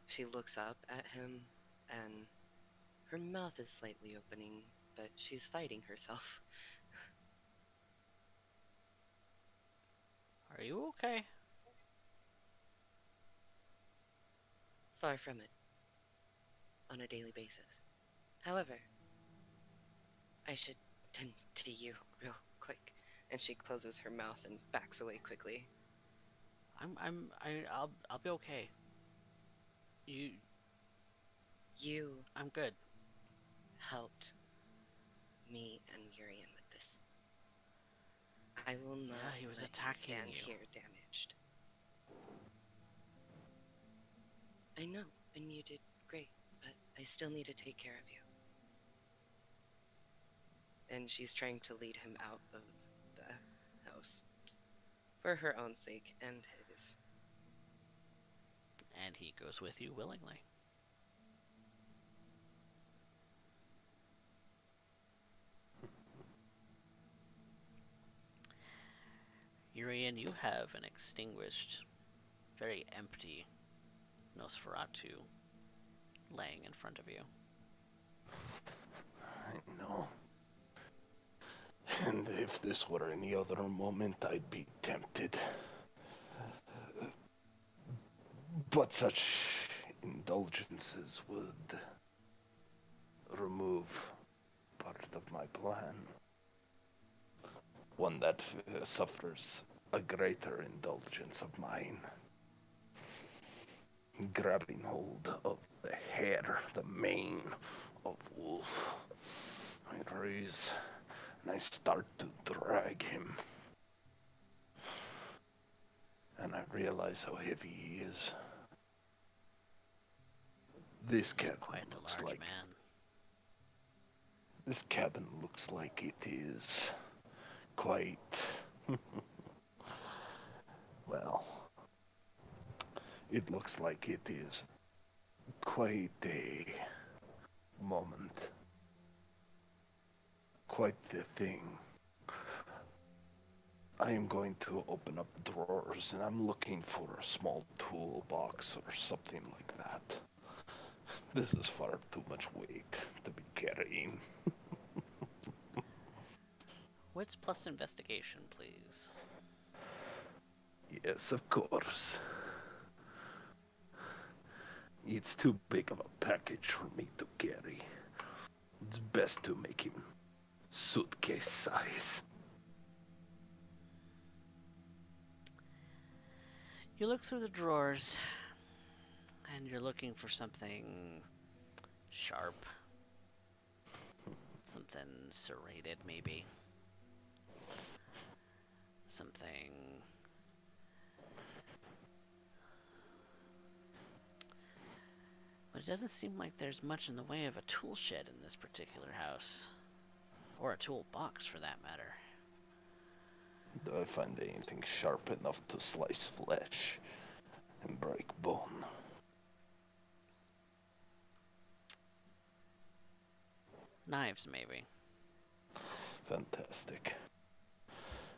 she looks up at him and her mouth is slightly opening, but she's fighting herself. Are you okay? Far from it on a daily basis. However, I should tend to you real quick. And she closes her mouth and backs away quickly. I'll be okay. You, You I'm good. helped me and Urien with this. I will Yeah, not he was let him attacking stand you. here damaged. I know, and you did great, but I still need to take care of you. And she's trying to lead him out of the house for her own sake and his. And he goes with you willingly. Urien, you have an extinguished, very empty Nosferatu laying in front of you. I know. And if this were any other moment, I'd be tempted. But such indulgences would remove part of my plan. One that suffers a greater indulgence of mine. Grabbing hold of the hair, the mane of Wolf. I raise and I start to drag him. And I realize how heavy he is. This He's cabin quite the looks large like man. this cabin looks like it is quite well. It looks like it is quite a moment, quite the thing. I am going to open up drawers and I'm looking for a small toolbox or something like that. This is far too much weight to be carrying. Wits plus investigation, please. Yes, of course. It's too big of a package for me to carry. It's best to make him suitcase size. You look through the drawers, and you're looking for something sharp. Something serrated, maybe. Something. But it doesn't seem like there's much in the way of a tool shed in this particular house. Or a toolbox, for that matter. Do I find anything sharp enough to slice flesh and break bone? Knives, maybe. Fantastic.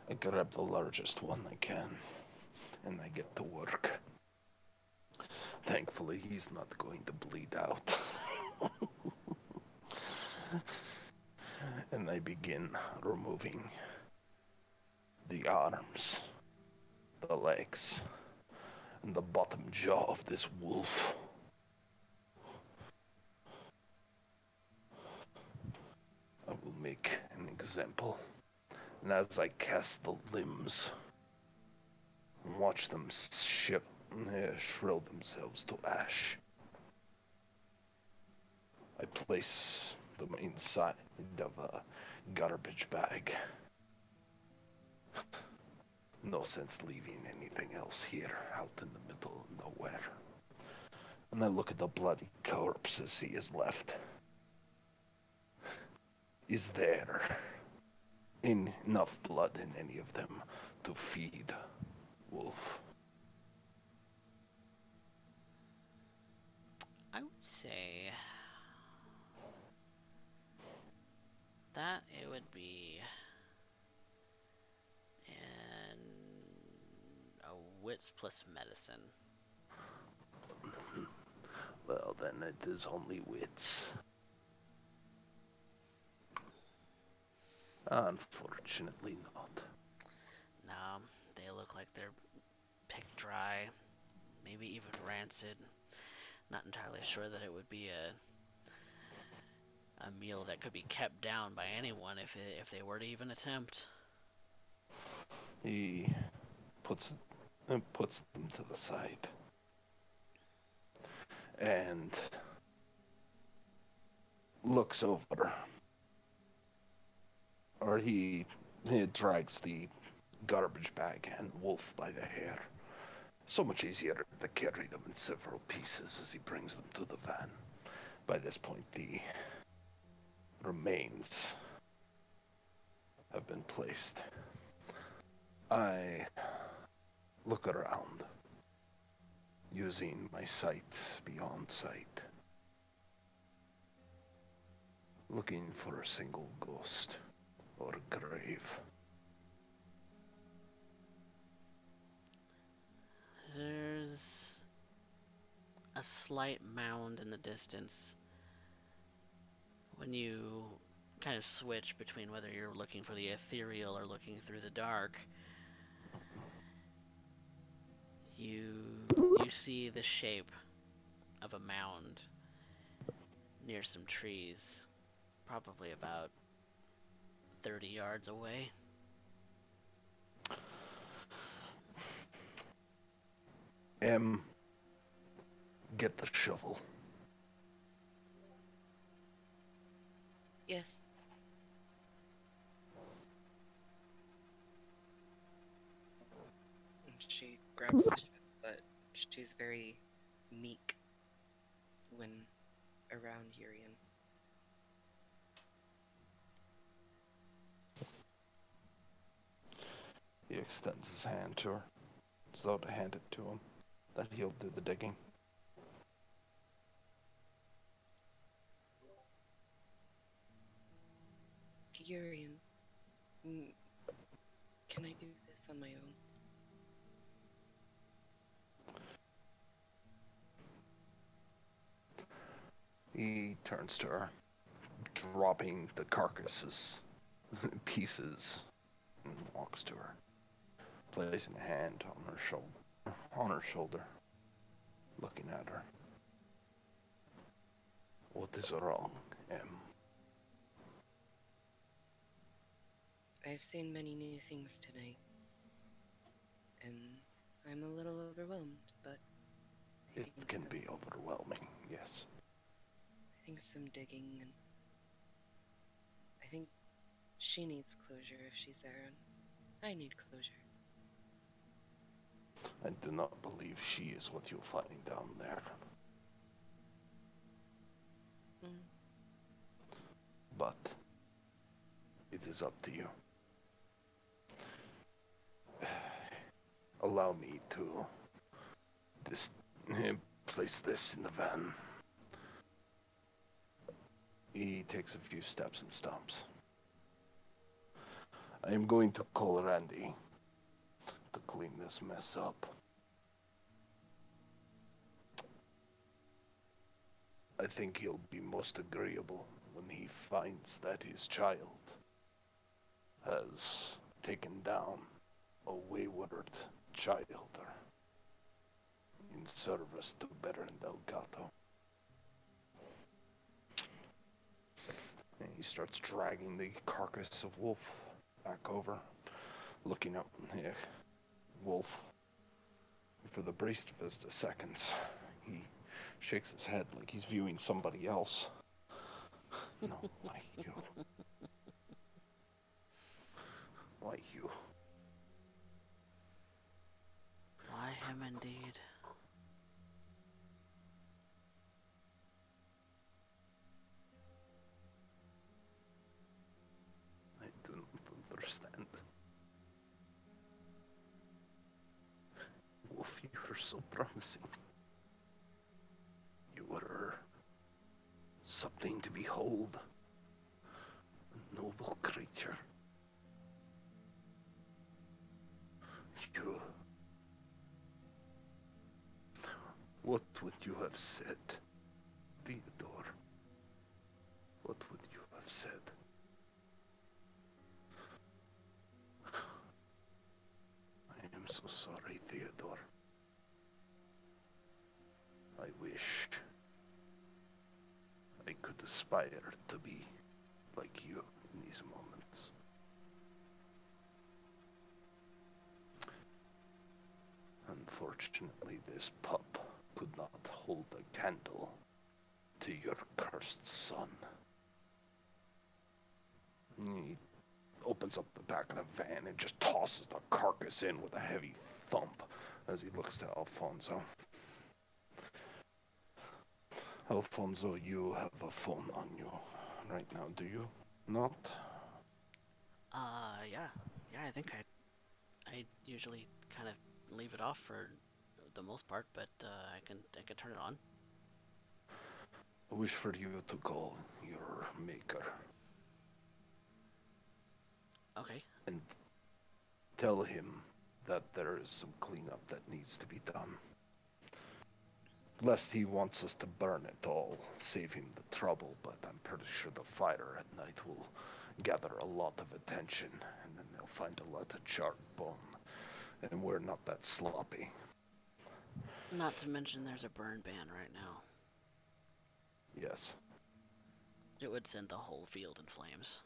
I grab the largest one I can, and I get to work. Thankfully, he's not going to bleed out. And I begin removing the arms, the legs, and the bottom jaw of this wolf. I will make an example, and as I cast the limbs, watch them shrill themselves to ash, I place them inside of a garbage bag. No sense leaving anything else here out in the middle of nowhere. And I look at the bloody corpses he has left. Is there enough blood in any of them to feed Wolf? I would say that it would be in a wits plus medicine. Well, then it is only wits. Unfortunately not. No, they look like they're picked dry, maybe even rancid. Not entirely sure that it would be a meal that could be kept down by anyone if they were to even attempt. He puts them to the side and looks over, or he drags the garbage bag and Wolf by the hair. So much easier to carry them in several pieces as he brings them to the van. By this point, the remains have been placed. I look around, using my sight beyond sight, looking for a single ghost or grave. There's a slight mound in the distance. When you kind of switch between whether you're looking for the ethereal or looking through the dark, you see the shape of a mound near some trees, probably about 30 yards away. Get the shovel. Yes. And she grabs the ship, but she's very meek when around Urien. He extends his hand to her, as though to hand it to him, that he'll do the digging. Urien, can I do this on my own? He turns to her, dropping the carcasses pieces, and walks to her, placing a hand on her shoulder, looking at her. What is wrong, Em? I've seen many new things tonight, and I'm a little overwhelmed, but It can be overwhelming, yes. I think some digging, and I think she needs closure if she's there, and I need closure. I do not believe she is what you'll find down there. But it is up to you. Allow me to place this in the van. He takes a few steps and stops. I am going to call Randy to clean this mess up. I think he'll be most agreeable when he finds that his child has taken down a wayward child in service to Baron Delgado. And he starts dragging the carcass of Wolf back over, looking up. Yeah, Wolf, for the briefest of seconds, he shakes his head like he's viewing somebody else. No, why you? Why you? Why him indeed? I do not understand. Wolf, you are so promising. You are something to behold. A noble creature. You... What would you have said, Theodore? What would you have said? I am so sorry, Theodore. I wish I could aspire to be like you in these moments. Unfortunately, this pup could not hold a candle to your cursed son. He opens up the back of the van and just tosses the carcass in with a heavy thump as he looks to Alfonso. Alfonso, you have a phone on you right now, do you not? Yeah. Yeah, I think I usually kind of leave it off for the most part, but I can turn it on. I wish for you to call your maker Okay. and tell him that there is some cleanup that needs to be done. Lest he wants us to burn it all, save him the trouble, but I'm pretty sure the fire at night will gather a lot of attention, and then they'll find a lot of charred bone, and we're not that sloppy. Not to mention there's a burn ban right now. Yes. It would send the whole field in flames.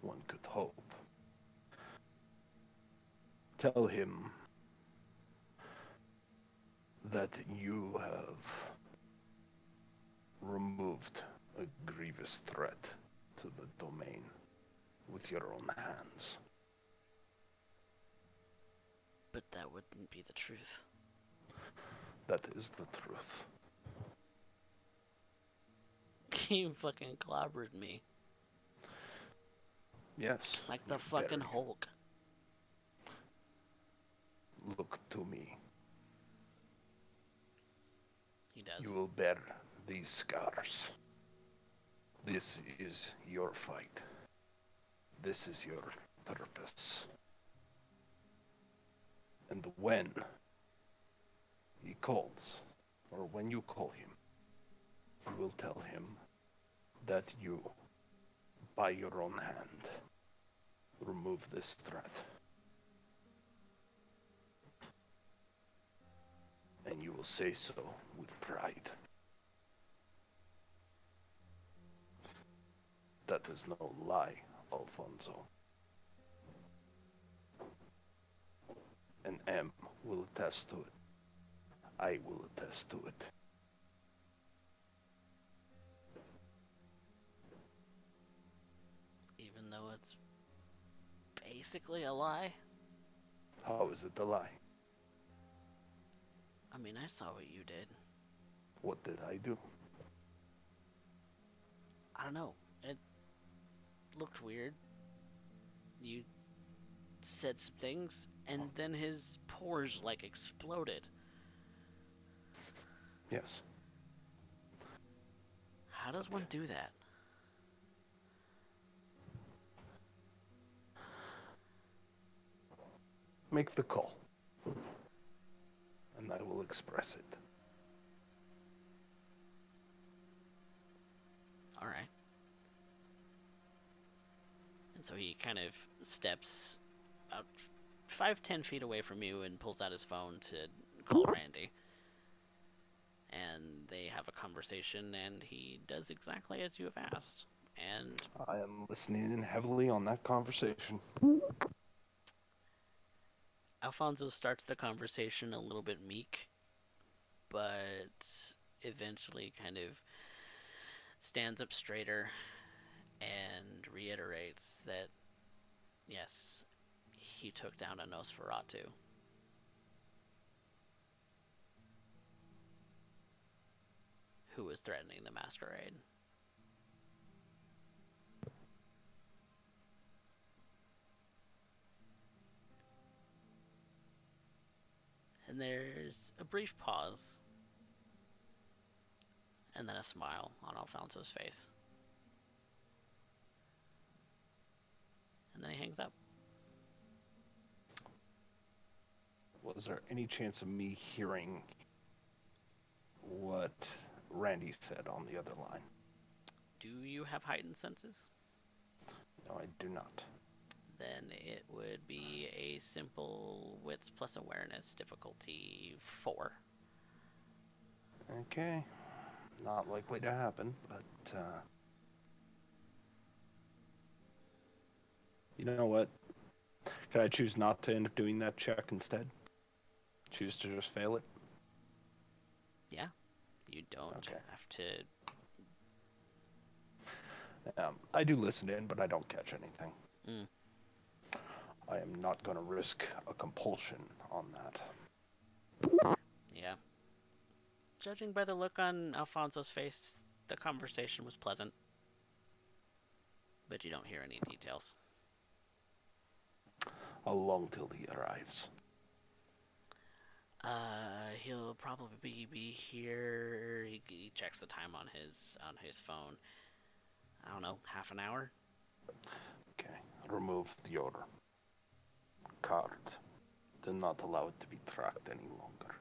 One could hope. Tell him that you have removed a grievous threat to the domain with your own hands. But that wouldn't be the truth. That is the truth. He fucking clobbered me. Yes. Like the fucking Hulk. Look to me. He does. You will bear these scars. This is your fight. This is your purpose. And when he calls, or when you call him, you will tell him that you, by your own hand, remove this threat. And you will say so with pride. That is no lie, Alfonso. And M will attest to it. I will attest to it. Even though it's basically a lie. How is it a lie? I mean, I saw what you did. What did I do? I don't know. It looked weird. You said some things, and then his pores like exploded. Yes. How does one do that? Make the call, and I will express it. All right. And so he kind of steps about 5-10 feet away from you and pulls out his phone to call Randy. And they have a conversation, and he does exactly as you have asked. And I am listening in heavily on that conversation. Alfonso starts the conversation a little bit meek, but eventually kind of stands up straighter and reiterates that, yes, he took down a Nosferatu. Who was threatening the masquerade. And there's a brief pause, and then a smile on Alfonso's face. And then he hangs up. Was there any chance of me hearing what Randy said on the other line? Do you have heightened senses? No, I do not. Then it would be a simple wits plus awareness, difficulty 4. Okay. Not likely to happen, but, you know what? Could I choose not to end up doing that check instead? Choose to just fail it? Yeah, you don't Okay. have to. I do listen in, but I don't catch anything. Mm. I am not going to risk a compulsion on that. Yeah. Judging by the look on Alfonso's face, the conversation was pleasant. But you don't hear any details. How long till he arrives? He'll probably be here. He checks the time on his phone. I don't know, half an hour. Okay. Remove the order. Card. Do not allow it to be tracked any longer.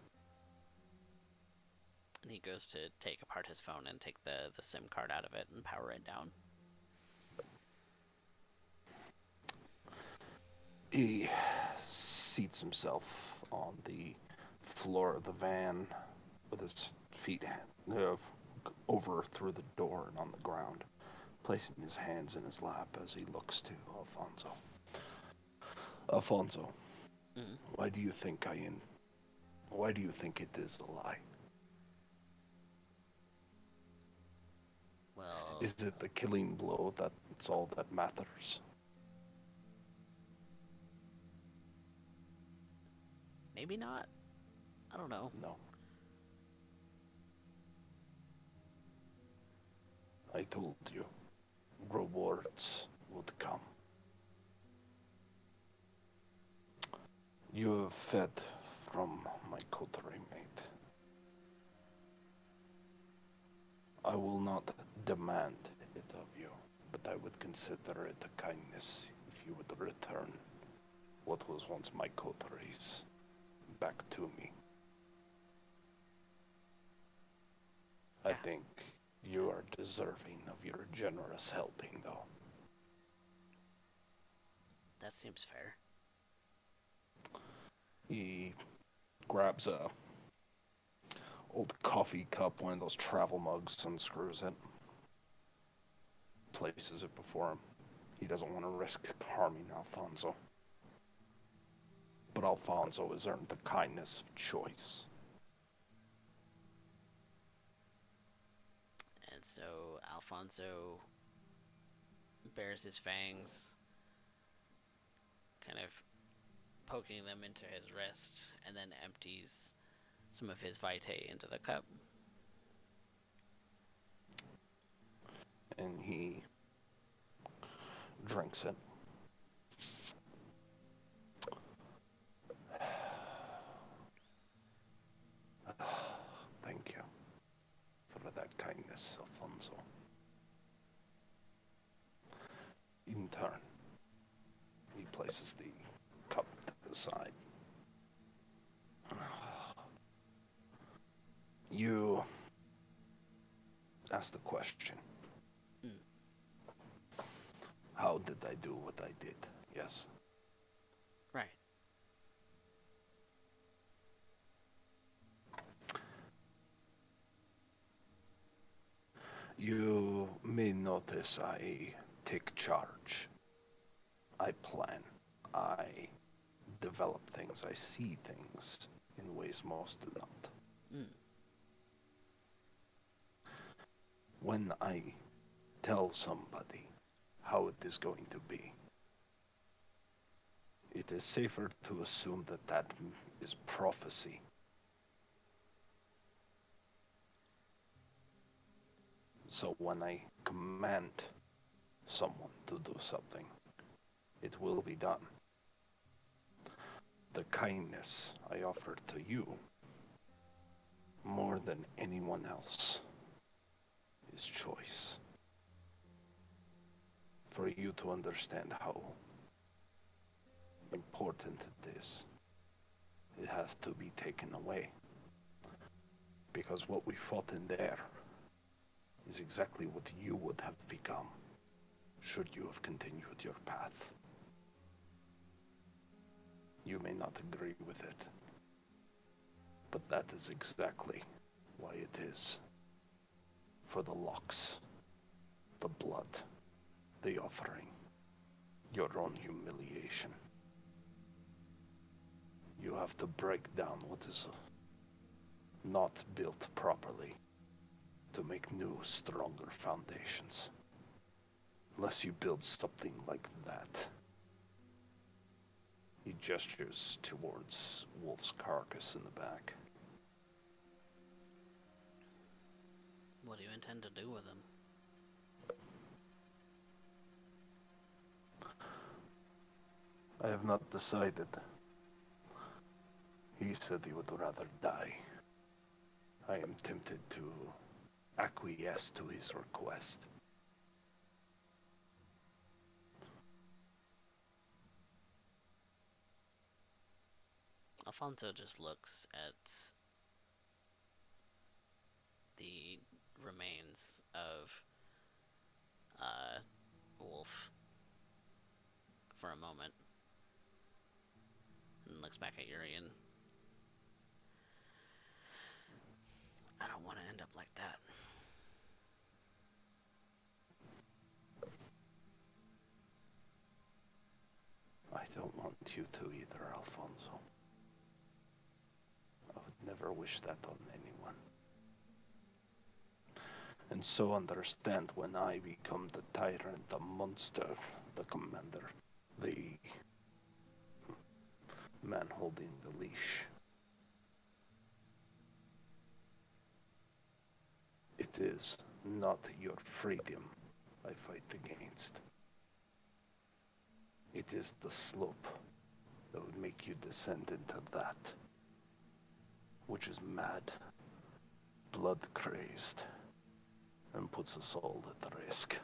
And he goes to take apart his phone and take the SIM card out of it and power it down. He seats himself on the floor of the van with his feet over through the door and on the ground, placing his hands in his lap as he looks to Alfonso. Alfonso, Mm. why do you think why do you think it is a lie? Well, Is it the killing blow that's all that matters? maybe not. I don't know. No. I told you, rewards would come. You have fed from my coterie mate. I will not demand it of you, but I would consider it a kindness if you would return what was once my coteries back to me. I Yeah, think you are deserving of your generous helping, though. that seems fair. He grabs a old coffee cup, one of those travel mugs, unscrews it, places it before him. He doesn't want to risk harming Alfonso. But Alfonso has earned the kindness of choice. And so Alfonso bares his fangs, kind of poking them into his wrist, and then empties some of his vitae into the cup. And he drinks it. Thank you for that kindness, Alfonso. presses the cup to the side. You asked the question. Mm. How did I do what I did? Yes. Right. You may notice I take charge. I plan. I develop things. I see things in ways most do not. Mm. When I tell somebody how it is going to be, it is safer to assume that that is prophecy. So when I command someone to do something, it will be done. The kindness I offer to you, more than anyone else, is choice. For you to understand how important it is, it has to be taken away. Because what we fought in there is exactly what you would have become should you have continued your path. You may not agree with it, but that is exactly why it is. For the locks, the blood, the offering, your own humiliation. You have to break down what is not built properly to make new, stronger foundations. Unless you build something like that. He gestures towards Wolf's carcass in the back. What do you intend to do with him? I have not decided. He said he would rather die. I am tempted to acquiesce to his request. Alfonso just looks at the remains of Wolf for a moment and looks back at Urien. I don't want to end up like that. I don't want you to either, Alfonso. I would never wish that on anyone. And so understand when I become the tyrant, the monster, the commander, the man holding the leash. It is not your freedom I fight against. It is the slope that would make you descend into that, which is mad, blood-crazed, and puts us all at risk.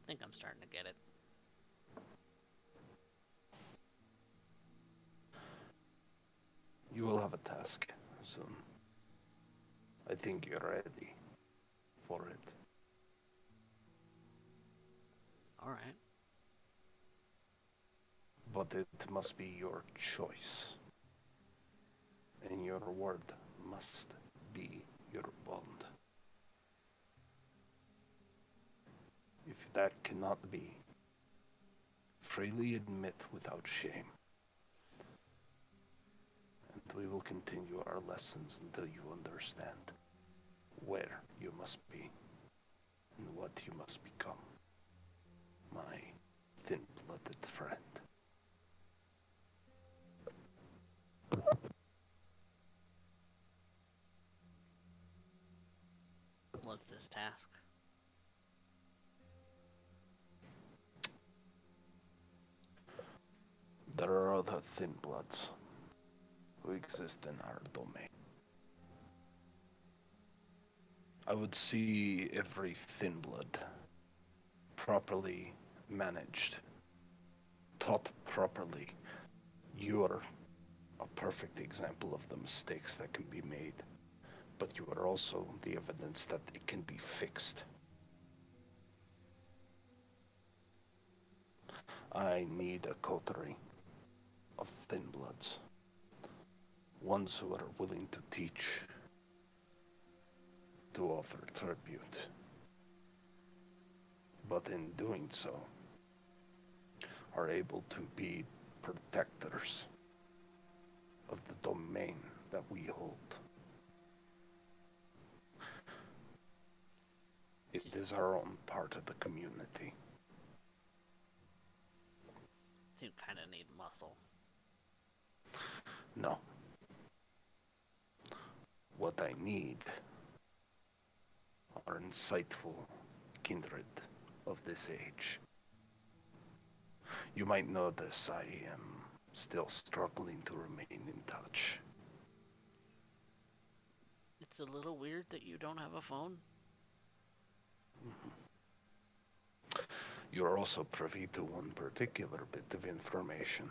I think I'm starting to get it. You will have a task soon. I think you're ready for it. Alright. But it must be your choice. And your word must be your bond. If that cannot be, freely admit without shame. And we will continue our lessons until you understand where you must be and what you must become, my thin-blooded friend. What's this task? There are thin bloods who exist in our domain. I would see every thin blood properly managed, taught properly. You are a perfect example of the mistakes that can be made, but you are also the evidence that it can be fixed. I need a coterie of thin bloods, ones who are willing to teach, to offer tribute, but in doing so, are able to be protectors of the domain that we hold. It is our own part of the community. So you kind of need muscle. No. What I need are insightful kindred of this age. You might notice I am still struggling to remain in touch. It's a little weird that you don't have a phone. You're also privy to one particular bit of information.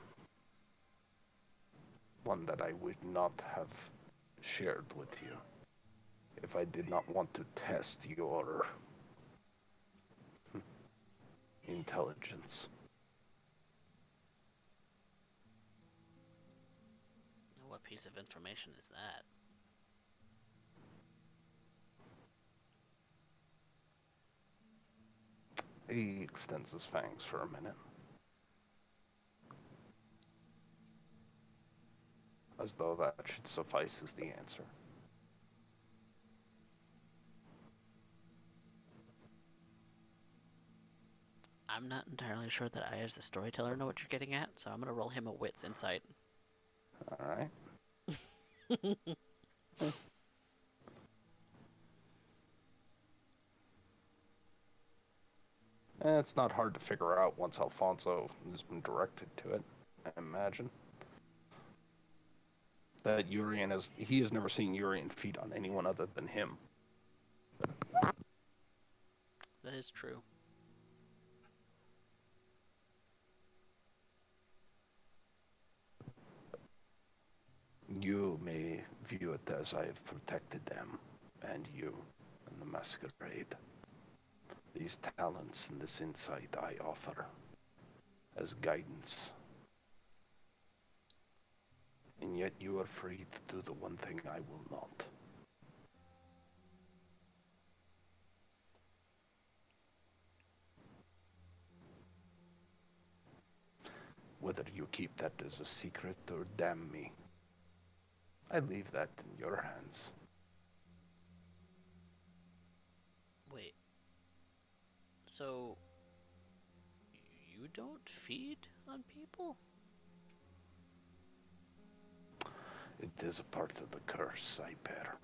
One that I would not have shared with you if I did not want to test your intelligence. What piece of information is that? He extends his fangs for a minute, as though that should suffice as the answer. I'm not entirely sure that I, as the storyteller, know what you're getting at, so I'm gonna roll him a wits insight. Alright. It's not hard to figure out once Alfonso has been directed to it, I imagine. That Urien he has never seen Urien feed on anyone other than him. That is true. You may view it as I have protected them, and you, in the masquerade. These talents and this insight I offer as guidance. And yet you are free to do the one thing I will not. Whether you keep that as a secret or damn me, I leave that in your hands. Wait. So, you don't feed on people? It is a part of the curse I bear.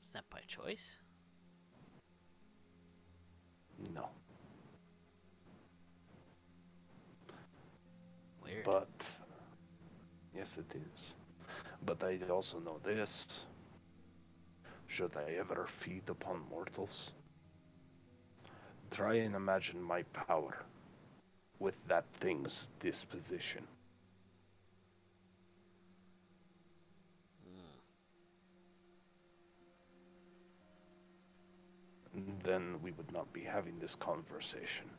Is that by choice? No. Weird. But, yes it is. But I also know this. Should I ever feed upon mortals, try and imagine my power with that thing's disposition. And then we would not be having this conversation.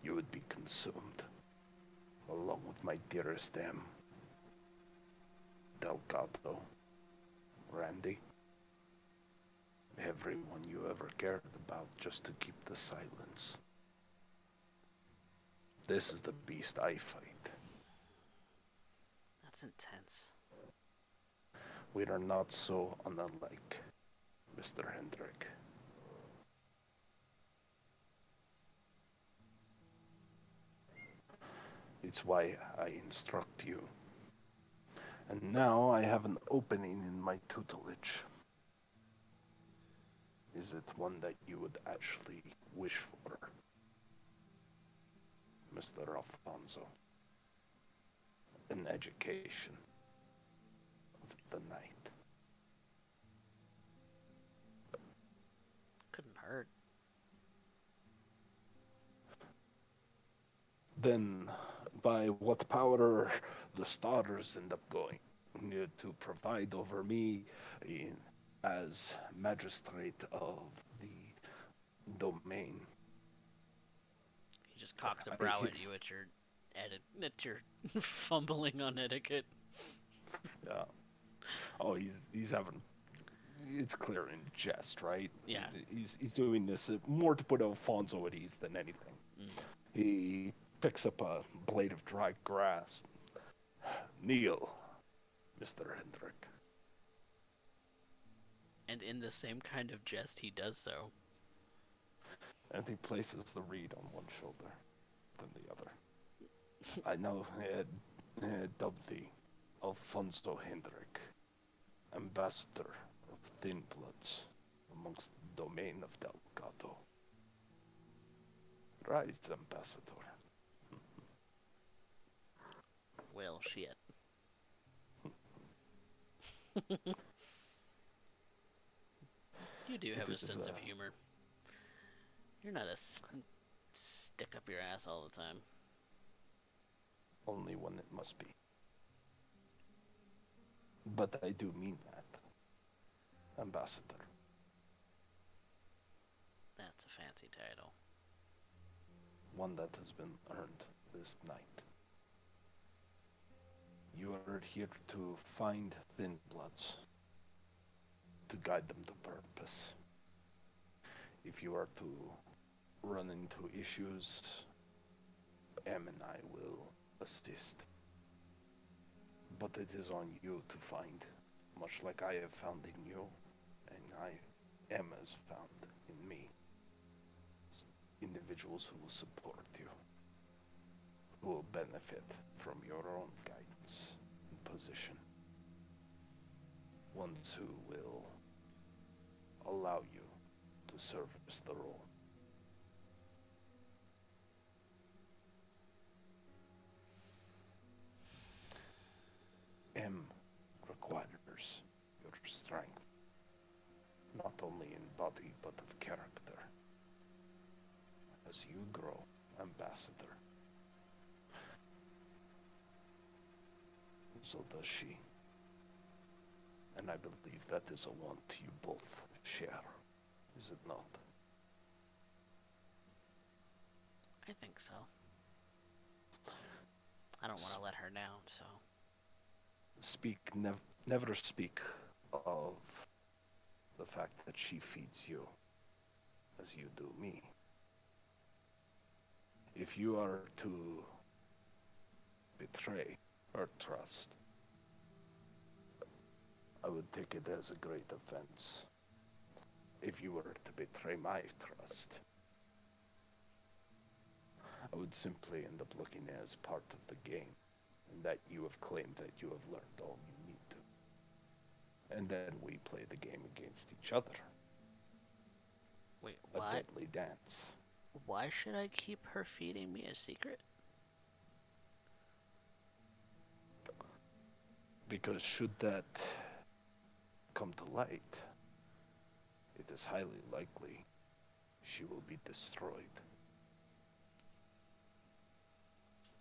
You would be consumed, along with my dearest M, Delgado, Randy, everyone you ever cared about just to keep the silence. This is the beast I fight. That's intense. We are not so unlike, Mr. Hendrick. It's why I instruct you. And now I have an opening in my tutelage. Is it one that you would actually wish for, Mr. Alfonso? an education of the night. Couldn't hurt. Then, by what power the stars end up going to provide over me in, as magistrate of the domain. He just cocks a I, brow at you at your fumbling on etiquette. yeah. Oh, he's having. It's clear in jest, right? Yeah. He's doing this more to put Alfonso at ease than anything. Mm. He picks up a blade of dry grass. Kneel, Mr. Hendrik. And in the same kind of jest, he does so. And he places the reed on one shoulder, then the other. I now dub thee Alfonso Hendrik, ambassador of thin bloods amongst the domain of Delgado. Rise, ambassador. Well, shit. You do have It a is sense of humor. You're not a stick up your ass all the time. only when it must be. But I do mean that, ambassador. That's a fancy title. One that has been earned this night. You are here to find thin bloods, to guide them to purpose. If you are to run into issues, Em and I will assist. But it is on you to find, much like I have found in you, and Em has found in me. Individuals who will support you, who will benefit from your own guidance and position. Ones who will allow you to service the role. M requires your strength, not only in body but of character. As you grow, ambassador, so does she. And I believe that is a want you both share, is it not? I think so. I don't want to let her down, so. Never speak of the fact that she feeds you as you do me. If you are to betray her trust, I would take it as a great offense. If you were to betray my trust, I would simply end up looking as part of the game, and that you have claimed that you have learned all you need to. And then we play the game against each other. Wait, A why? deadly dance. Why should I keep her feeding me a secret? Because should that come to light, it is highly likely she will be destroyed.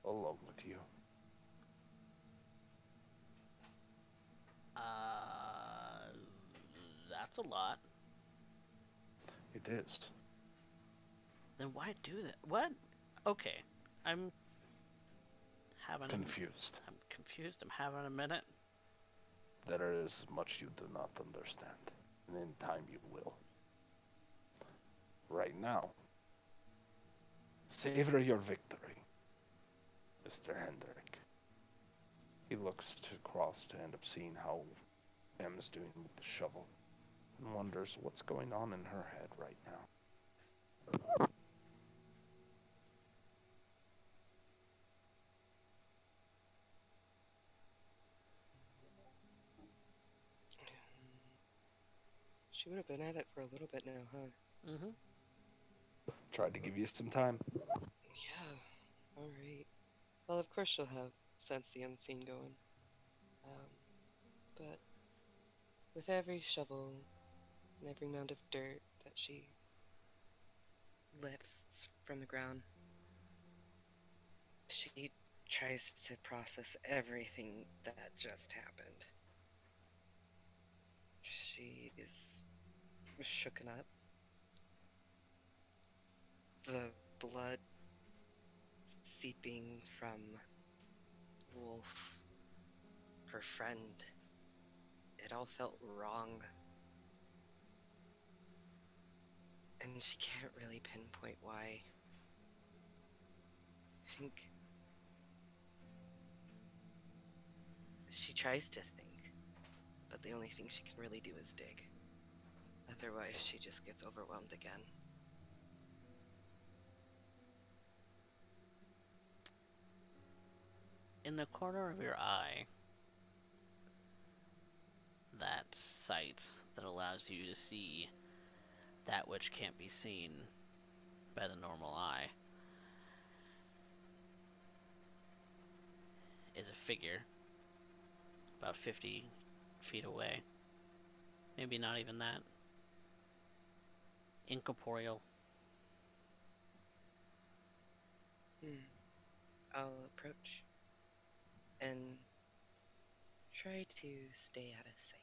Along with you. That's a lot. It is. Then why do that? What? Okay, I'm having Confused. I'm confused. I'm having a minute. There is much you do not understand, and in time you will. Right now, savor your victory, Mr. Hendrik. He looks across to end up seeing how Em is doing with the shovel, and wonders what's going on in her head right now. She would have been at it for a little bit now, huh? Mm-hmm. Tried to give you some time. Yeah. All right. Well, of course she'll have sense the unseen going. But with every shovel and every mound of dirt that she lifts from the ground, she tries to process everything that just happened. She is shooken up. The blood seeping from Wolf, her friend, it all felt wrong. And she can't really pinpoint why. I think she tries to think, but the only thing she can really do is dig. Otherwise, she just gets overwhelmed again. In the corner of your eye, that sight that allows you to see that which can't be seen by the normal eye is a figure about 50 feet away. Maybe not even that. Incorporeal. I'll approach and try to stay out of sight.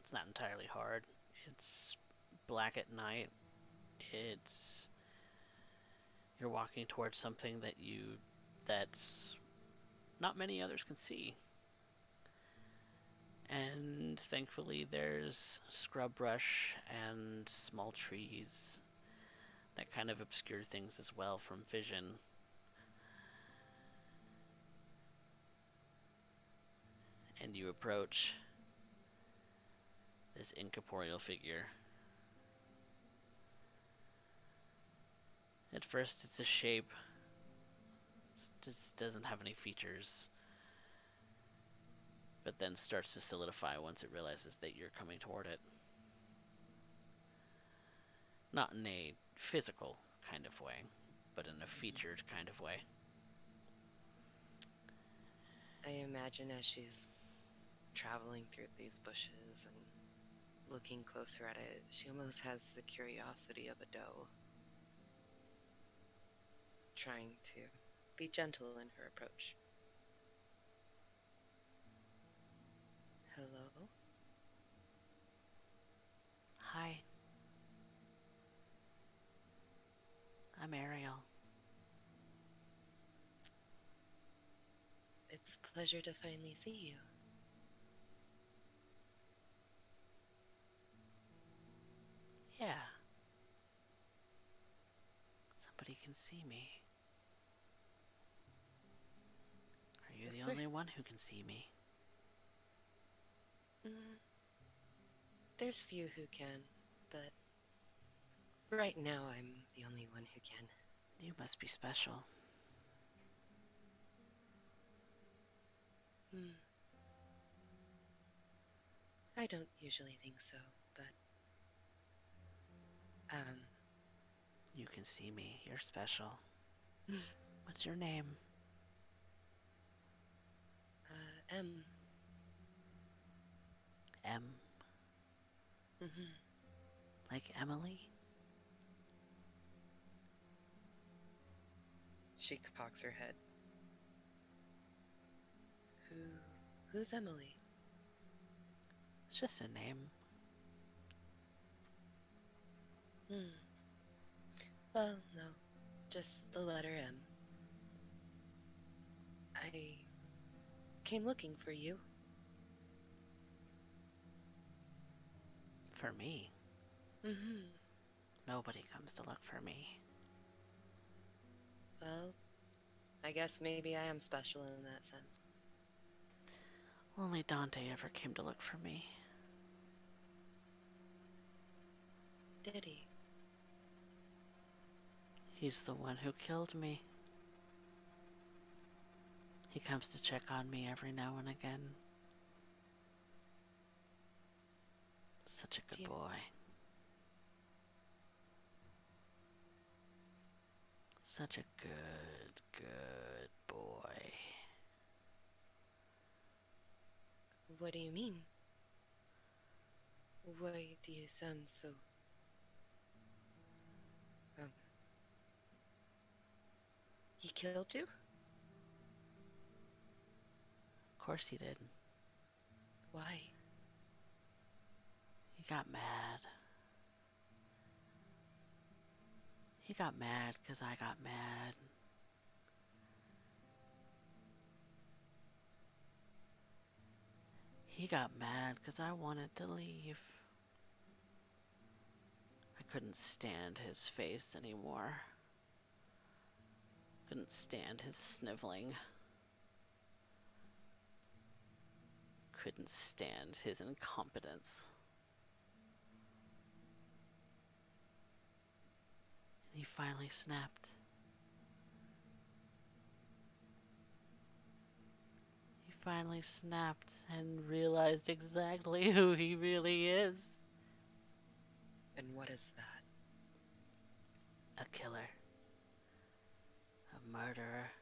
It's not entirely hard. It's black at night. It's you're walking towards something that's not many others can see. And thankfully there's scrub brush and small trees that kind of obscure things as well from vision. And you approach this incorporeal figure. At first it's a shape. It just doesn't have any features. But then starts to solidify once it realizes that you're coming toward it. Not in a physical kind of way, but in a featured kind of way. I imagine as she's traveling through these bushes and looking closer at it, she almost has the curiosity of a doe, trying to be gentle in her approach. Hello? Hi. I'm Ariel. It's a pleasure to finally see you. Yeah. Somebody can see me. Are you the only one who can see me? There's few who can, but right now I'm the only one who can. You must be special. I don't usually think so, but You can see me. You're special. What's your name? M. M. Like Emily? She cocks her head. Who's Emily? It's just a name. Well, no, just the letter M. I came looking for you. For me. Nobody comes to look for me. Well, I guess maybe I am special in that sense. Only Dante ever came to look for me. Did he? He's the one who killed me. He comes to check on me every now and again. Such a good boy. such a good, good boy. What do you mean? Why do you sound so... Um, he killed you? Of course he did. Why? He got mad. He got mad because I got mad. He got mad because I wanted to leave. I couldn't stand his face anymore. Couldn't stand his sniveling. Couldn't stand his incompetence. And he finally snapped. He finally snapped and realized exactly who he really is. And what is that? A killer. A murderer.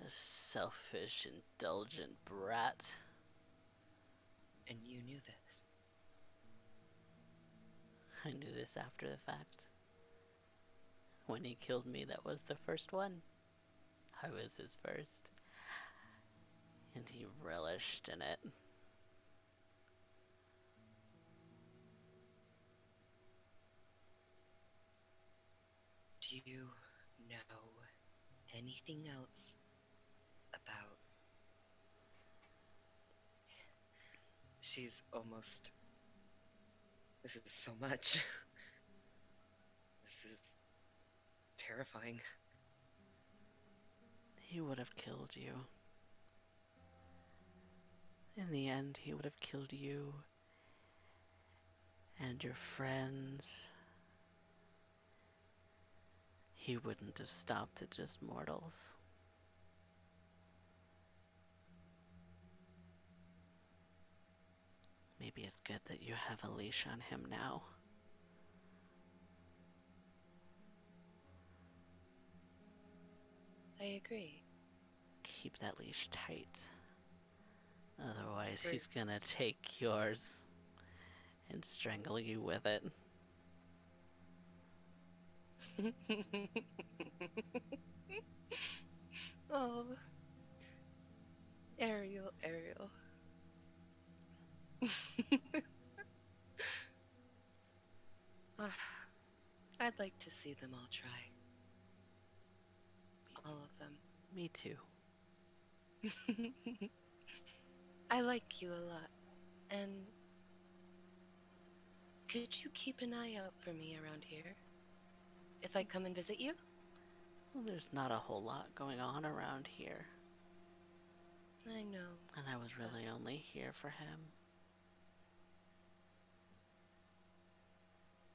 A selfish, indulgent brat. And you knew this? I knew this after the fact. When he killed me, that was the first one. I was his first. And he relished in it. Do you know anything else about... She's almost... This is so much. This is terrifying. He would have killed you. In the end, he would have killed you and your friends. He wouldn't have stopped at just mortals. Maybe it's good that you have a leash on him now. I agree. Keep that leash tight. Otherwise, For... he's gonna take yours and strangle you with it. Oh, Ariel, Ariel. Ah, I'd like to see them all try. All of them. Me too. I like you a lot. And could you keep an eye out for me around here? If I come and visit you? Well, there's not a whole lot going on around here. I know. And I was really only here for him.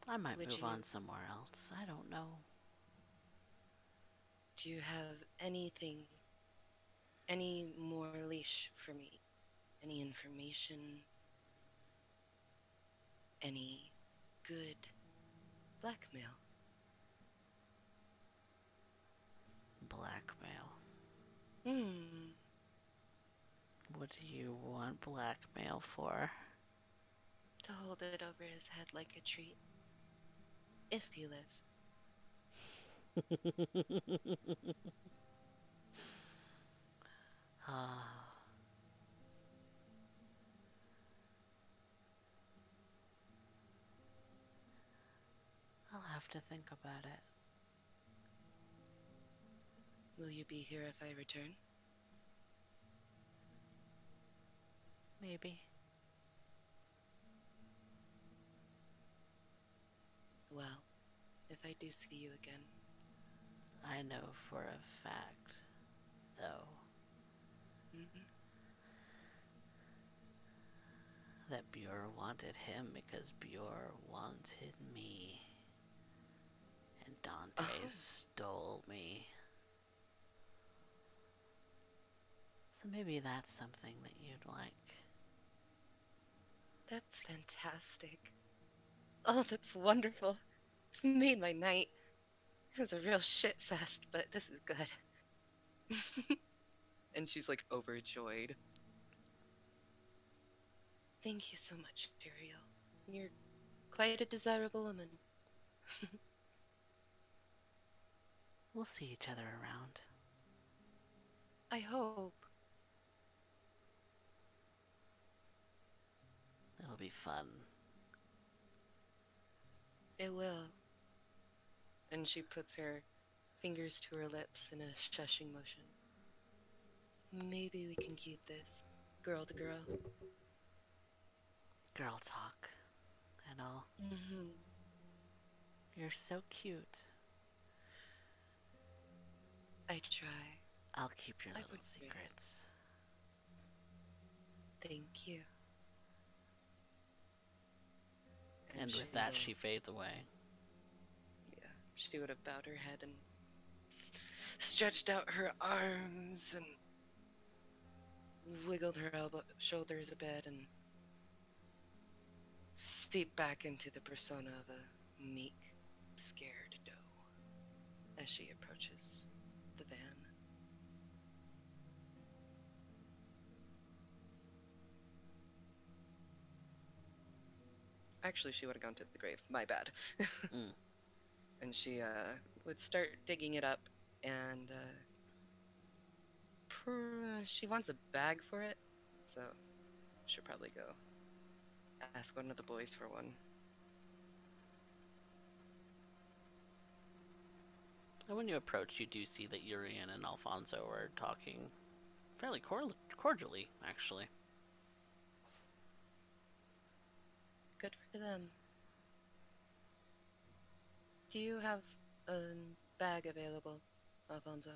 I might Would move you... on somewhere else. I don't know. Do you have anything, any more leash for me? Any information? Any good blackmail? Blackmail. Hmm. What do you want blackmail for? To hold it over his head like a treat. If he lives. Ah, I'll have to think about it. Will you be here if I return? Maybe. Well, if I do see you again. I know for a fact, though, Mm-hmm. that Björ wanted him because Björ wanted me. And Dante Oh, stole me. So maybe that's something that you'd like. that's fantastic. Oh, that's wonderful. It's made my night. It was a real shit fest, but this is good. And she's like overjoyed. Thank you so much, Imperial. You're quite a desirable woman. We'll see each other around. I hope. It'll be fun. It will. And she puts her fingers to her lips in a shushing motion. Maybe we can keep this girl to girl. Girl talk and all. Mm-hmm. You're so cute. I try. I'll keep your I little would be. secrets. Thank you. And with that, she fades away. Yeah, she would have bowed her head and stretched out her arms and wiggled her shoulders a bit and steeped back into the persona of a meek, scared doe as she approaches the van. Actually, she would have gone to the grave. My bad. Mm. And she would start digging it up, and she wants a bag for it, so she'll probably go ask one of the boys for one. And when you approach, you do see that Urien and Alfonso are talking fairly cordially, actually. Good for them. Do you have a bag available, Alfonso?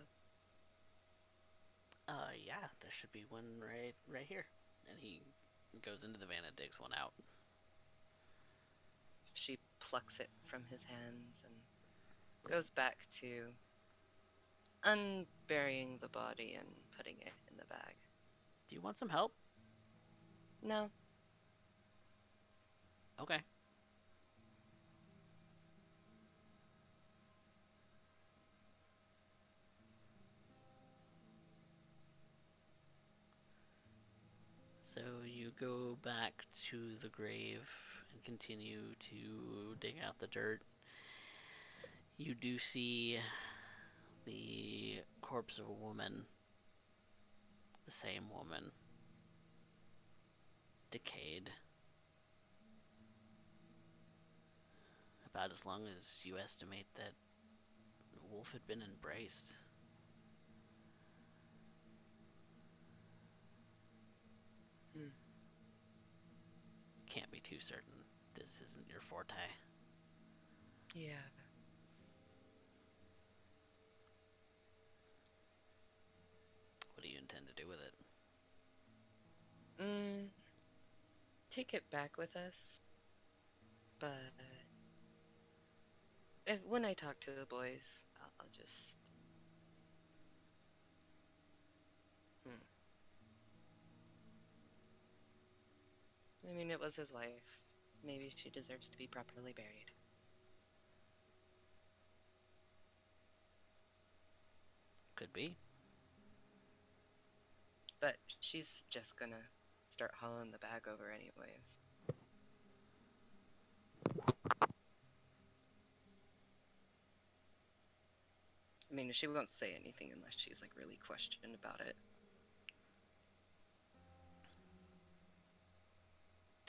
Yeah, there should be one right here. And he goes into the van and digs one out. She plucks it from his hands and goes back to unburying the body and putting it in the bag. Do you want some help? No. Okay. So you go back to the grave and continue to dig out the dirt. You do see the corpse of a woman, the same woman, decayed. About as long as you estimate that Wolf had been embraced. Hmm. Can't be too certain. This isn't your forte. Yeah. What do you intend to do with it? Take it back with us. But when I talk to the boys, I'll just. I mean, it was his wife. Maybe she deserves to be properly buried. Could be. But she's just gonna start hauling the bag over anyways. I mean, she won't say anything unless she's like really questioned about it.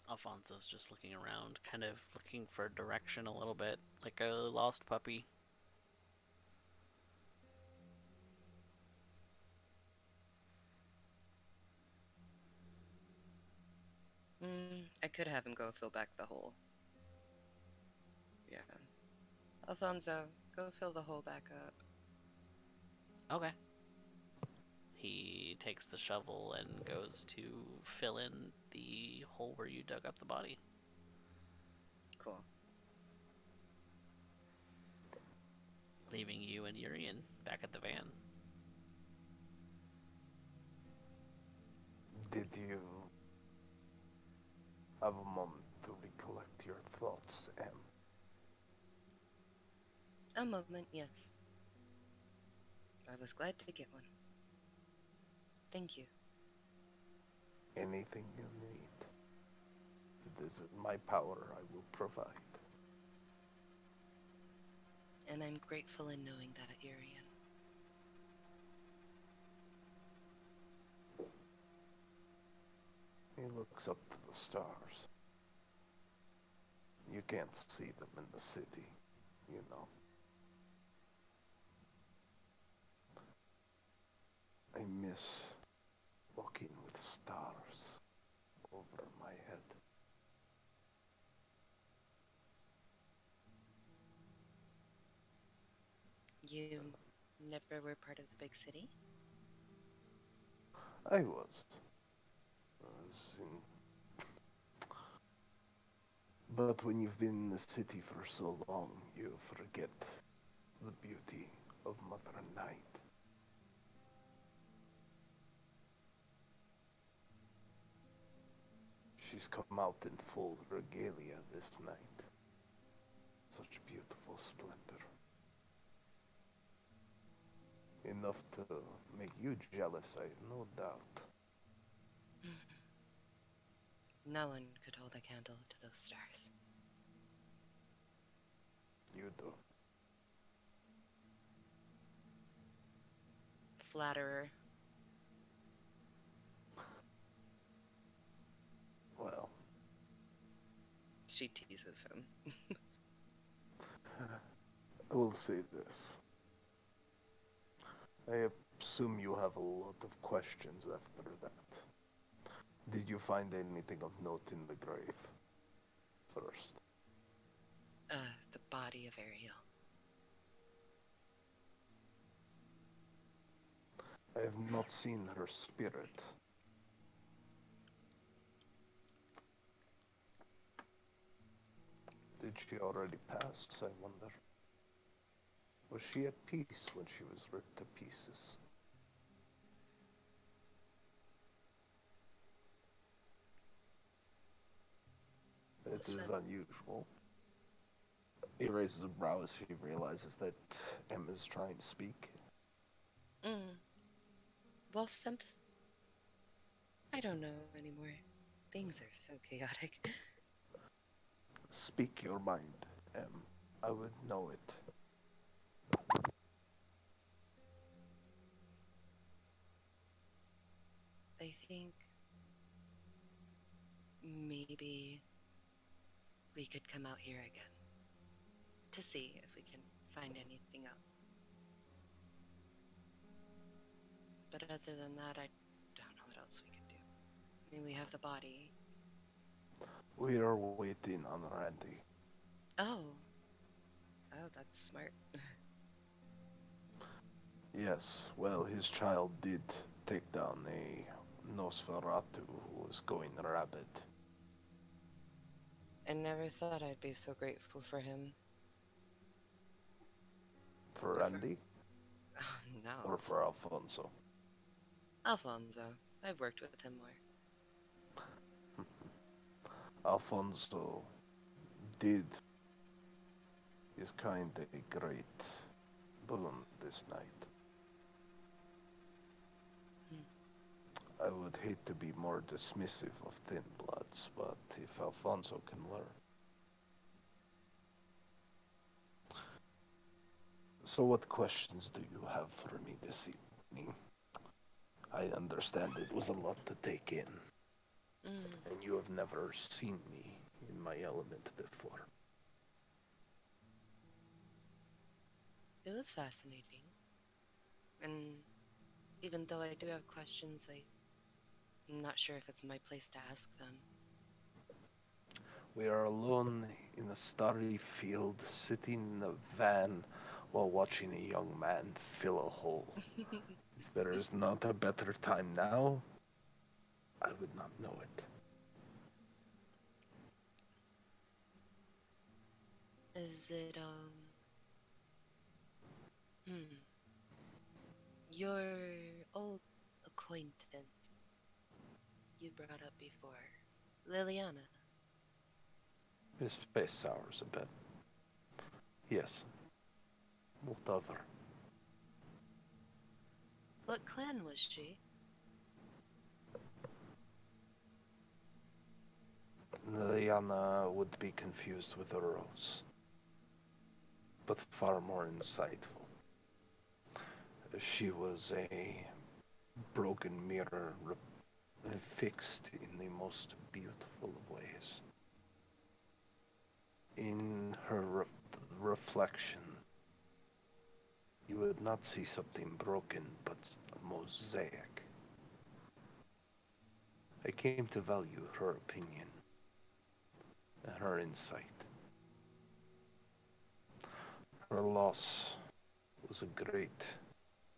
Alfonso's just looking around, kind of looking for direction a little bit, like a lost puppy. I could have him go fill back the hole. Yeah. Alfonso, go fill the hole back up. Okay. He takes the shovel and goes to fill in the hole where you dug up the body. Cool. Leaving you and Urien back at the van. Did you have a moment to recollect your thoughts, Em? A moment, yes. I was glad to get one. Thank you. Anything you need. If it is in my power, I will provide. And I'm grateful in knowing that, Urien. He looks up to the stars. You can't see them in the city, you know. I miss walking with stars over my head. You never were part of the big city? I was. I was in... But when you've been in the city for so long, you forget the beauty of Mother Night. She's come out in full regalia this night. Such beautiful splendor. Enough to make you jealous, I have no doubt. No one could hold a candle to those stars. You do. Flatterer. Well, She teases him. I will say this. I assume you have a lot of questions after that. Did you find anything of note in the grave? First. The body of Ariel. I have not seen her spirit. Did she already pass, I wonder? Was she at peace when she was ripped to pieces? It is Wolfson. unusual. He raises a brow as he realizes that M is trying to speak. Wolfson? I don't know anymore. Things are so chaotic. Speak your mind, M. I would know it. I think maybe we could come out here again to see if we can find anything else. But other than that, I don't know what else we could do. I mean, we have the body. We are waiting on Randy. Oh. Oh, that's smart. Yes, well, his child did take down a Nosferatu who was going rabid. I never thought I'd be so grateful for him. For Or for... Randy? Oh, Or no. for Alfonso? Alfonso. I've worked with him more. Alfonso did his kind a great boon this night. Hmm. I would hate to be more dismissive of thin bloods, but if Alfonso can learn. So what questions do you have for me this evening? I understand it was a lot to take in, Mm. and you have never seen me in my element before. It was fascinating. And even though I do have questions, I'm not sure if it's my place to ask them. We are alone in a starry field, sitting in a van while watching a young man fill a hole. If there is not a better time now, I would not know it. Is it, your old acquaintance you brought up before, Liliana? His face sours a bit. Yes, Whatever. What clan was she? Liana would be confused with a rose, but far more insightful. She was a broken mirror fixed in the most beautiful of ways. In her reflection, you would not see something broken, but a mosaic. I came to value her opinion and her insight. Her loss was a great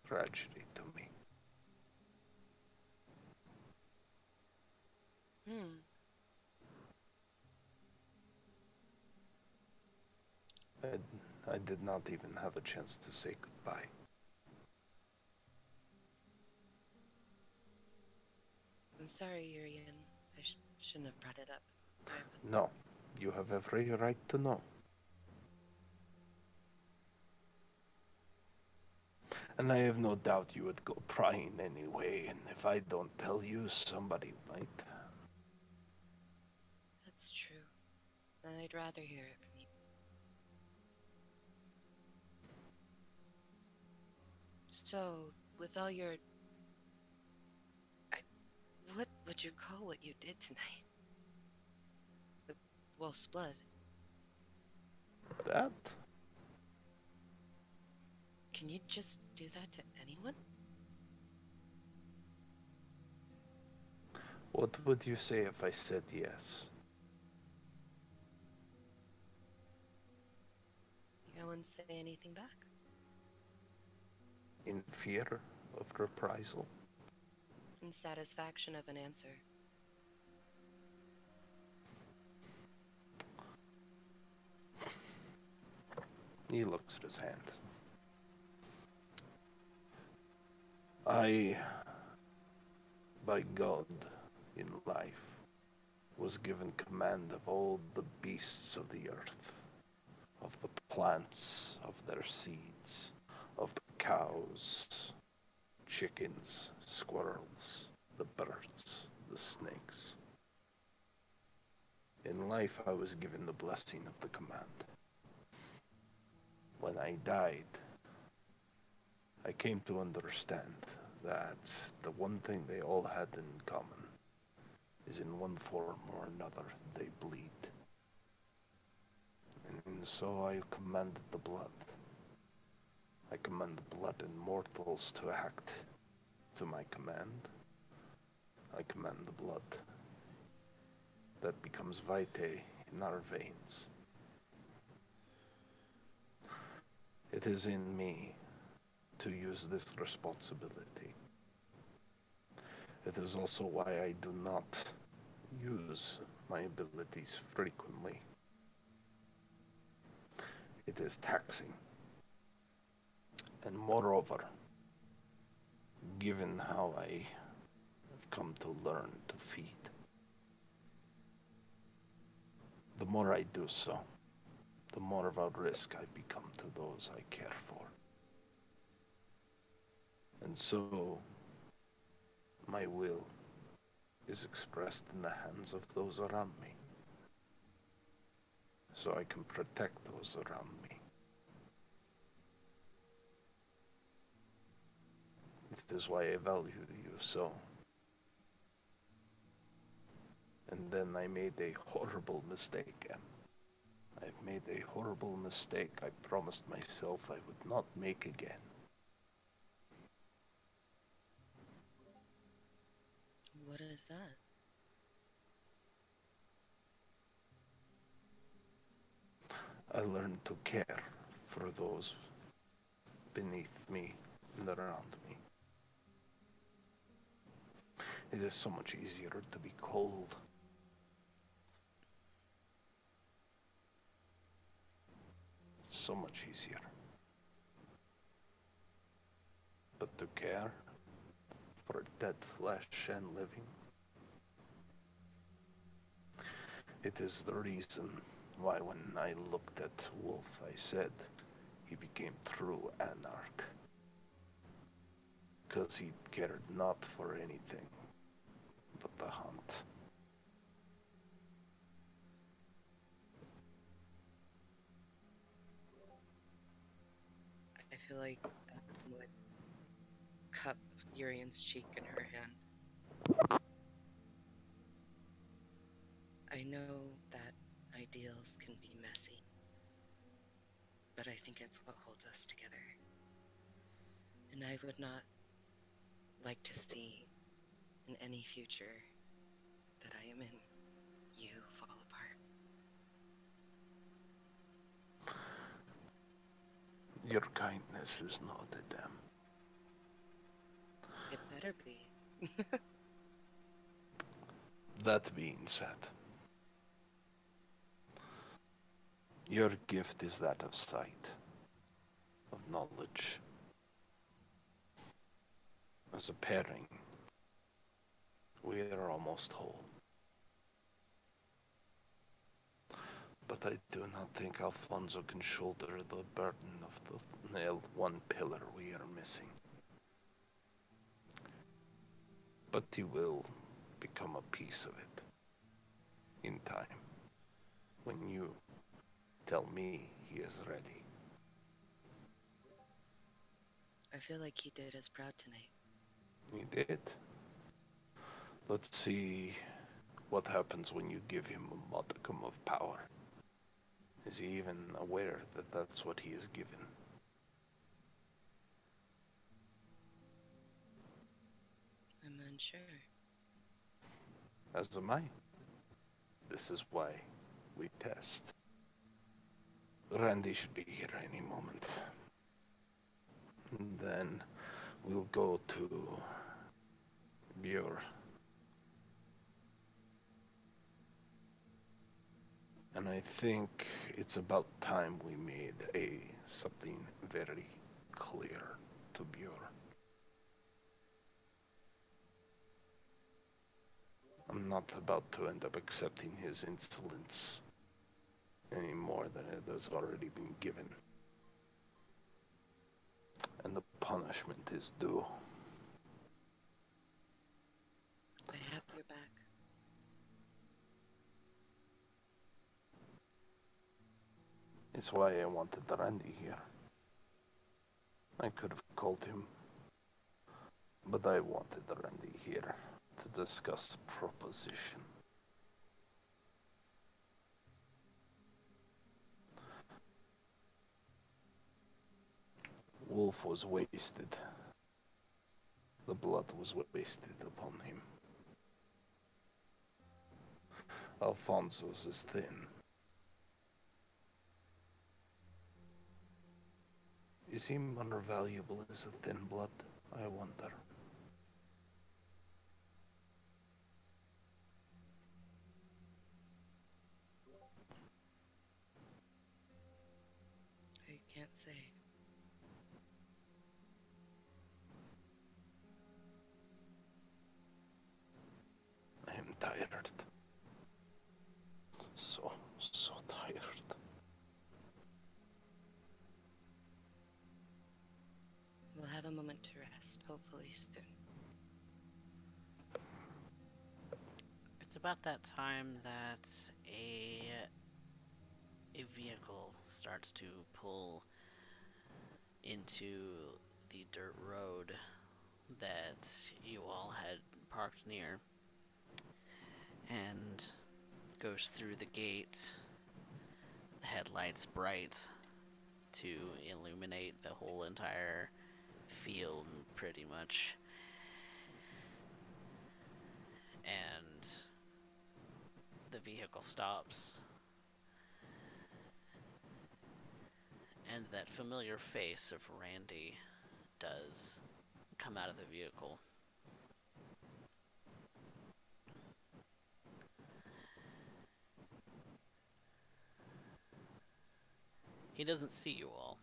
tragedy to me. Hmm. I did not even have a chance to say goodbye. I'm sorry, Urien. I shouldn't have brought it up. I No, you have every right to know. And I have no doubt you would go prying anyway, and if I don't tell you, somebody might. That's true. And I'd rather hear it from you. So, with all your... I, what would you call what you did tonight? With Wolf's blood? That? Can you just do that to anyone? What would you say if I said yes? I wouldn't say anything back. In fear of reprisal? In satisfaction of an answer. He looks at his hands. I, by God, in life, was given command of all the beasts of the earth, of the plants, of their seeds, of the cows, chickens, squirrels, the birds, the snakes. In life, I was given the blessing of the command. When I died, I came to understand that the one thing they all had in common is in one form or another they bleed. And so I commanded the blood. I command the blood in mortals to act to my command. I command the blood that becomes vitae in our veins. It is in me to use this responsibility. It is also why I do not use my abilities frequently. It is taxing. And moreover, given how I have come to learn to feed, the more I do so, the more of a risk I become to those I care for. And so, my will is expressed in the hands of those around me, so I can protect those around me. It is why I value you so. And then I made a horrible mistake, Em. I've made a horrible mistake I promised myself I would not make again. What is that? I learned to care for those beneath me and around me. It is so much easier to be cold. So much easier. But to care for dead flesh and living, it is the reason why when I looked at Wolf I said, he became true anarch, because he cared not for anything but the hunt. I feel like would cup Urien's cheek in her hand. I know that ideals can be messy, but I think it's what holds us together. And I would not like to see in any future that I am in you fall apart. Your kindness is noted, It better be. That being said, your gift is that of sight, of knowledge. As a pairing, we are almost whole. But I do not think Alfonso can shoulder the burden of the nailed one pillar we are missing. But he will become a piece of it in time, when you tell me he is ready. I feel like he did us proud tonight. He did. Let's see what happens when you give him a modicum of power. Is he even aware that that's what he is given? I'm unsure. As am I. This is why we test. Randy should be here any moment. And then we'll go to Björ. And I think it's about time we made something very clear to Björ. I'm not about to end up accepting his insolence any more than it has already been given. And the punishment is due. I have your back. It's why I wanted Randy here. I could have called him, but I wanted Randy here to discuss a proposition. Wolf was wasted. The blood was wasted upon him. Alfonso's is thin. Is he more valuable as a thin blood? I wonder. I can't say. I am tired. So tired. We'll have a moment to rest, hopefully soon. It's about that time that a vehicle starts to pull into the dirt road that you all had parked near and goes through the gate, the headlights bright to illuminate the whole entire field pretty much. And the vehicle stops, and that familiar face of Randy does come out of the vehicle. He doesn't see you all.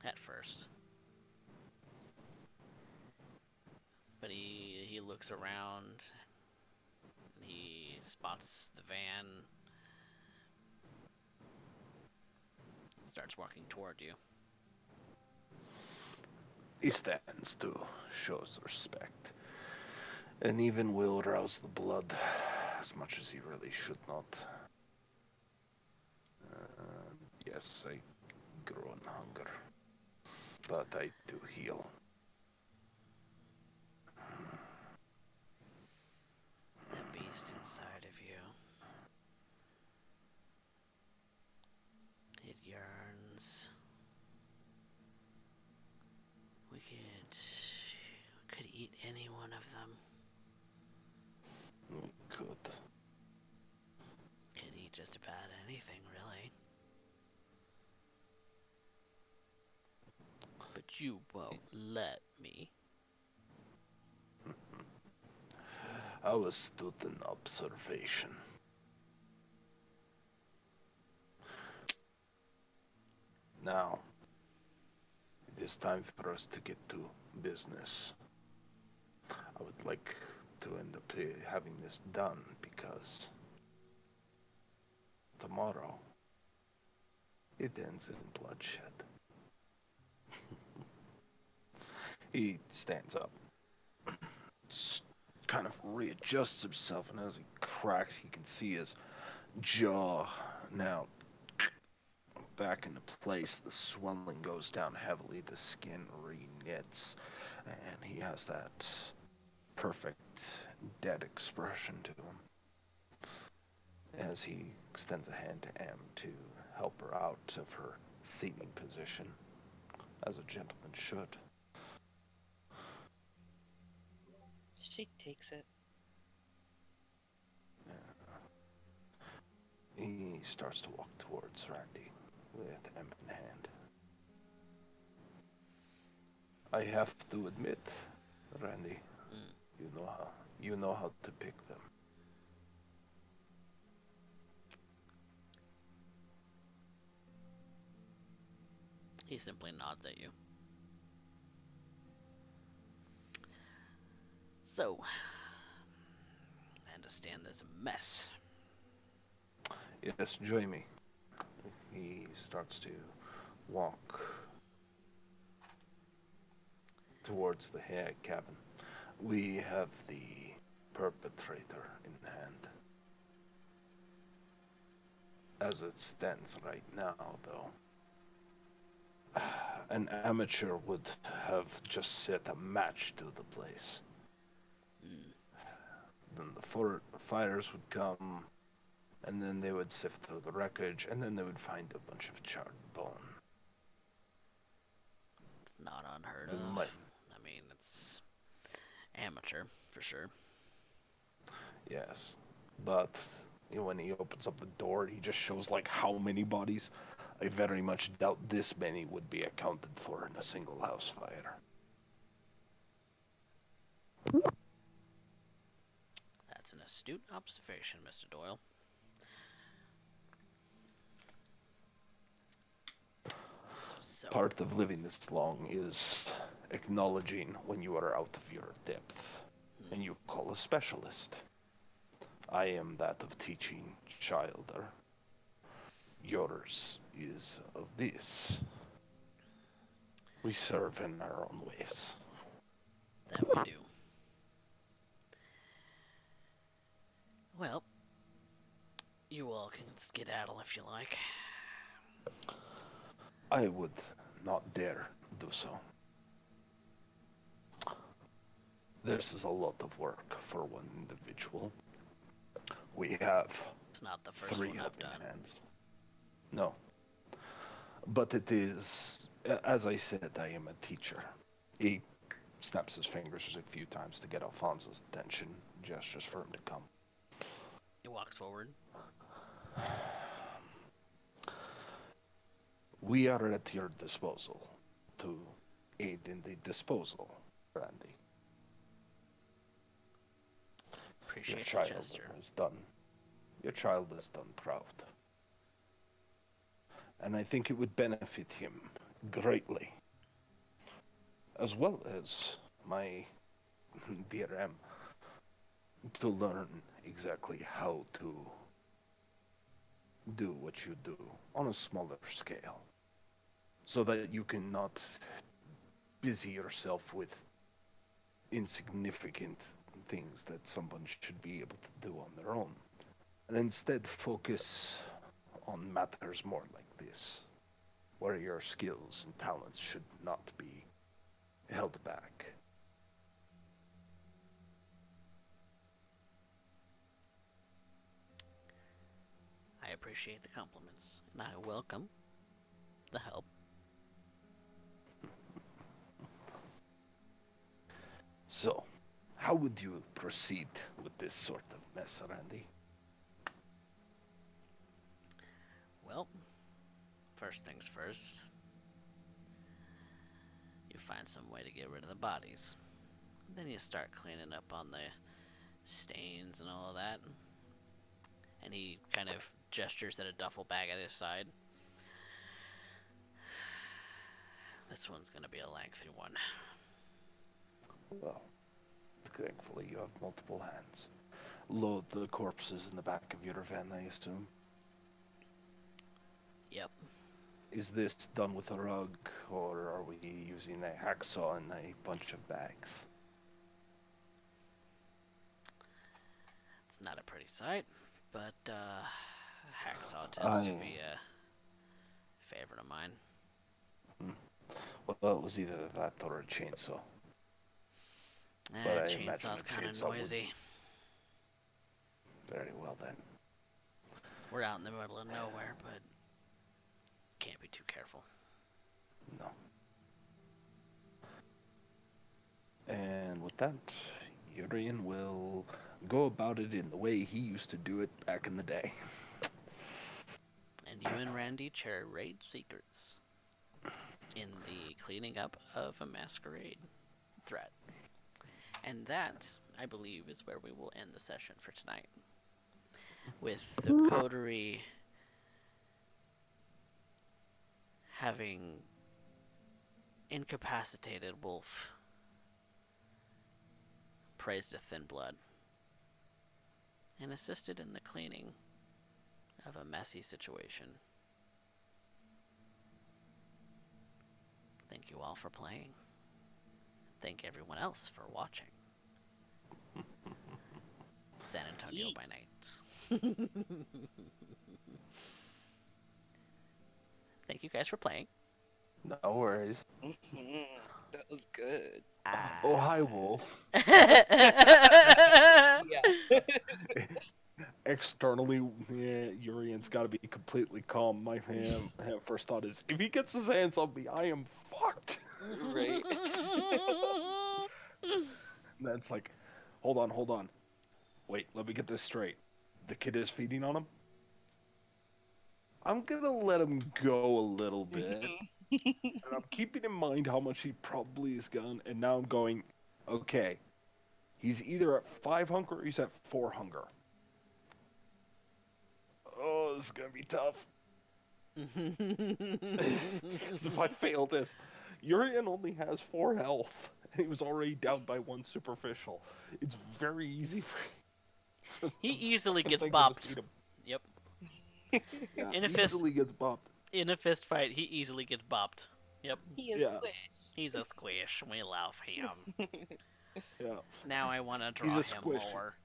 At first. But he looks around, and he spots the van, starts walking toward you. He stands to shows respect, and even will rouse the blood as much as he really should not. Yes, I grow in hunger, but I do heal. That beast inside of you. It yearns. We could eat any one of them. We could. Could eat just about anything, really. But you won't let me. I was stood in observation. Now, it is time for us to get to business. I would like to end up having this done because tomorrow it ends in bloodshed. He stands up, kind of readjusts himself, and as he cracks, you can see his jaw now back into place. The swelling goes down heavily, the skin reknits, and he has that perfect dead expression to him as he extends a hand to Em to help her out of her seating position, as a gentleman should. She takes it. He starts to walk towards Randy with Em in hand. I have to admit, Randy, Mm. you know how to pick them. He simply nods at you. So, I understand there's a mess. Yes, join me. He starts to walk towards the hair cabin. We have the perpetrator in hand. As it stands right now, though, an amateur would have just set a match to the place. Mm. Then the fires would come, and then they would sift through the wreckage, and then they would find a bunch of charred bone. It's not unheard We of. might, I mean, it's amateur, for sure. yes, but when he opens up the door, he just shows like how many bodies. I very much doubt this many would be accounted for in a single house fire. That's an astute observation, Mr. Doyle. So, Part of living this long is acknowledging when you are out of your depth, and you call a specialist. I am that of teaching childer. Yours is of this. We serve in our own ways. that we do. Well, you all can skedaddle if you like. I would not dare do so. This is a lot of work for one individual. We have It's not the first three one I've helping done. hands. No. But it is, as I said, I am a teacher. He snaps his fingers a few times to get Alfonso's attention, gestures for him to come. He walks forward. We are at your disposal to aid in the disposal, Randy. Your Appreciate the child gesture. is done. Your child is done proud. And I think it would benefit him greatly, as well as my dear M, to learn exactly how to do what you do on a smaller scale. so that you can not busy yourself with insignificant things that someone should be able to do on their own, and instead focus on matters more like this, where your skills and talents should not be held back. I appreciate the compliments, and I welcome the help. So, how would you proceed with this sort of mess, Randy? Well, first things first, you find some way to get rid of the bodies. Then you start cleaning up on the stains and all of that. And he kind of gestures at a duffel bag at his side. This one's gonna be a lengthy one. Well, thankfully you have multiple hands. Load the corpses in the back of your van, I assume. Yep. Is this done with a rug, or are we using a hacksaw and a bunch of bags? It's not a pretty sight, but hacksaw tends to I... be a favorite of mine. Well, it was either that or a chainsaw. But I imagine Chainsaw's a kind of chainsaw would- noisy. Very well then. We're out in the middle of nowhere, but can't be too careful. No. And with that, Urien will go about it in the way he used to do it back in the day. And you and Randy trade secrets in the cleaning up of a masquerade threat. And that, I believe, is where we will end the session for tonight. With the coterie having incapacitated Wolf praised a thin blood and assisted in the cleaning of a messy situation. Thank you all for playing. Thank everyone else for watching. San Antonio by night. Thank you guys for playing. No worries. That was good. Oh, hi, Wolf. Yeah. Externally, yeah, Urien's got to be completely calm. My first thought is, if he gets his hands on me, I am fucked. Right. And that's like, hold on. Wait, let me get this straight. The kid is feeding on him? I'm gonna let him go a little bit. And I'm keeping in mind how much he probably has gone, and now I'm going, okay, he's either at 5 hunger or he's at 4 hunger. Oh, this is gonna be tough. Because if I fail this, Urien only has 4 health, and he was already down by 1 superficial. It's very easy for He easily the gets thing to bopped. just eat him. Yep. Yeah, In a he fist- easily gets bopped. In a fist fight, he easily gets bopped. Yep. He is Yeah. squish. He's a squish. We love him. Yeah, Now I want to He's draw a him squish. more.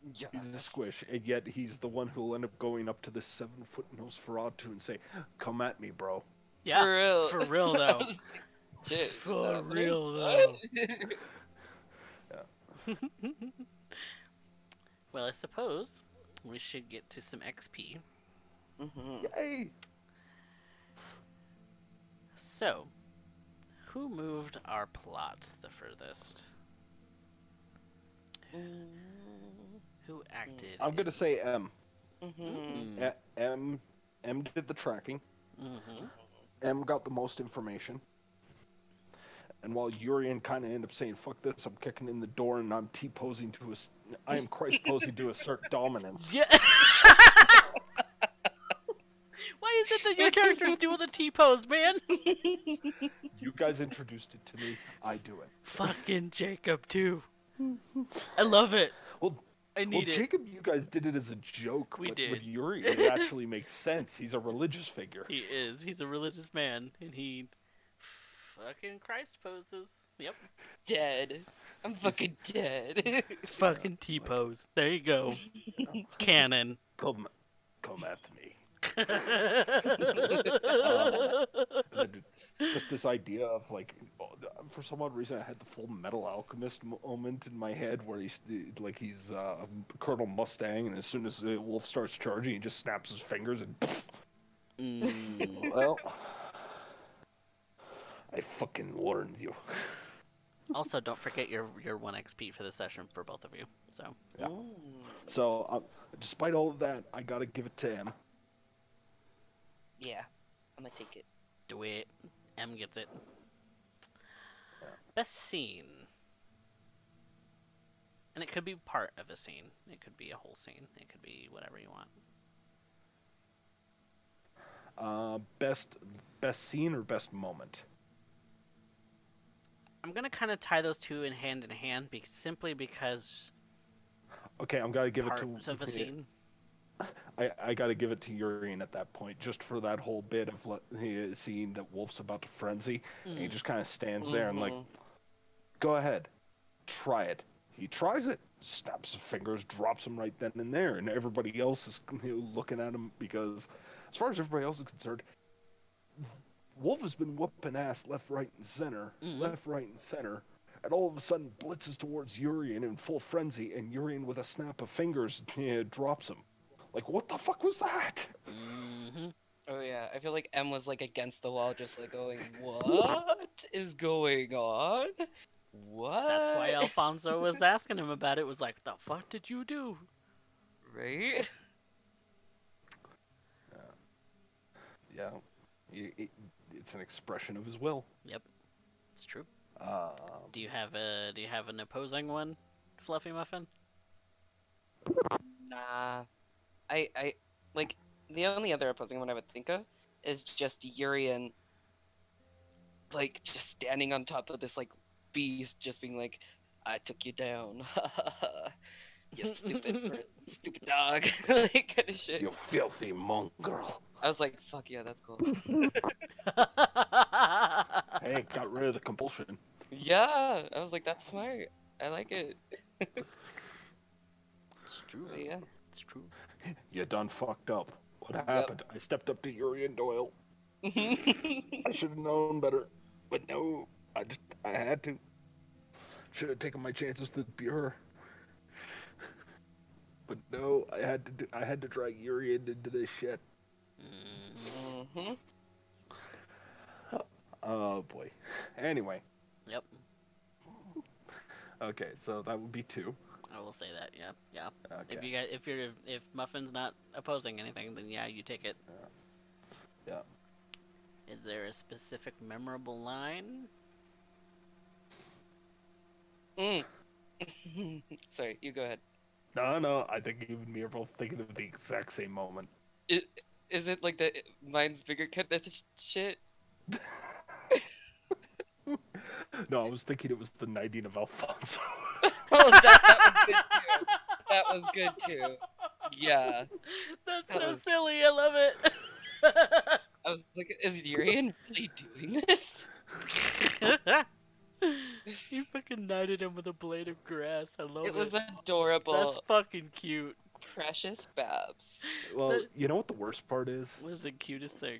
he's a Yes. squish, and yet he's the one who'll end up going up to this 7-foot Nosferatu and say, "Come at me, bro." Yeah. For real. For real though. Shit, is For that happening? real, What? Well, I suppose we should get to some XP. Mhm. Yay! So, who moved our plot the furthest? Who acted? I'm gonna say M. Mhm. M did the tracking. Mm-hmm. M got the most information. And while Urien kind of ended up saying, "Fuck this," I'm kicking in the door and I'm T-posing to I am Christ posing to assert dominance. Yeah. Why is it that your character's doing the T-pose, man? You guys introduced it to me. I do it. Fucking Jacob too. I love it. Well, I Well, need it. Jacob, you guys did it as a joke, We but with did. Urien, it actually makes sense. He's a religious figure. He is. He's a religious man, and he fucking Christ poses. Yep. Dead. I'm He's fucking dead. It's yeah, fucking T like pose. There you go. yeah, Canon. come come at me. And then just this idea of like, for some odd reason, I had the Full Metal Alchemist moment in my head where he's Colonel Mustang, and as soon as the wolf starts charging, he just snaps his fingers and Mm. well, I fucking warned you. Also, don't forget your 1 XP for the session for both of you. So, Yeah. Mm. So, despite all of that, I gotta give it to him. Yeah, I'm gonna take it. do it. M gets it. Yeah. Best scene. And it could be part of a scene. It could be a whole scene. It could be whatever you want. Best scene or best moment? I'm gonna kind of tie those two in hand, simply because Okay, I'm gonna give it to. parts of a scene. I gotta give it to Urien at that point, just for that whole bit of seeing that Wolf's about to frenzy, and he Mm. just kind of stands there and like, Mm-hmm. go ahead, try it. He tries it, snaps his fingers, drops him right then and there, and everybody else is looking at him because, as far as everybody else is concerned, Wolf has been whooping ass left, right, and center, Mm. left, right, and center, and all of a sudden blitzes towards Urien in full frenzy, and Urien with a snap of fingers drops him. Like, what the fuck was that? Mm-hmm. Oh yeah, I feel like M was like against the wall, just like going, "What is going on? That's why What?" Alfonso was asking him about it. Was like, "The fuck did you do?" Right? Yeah, it's an expression of his will. Yep, it's true. Um, Do you have an opposing one, Fluffy Muffin? Nah. I like the only other opposing one I would think of is just Urien, like just standing on top of this like beast, just being like, "I took you down, you stupid dog," like kind of shit. you filthy mongrel. I was like, "Fuck yeah, that's cool." Hey, got rid of the compulsion. Yeah, I was like, "That's smart. I like it." It's true. But yeah. It's true. You done fucked up. What Yep. happened? I stepped up to Urien Doyle. I should have known better, but no, I had to. Should have taken my chances with Buer, but no, I had to drag Urien into this shit. Mm-hmm. Mm-hmm. Oh boy. Anyway, Yep, okay, so that would be two. I will say that. Yeah, yeah. Okay. If Muffin's not opposing anything, then yeah, you take it. Yeah. Is there a specific memorable line? Mm. Sorry, you go ahead. No, I think you and me are both thinking of the exact same moment. Is, is it like the mine's bigger kind of shit? No, I was thinking it was the knighting of Alfonso. Oh, that was good too. That was good too. Yeah, That's that so was. silly. I love it. I was like, is Urien really doing this? You fucking knighted him with a blade of grass. I love It was That's adorable. fucking cute. Precious Babs. Well, That you know what the worst part is? was the cutest thing.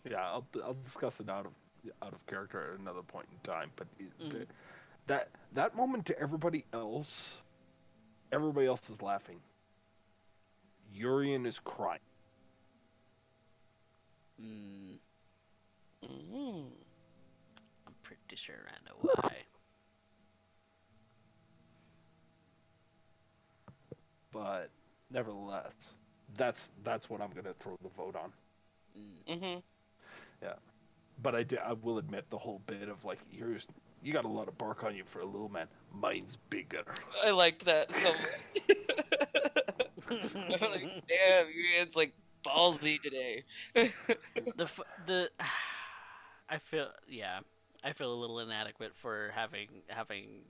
Yeah, I'll discuss it out of character at another point in time. But Mm. that moment to everybody else is laughing. Urien is crying. Mm. Mm. I'm pretty sure I know why. But nevertheless, that's what I'm gonna throw the vote on. Mm. Mm-hmm. Yeah. But I will admit the whole bit of like you got a lot of bark on you for a little man. Mine's bigger. I liked that so much. I'm like, damn, Urien's like ballsy today. The I feel I feel a little inadequate for having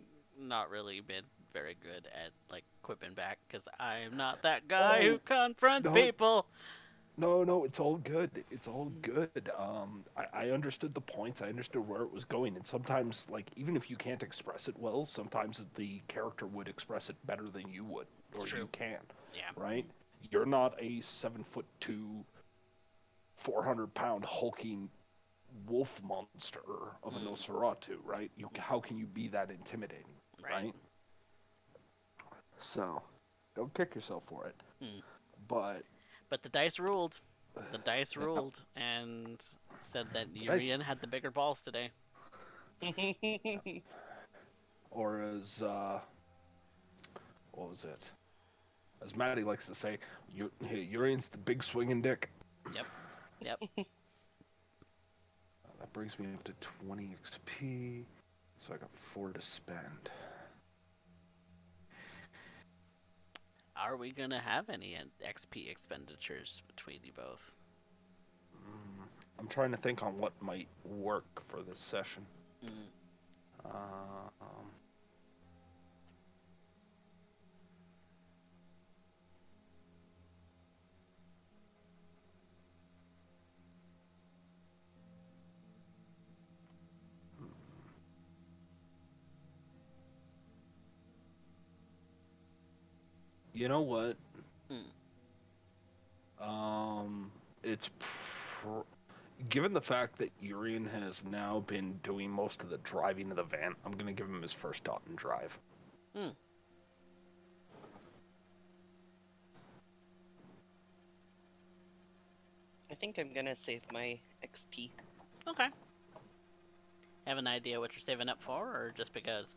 not really been very good at like quipping back because I am not that guy who Oh, confronts no, people. no, it's all good. It's all good. I understood the points. I understood where it was going, and sometimes, like, even if you can't express it well, sometimes the character would express it better than you would, It's or true. you can, Yeah. right? You're not a 7'2", 400-pound hulking wolf monster of a Mm, Nosferatu, right? How can you be that intimidating, right. right? So, don't kick yourself for it. Mm. But But the dice ruled. The dice yeah, ruled and said that the dice, Urien had the bigger balls today. or as what was it? As Maddie likes to say, Urian's the big swinging dick. Yep. Yep. That brings me up to 20 XP, so I got 4 to spend. Are we gonna have any XP expenditures between you both? I'm trying to think on what might work for this session. Mm. Um, you know what? Mm. It's given the fact that Urien has now been doing most of the driving of the van, I'm gonna give him his first dot and drive. Mm. I think I'm gonna save my XP. Okay. Have an idea what you're saving up for, or just because?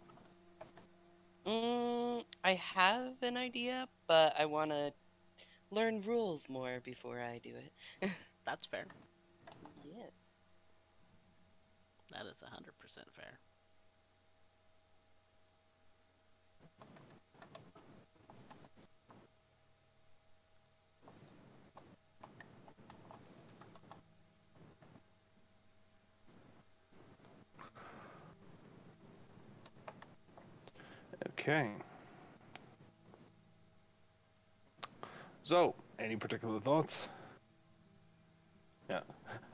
I have an idea, but I want to learn rules more before I do it. That's fair. Yeah. That is 100% fair. Okay. So, any particular thoughts? Yeah.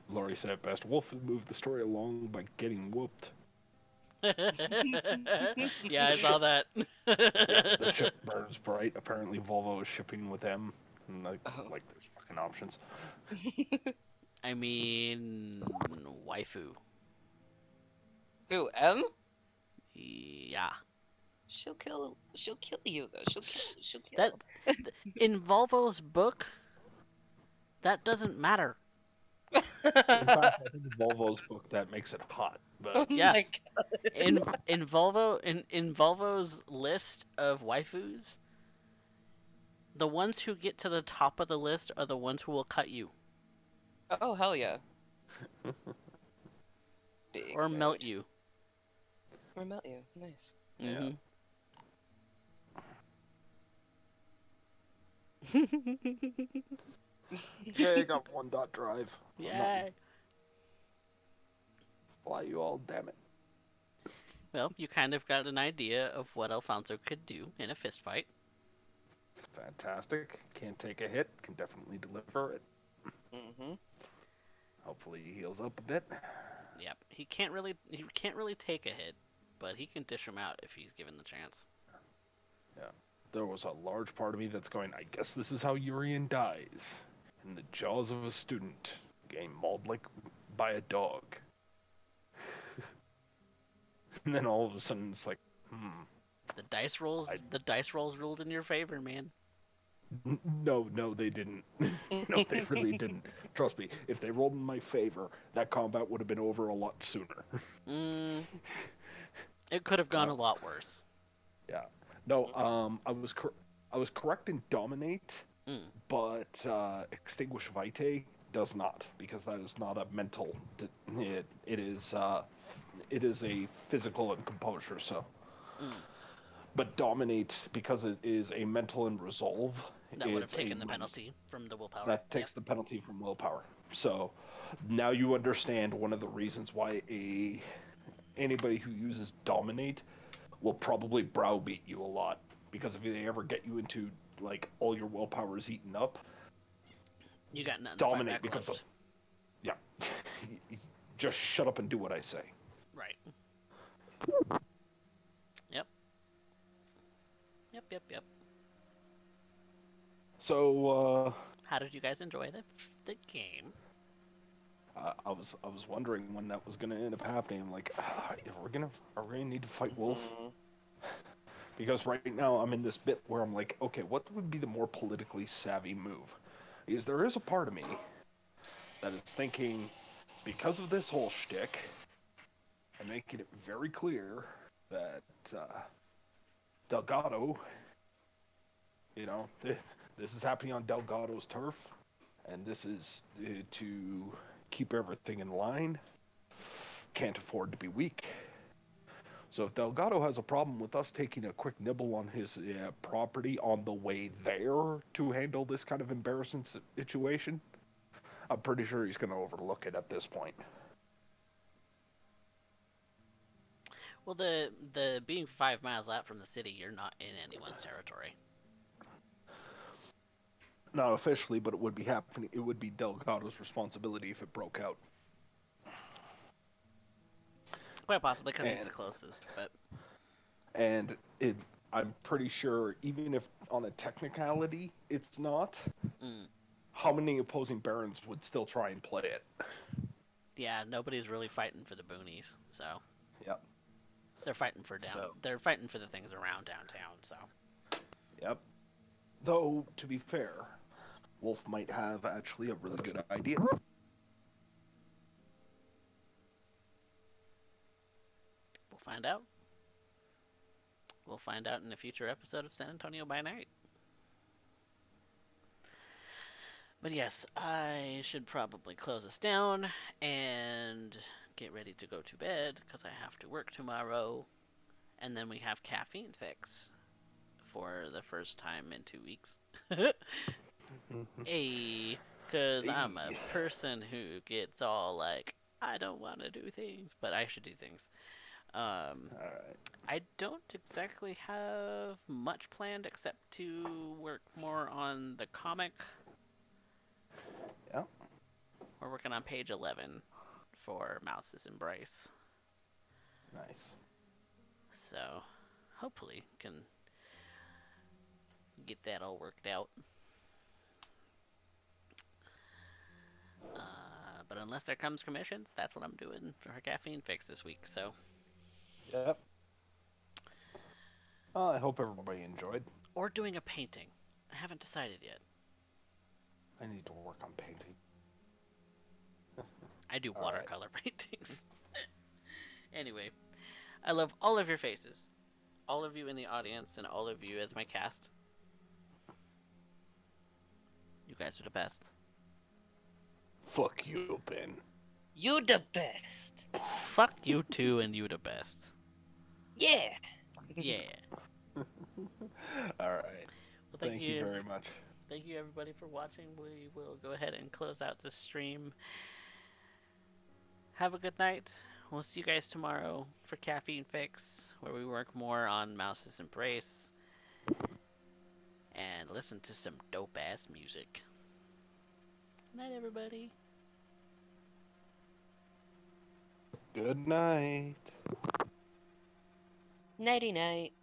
Laurie said best. Wolf moved the story along by getting whooped. Yeah, I saw Ship. that. Yeah, the ship burns bright. Apparently, Volvo is shipping with them, and Oh. like there's fucking options. I mean, waifu. Who, M? Yeah. She'll kill you though. She'll That kill. in Volvo's book, that doesn't matter. In fact, I think Volvo's book that makes it hot, Oh but Yeah. my god. In Volvo's list of waifus, the ones who get to the top of the list are the ones who will cut you Oh hell yeah. Big or melt nerd. you. Or melt you. Nice. yeah. Mm-hmm. Yeah, I got 1 dot drive. I'm not Yay. fly you all, damn it. Well, you kind of got an idea of what Alfonso could do in a fist fight. Fantastic. Can't take a hit. Can definitely deliver it. Mm-hmm. Hopefully he heals up a bit. Yep. He can't really take a hit, but he can dish him out if he's given the chance. Yeah. There was a large part of me that's going, I guess this is how Urien dies. In the jaws of a student, getting mauled like by a dog. And then all of a sudden it's like, The dice rolls I the dice rolls ruled in your favor, man. no, they didn't. No, they really didn't. Trust me, if they rolled in my favor, that combat would have been over a lot sooner. Mm, it could have gone a lot worse. Yeah. No, I was correct in dominate, Mm, but extinguish vitae does not, because that is not a mental. It is a physical and composure. So, mm. but dominate, because it is a mental and resolve. That would have It's a taken the minus. penalty from the willpower. That Yep. takes the penalty from willpower. So now you understand one of the reasons why anybody who uses dominate will probably browbeat you a lot. Because if they ever get you into, like, all your willpower is eaten up, You got nothing to fight dominate back becomes a... left. Yeah. Just shut up and do what I say. Right. Yep. Yep. So, How did you guys enjoy the game? I was wondering when that was gonna end up happening. I'm like, are we gonna need to fight Wolf? Mm-hmm. Because right now I'm in this bit where I'm like, okay, what would be the more politically savvy move? Because there is a part of me that is thinking, because of this whole shtick, and making it very clear that Delgado, you know, this is happening on Delgado's turf, and this is to keep everything in line. Can't afford to be weak. So if Delgado has a problem with us taking a quick nibble on his property on the way there to handle this kind of embarrassing situation, I'm pretty sure he's going to overlook it at this point. Well, the being 5 miles out from the city, you're not in anyone's territory. Not officially, but it would be happening. It would be Delgado's responsibility if it broke out. Quite possibly because he's And the closest, but and it, I'm pretty sure even if on a technicality it's not, mm, how many opposing barons would still try and play it? yeah, nobody's really fighting for the boonies, so Yep. they're fighting for So, they're fighting for the things around downtown. So yep. Though to be fair, Wolf might have actually a really good idea. we'll find out. We'll find out in a future episode of San Antonio by Night. But yes, I should probably close us down and get ready to go to bed because I have to work tomorrow. And then we have caffeine fix for the first time in 2 weeks. A, because I'm a Hey. person who gets all like, I don't want to do things, but I should do things. All right. I don't exactly have much planned except to work more on the comic. Yeah. We're working on page 11 for Mouse's Embrace. Nice. So hopefully can get that all worked out. But unless there comes commissions, that's what I'm doing for her caffeine fix this week. So, Yep. I hope everybody enjoyed. or doing a painting. I haven't decided yet. I need to work on painting. I do All right. watercolor paintings. Anyway, I love all of your faces, all of you in the audience, and all of you as my cast. You guys are the best. Fuck you, Ben. You the best. Fuck you too, and you the best. Yeah. Yeah. All right. Well, Thank you very much. Thank you everybody for watching. We will go ahead and close out the stream. Have a good night. We'll see you guys tomorrow for Caffeine Fix, where we work more on Mouse's Embrace and listen to some dope ass music. Good night, everybody. Good night. Nighty night.